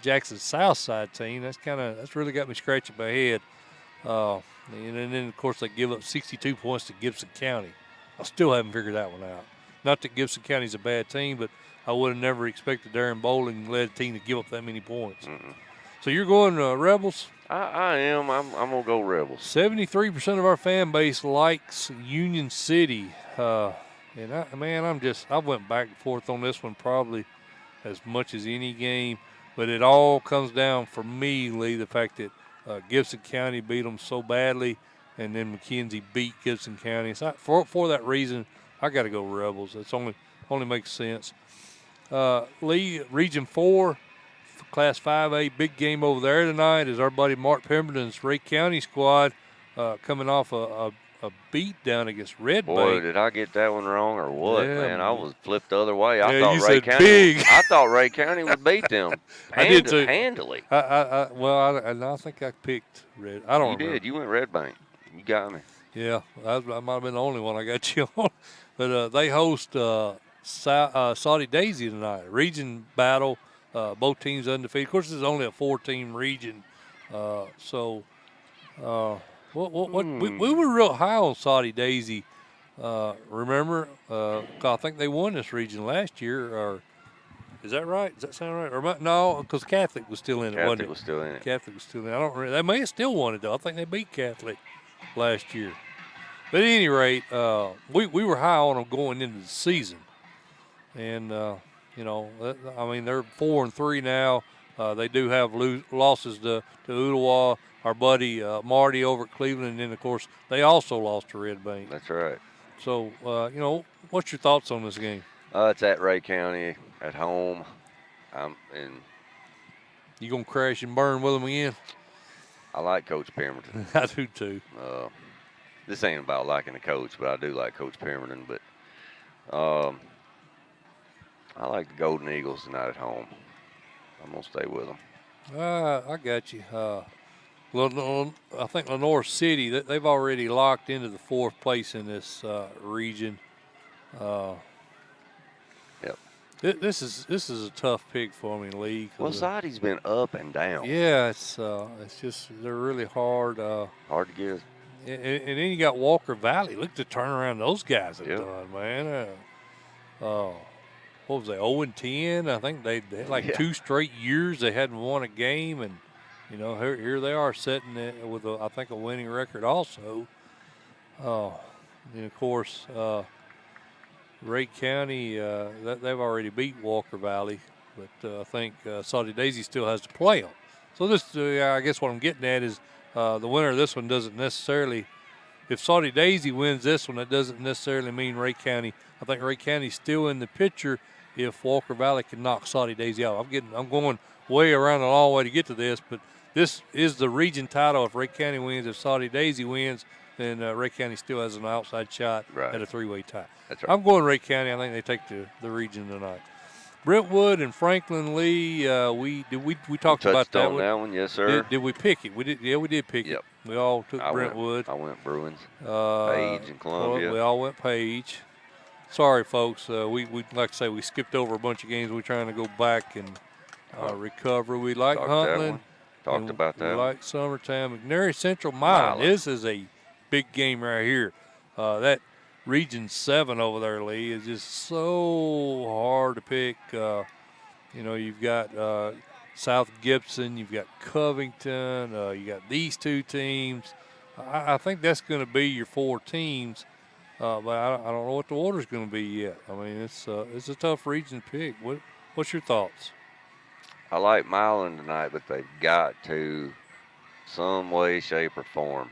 Jackson Southside team. That's really got me scratching my head. And then, of course, they give up 62 points to Gibson County. I still haven't figured that one out. Not that Gibson County's a bad team, but I would have never expected Darren Bowling-led team to give up that many points.
Mm-mm.
So you're going Rebels?
I am. I'm going to go Rebels.
73% of our fan base likes Union City. And I went back and forth on this one probably as much as any game. But it all comes down for me, Lee, the fact that Gibson County beat them so badly, and then McKenzie beat Gibson County. So for that reason, I got to go Rebels. That's only makes sense. Lee, Region 4. Class 5A, big game over there tonight is our buddy Mark Pemberton's Ray County squad coming off a beat down against Red Bay.
Boy, did I get that one wrong or what, man? I was flipped the other way.
I
thought Ray County would beat them
I did too.
handily.
I think I picked Red. I don't remember.
You did. You went Red Bank. You got me.
Yeah, I might have been the only one I got you on. But they host Saudi Daisy tonight, region battle. Both teams undefeated. Of course, this is only a 4-team region, we were real high on Saudi Daisy. Remember? I think they won this region last year, or Is that right? Does that sound right? Or no, because Catholic was still in it, wasn't
Catholic
it?
was still in it.
Catholic was still in it. I don't really, they may have still won it, though. I think they beat Catholic last year. But at any rate, we were high on them going into the season. And, you know, I mean, they're 4-3 now. They do have losses to Ooltewah, our buddy Marty over at Cleveland, and then, of course, they also lost to Red Bank.
That's right.
So, you know, what's your thoughts on this game?
It's at Ray County at home. And
You going to crash and burn with them again?
I like Coach Pemberton.
I do, too.
This ain't about liking the coach, but I do like Coach Pemberton. But I like the Golden Eagles tonight at home. I'm going to stay with them.
I got you. I think Lenore City, they've already locked into the 4th place in this region.
Yep.
This is a tough pick for me, Lee.
Well, Sadi's been up and down.
Yeah, it's just they're really hard.
Hard to get.
And then you got Walker Valley. Look at the turnaround those guys have done, man. What was they, 0-10? I think they had like 2 straight years they hadn't won a game, and you know here they are sitting with I think a winning record also. And of course, Rake County they've already beat Walker Valley, but I think Saudi Daisy still has to play them. So this, I guess, what I'm getting at is the winner of this one doesn't necessarily. If Saudi Daisy wins this one, that doesn't necessarily mean Rake County. I think Rake County's still in the picture if Walker Valley can knock Saudi Daisy out. I'm going way around the long way to get to this, but this is the region title. If Rake County wins, if Saudi Daisy wins, then Rake County still has an outside shot at a 3-way tie.
That's right.
I'm going Rake County. I think they take the region tonight. Brentwood and Franklin Lee. We talked about that
on that one, yes, sir.
Did we pick it? We did. Yeah, we did pick it. We all took Brentwood.
I went Bruins. Page and Columbia.
We all went Page. Sorry, folks. We like I say, we skipped over a bunch of games. We're trying to go back and recover. We like Huntland.
Talked about that.
We like Summertown. McNary Central Milan. This is a big game right here. That Region 7 over there, Lee, is just so hard to pick. You've got South Gibson, you've got Covington, you got these 2 teams. I think that's going to be your 4 teams, but I don't know what the order's going to be yet. I mean, it's a tough region to pick. What's your thoughts?
I like Milan tonight, but they've got to, some way, shape, or form.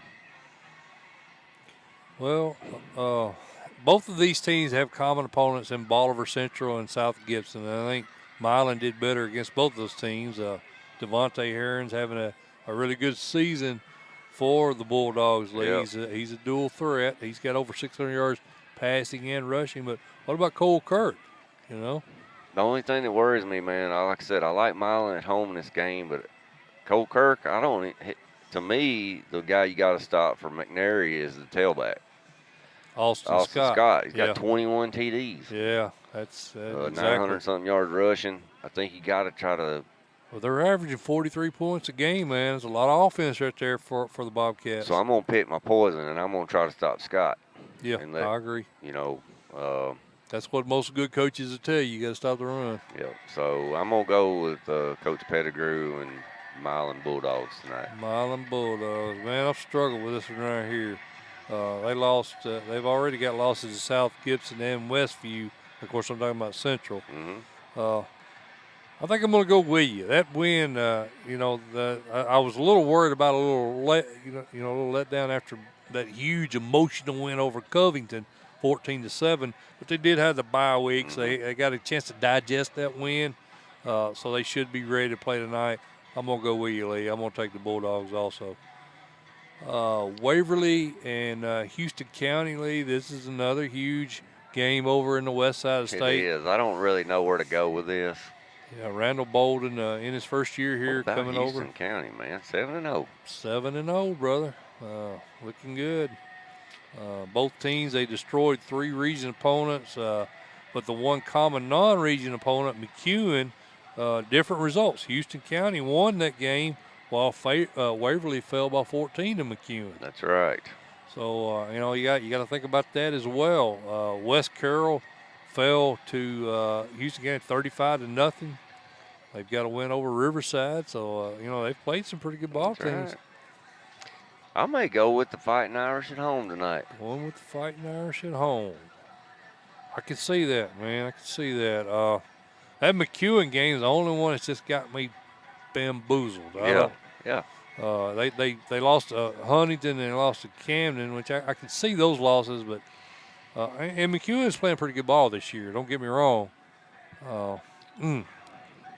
Well, both of these teams have common opponents in Bolivar Central and South Gibson. And I think Milan did better against both of those teams. Devontae Herron's having a really good season for the Bulldogs. Yep. He's a dual threat. He's got over 600 yards passing and rushing. But what about Cole Kirk? You know?
The only thing that worries me, man, like I said, I like Milan at home in this game, but Cole Kirk, to me, the guy you got to stop for McNary is the tailback.
Austin Scott.
He's got 21 TDs.
Yeah, that's exactly.
900-something yards rushing. I think you got to try to.
Well, they're averaging 43 points a game, man. There's a lot of offense right there for the Bobcats.
So I'm going to pick my poison, and I'm going to try to stop Scott.
Yeah, I agree.
That's
what most good coaches will tell you. You got to stop the run.
Yeah, so I'm going to go with Coach Pettigrew and Milan Bulldogs tonight.
Milan Bulldogs. Man, I've struggled with this one right here. They lost. They've already got losses to South Gibson and Westview. Of course, I'm talking about Central.
Mm-hmm.
I think I'm going to go with you. That win, I was a little worried about a little letdown after that huge emotional win over Covington, 14-7. But they did have the bye week, so they got a chance to digest that win. So they should be ready to play tonight. I'm going to go with you, Lee. I'm going to take the Bulldogs also. Waverly and Houston County, Lee. This is another huge game over in the west side of the state.
It is. I don't really know where to go with this.
Yeah, Randall Bolden in his first year here coming over.
Houston County, man, 7-0.
7-0, brother. Looking good. Both teams, they destroyed 3 region opponents, but the one common non-region opponent, McEwen, different results. Houston County won that game, while Waverly fell by 14 to McEwen.
That's right.
So you got to think about that as well. West Carroll fell to Houston County 35-0. They've got a win over Riverside, so they've played some pretty good ball
That's
teams.
right. I may go with the Fighting Irish at home tonight.
Going with the Fighting Irish at home. I can see that, man. I can see that. That McEwen game is the only one that's just got me bamboozled.
Yeah.
They lost to Huntington and they lost to Camden, which I can see those losses, but and McEwen's playing pretty good ball this year. Don't get me wrong. I'm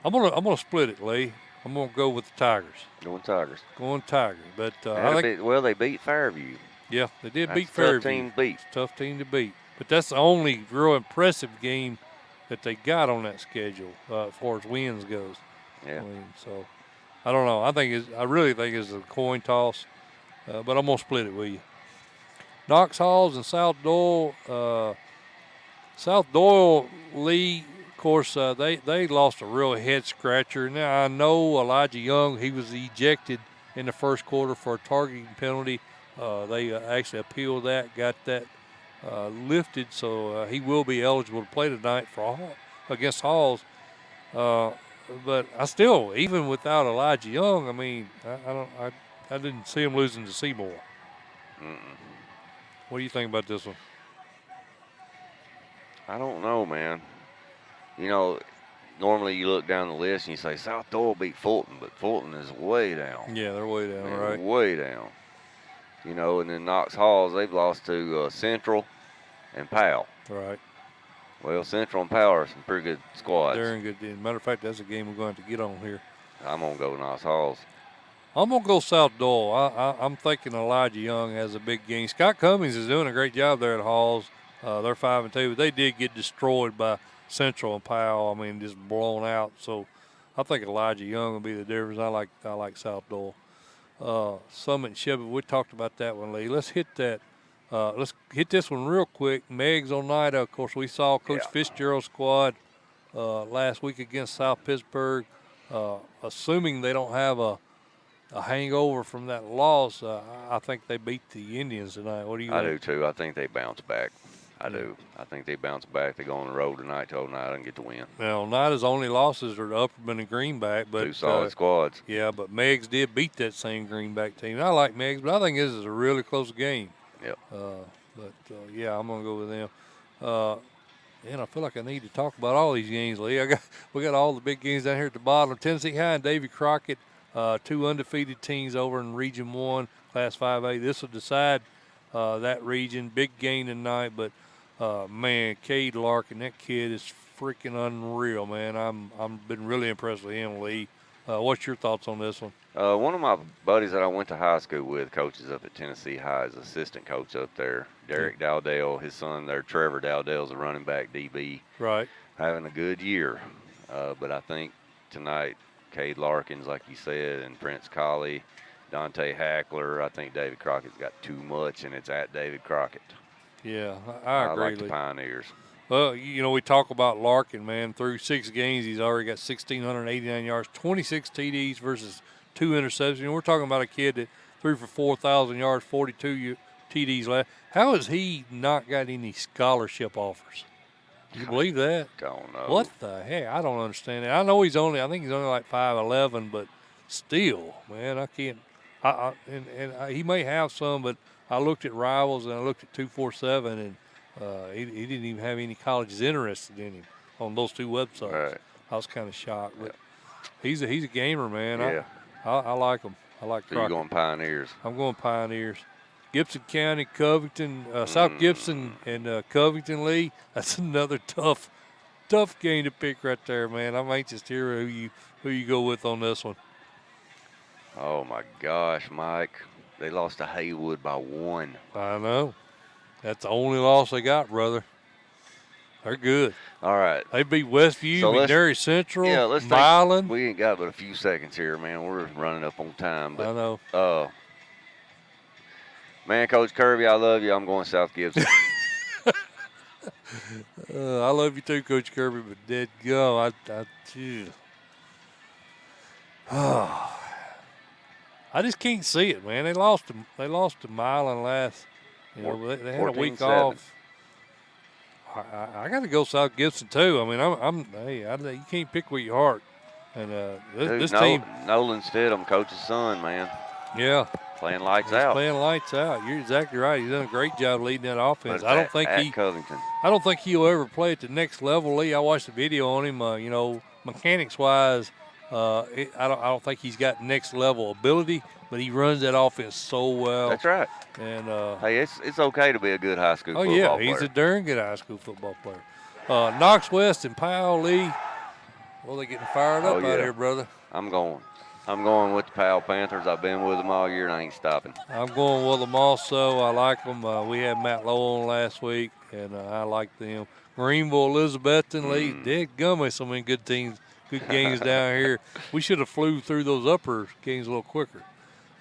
gonna split it, Lee. I'm gonna go with the Tigers.
Going Tigers.
Going Tigers, but
they beat Fairview.
Yeah, they did
That's
beat
a
Fairview.
tough team to beat.
It's a tough team to beat. But that's the only real impressive game that they got on that schedule as far as wins goes.
Yeah.
So I don't know. I really think it's a coin toss, but I'm gonna split it with you. Knox Halls and South Doyle. South Doyle Lee, of course, they lost a real head scratcher. Now I know Elijah Young, he was ejected in the first quarter for a targeting penalty. They actually appealed that, got that lifted, so he will be eligible to play tonight against Halls. But I still, even without Elijah Young, I mean, I didn't see him losing to Seymour. What do you think about this one?
I don't know, man. Normally you look down the list and you say South Doyle beat Fulton, but Fulton is way down.
Yeah, they're way down, right?
Way down. And then Knox Halls, they've lost to Central and Powell.
Right.
Well, Central and Powell are some pretty good squads.
They're in good. Matter of fact, that's a game we're going to get on here.
I'm going to go Knox Halls.
I'm going to go South Doyle. I'm thinking Elijah Young has a big game. Scott Cummings is doing a great job there at Halls. They're 5-2, but they did get destroyed by Central and Powell. I mean, just blown out. So I think Elijah Young will be the difference. I like South Doyle. Summit and Chevy, we talked about that one, Lee. Let's hit that. Let's hit this one real quick. Meg's Oneida, of course, we saw Coach Fitzgerald's squad last week against South Pittsburgh. Assuming they don't have a hangover from that loss, I think they beat the Indians tonight. What do you think?
I do, too. I think they bounce back. I do. I think they bounce back. They go on the road tonight to Oneida and get the win.
Now, Oneida's only losses are to Upperman and Greenback. But,
two solid squads.
Yeah, but Meg's did beat that same Greenback team. I like Meg's, but I think this is a really close game.
Yep.
Yeah, I'm going to go with them. And I feel like I need to talk about all these games, Lee. We got all the big games down here at the bottom. Tennessee High and Davy Crockett, two undefeated teams over in Region 1, Class 5A. This will decide that region. Big game tonight, but man, Cade Larkin, that kid is freaking unreal, man. I'm been really impressed with him, Lee. What's your thoughts on this one?
One of my buddies that I went to high school with coaches up at Tennessee High is assistant coach up there. Derek Dowdell, his son there, Trevor Dowdell's a running back DB.
Right.
Having a good year. But I think tonight, Cade Larkins, like you said, and Prince Colley, Dante Hackler, I think David Crockett's got too much, and it's at David Crockett.
Yeah, I agree.
I like the Pioneers.
Well, we talk about Larkin, man. Through 6 games, he's already got 1,689 yards, 26 TDs versus 2 interceptions. We're talking about a kid that threw for 4,000 yards, 42 TDs left. How has he not got any scholarship offers? Do you believe that?
Don't know.
What the heck? I don't understand it. I know I think he's only like 5'11", but still, man, I can't. He may have some, but I looked at Rivals and I looked at 247, and he didn't even have any colleges interested in him on those 2 websites.
Right.
I was kind of shocked, but he's a gamer, man.
Yeah.
I like him. I like
So you're going Pioneers.
I'm going Pioneers. Gibson County, Covington, South Gibson, and Covington Lee. That's another tough game to pick right there, man. I'm anxious to hear who you go with on this one.
Oh my gosh, Mike! They lost to Haywood by 1.
I know. That's the only loss they got, brother. They're good.
All right.
They beat Westview, McNairy Central, Milan.
We ain't got but a few seconds here, man. We're running up on time. But,
I know.
Man, Coach Kirby, I love you. I'm going South Gibson.
I love you too, Coach Kirby, but dead go. I just can't see it, man. They lost to Milan last. They had a week
14-7.
off. I got to go South Gibson too. I mean, you can't pick with your heart. And this team,
Nolan Stidham, coach's son, man.
Yeah,
playing lights
he's
out.
playing lights out. You're exactly right. He's done a great job leading that offense.
But at Covington.
I don't think he'll ever play at the next level. Lee, I watched the video on him. Mechanics wise, I don't think he's got next level ability, but he runs that offense so well.
That's right.
And
hey, it's okay to be a good high school football player.
He's a darn good high school football player. Knox West and Powell, Lee. Well, they're getting fired up out here, brother.
I'm going with the Powell Panthers. I've been with them all year, and I ain't stopping.
I'm going with them also. I like them. We had Matt Lowe on last week, and I like them. Greenville, Elizabethton, Lee. Dadgummit, so many good teams, good games down here. We should have flew through those upper games a little quicker.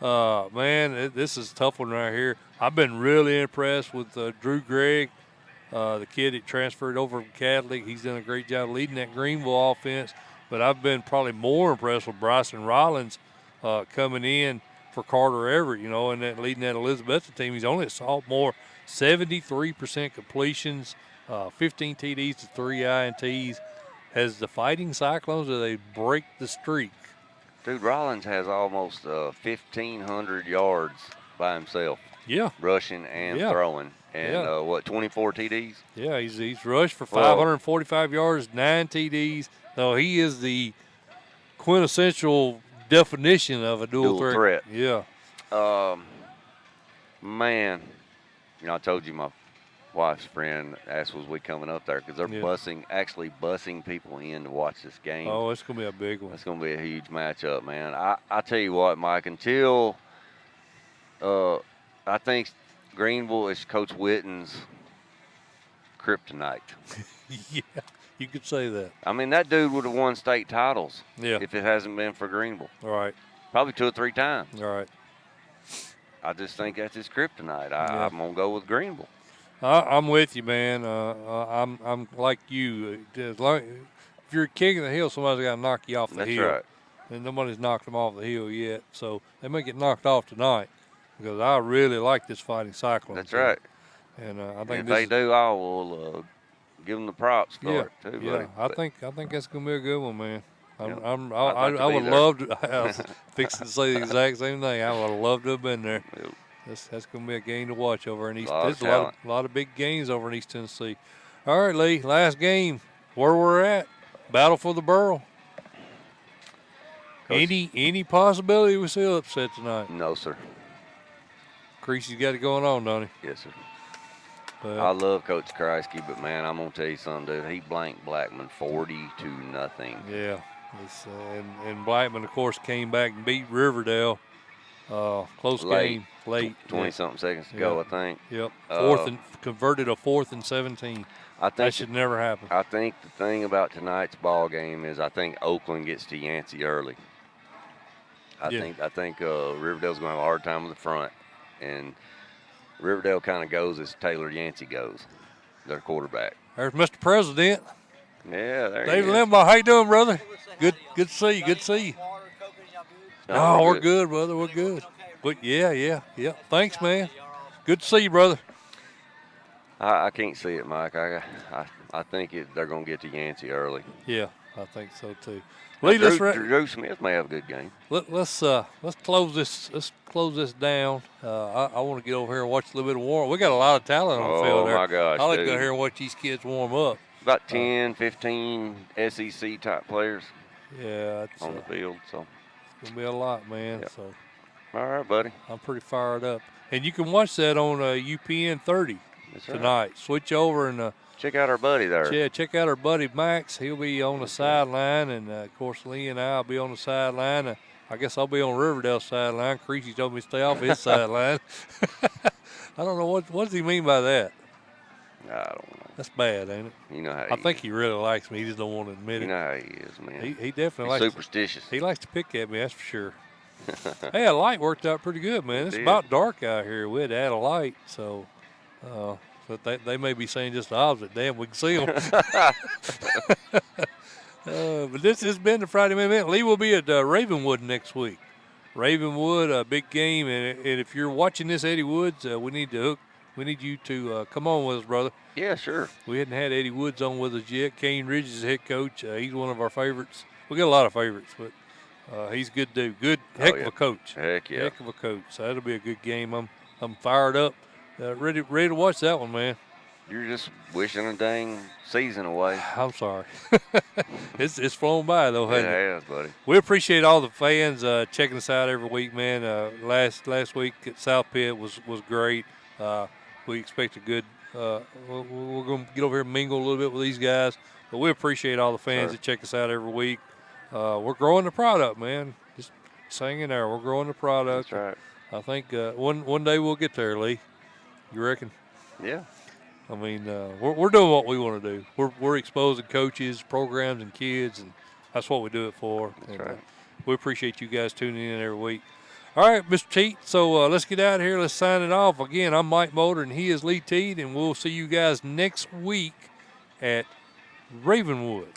Man, this is a tough one right here. I've been really impressed with Drew Gregg, the kid that transferred over from Catholic. He's done a great job leading that Greenville offense. But I've been probably more impressed with Bryson Rollins coming in for Carter Everett, and that leading that Elizabethton team. He's only a sophomore, 73% completions, 15 TDs to 3 INTs. As the Fighting Cyclones, they break the streak.
Dude, Rollins has almost 1,500 yards by himself.
Yeah.
Rushing and throwing. And 24 TDs?
Yeah, he's rushed for 545 yards, 9 TDs. No, he is the quintessential definition of a dual threat. Yeah.
Man, I told you my wife's friend asked was we coming up there because they're busing people in to watch this game.
Oh, it's going to be a big one.
It's going to be a huge matchup, man. I tell you what, Mike, until I think Greenville is Coach Witten's kryptonite.
Yeah, you could say that.
I mean, that dude would have won state titles if it hasn't been for Greenville.
All right.
Probably 2 or 3 times.
All right. I
just think that's his kryptonite. I'm going to go with Greenville.
I'm with you, man. I'm like you. If you're kicking the hill, somebody's got to knock you off the hill.
That's right.
And nobody's knocked them off the hill yet. So they may get knocked off tonight because I really like this Fighting Cyclone.
That's right.
And I think
if they do, I will give them the props for it too.
Yeah,
buddy.
I think that's gonna be a good one, man. I would
there.
love to. I was fixing to say the exact same thing. I would have loved to have been there.
Yep.
That's gonna be a game to watch over in East.
There's
a lot of big games over in East Tennessee. All right, Lee. Last game. Where we're at? Battle for the Borough. Any possibility we see an upset tonight?
No, sir.
Creasy's got it going on, don't he?
Yes, sir. I love Coach Kreisky, but, man, I'm going to tell you something, dude. He blanked Blackman 40-0.
Yeah. And Blackman, of course, came back and beat Riverdale. Close game. Late.
20-something seconds to go, I think.
Yep. Converted a 4th and 17. That should never happen.
I think the thing about tonight's ball game is I think Oakland gets to Yancey early. I think Riverdale's going to have a hard time with the front. And Riverdale kind of goes as Taylor Yancey goes, their quarterback.
There's Mr. President.
Yeah, there
David
he is.
Limbaugh, how you doing, brother? Good to see you. Good to see you.
No,
we're good, brother. We're good. But yeah. Thanks, man. Good to see you, brother.
I can't see it, Mike. I think they're going to get to Yancey early.
Yeah, I think so too.
Lee, Drew Smith may have a good game.
Let's close this. Let's close this down. I want to get over here and watch a little bit of warm. We got a lot of talent on the field there.
Oh my gosh!
I like to go here and watch these kids warm up.
About 10, 15 SEC type players.
Yeah,
on the field. So
it's gonna be a lot, man.
Yep.
So
all right, buddy.
I'm pretty fired up, and you can watch that on UPN 30 tonight.
Right.
Switch over and.
Check out our buddy there.
Yeah, check out our buddy Max. He'll be on the sideline, and of course Lee and I'll be on the sideline. I guess I'll be on Riverdale's sideline. Creasy told me to stay off his sideline. I don't know what does he mean by that.
I don't know.
That's bad, ain't it?
You know how
I think he really likes me. He just don't want to admit it.
You know how he is, man.
He definitely likes
superstitious.
He likes to pick at me, that's for sure. Hey, a light worked out pretty good, man. It's about dark out here. We had to add a light, so. But they may be saying just the opposite. Damn, we can see them. But this has been the Friday Main Event. Lee will be at Ravenwood next week. Ravenwood, a big game. And if you're watching this, Eddie Woods, we need to We need you to come on with us, brother.
Yeah, sure.
We hadn't had Eddie Woods on with us yet. Kane Ridge is the head coach. He's one of our favorites. We got a lot of favorites, but he's a good dude. Good, heck of a coach.
Heck yeah.
Heck of a coach. So that'll be a good game. I'm fired up. Ready to watch that one, man.
You're just wishing a dang season away.
I'm sorry. It's flown by, though, hasn't it?
It has, buddy.
We appreciate all the fans checking us out every week, man. Last week at South Pitt was great. We expect a good we're going to get over here and mingle a little bit with these guys. But we appreciate all the fans that check us out every week. We're growing the product, man. Just hang in there. We're growing the product.
That's right.
I think one day we'll get there, Lee. You reckon?
Yeah.
I mean, we're doing what we want to do. We're exposing coaches, programs, and kids, and that's what we do it for.
That's right.
We appreciate you guys tuning in every week. All right, Mr. Teat, so let's get out of here. Let's sign it off. Again, I'm Mike Mulder, and he is Lee Teat, and we'll see you guys next week at Ravenwood.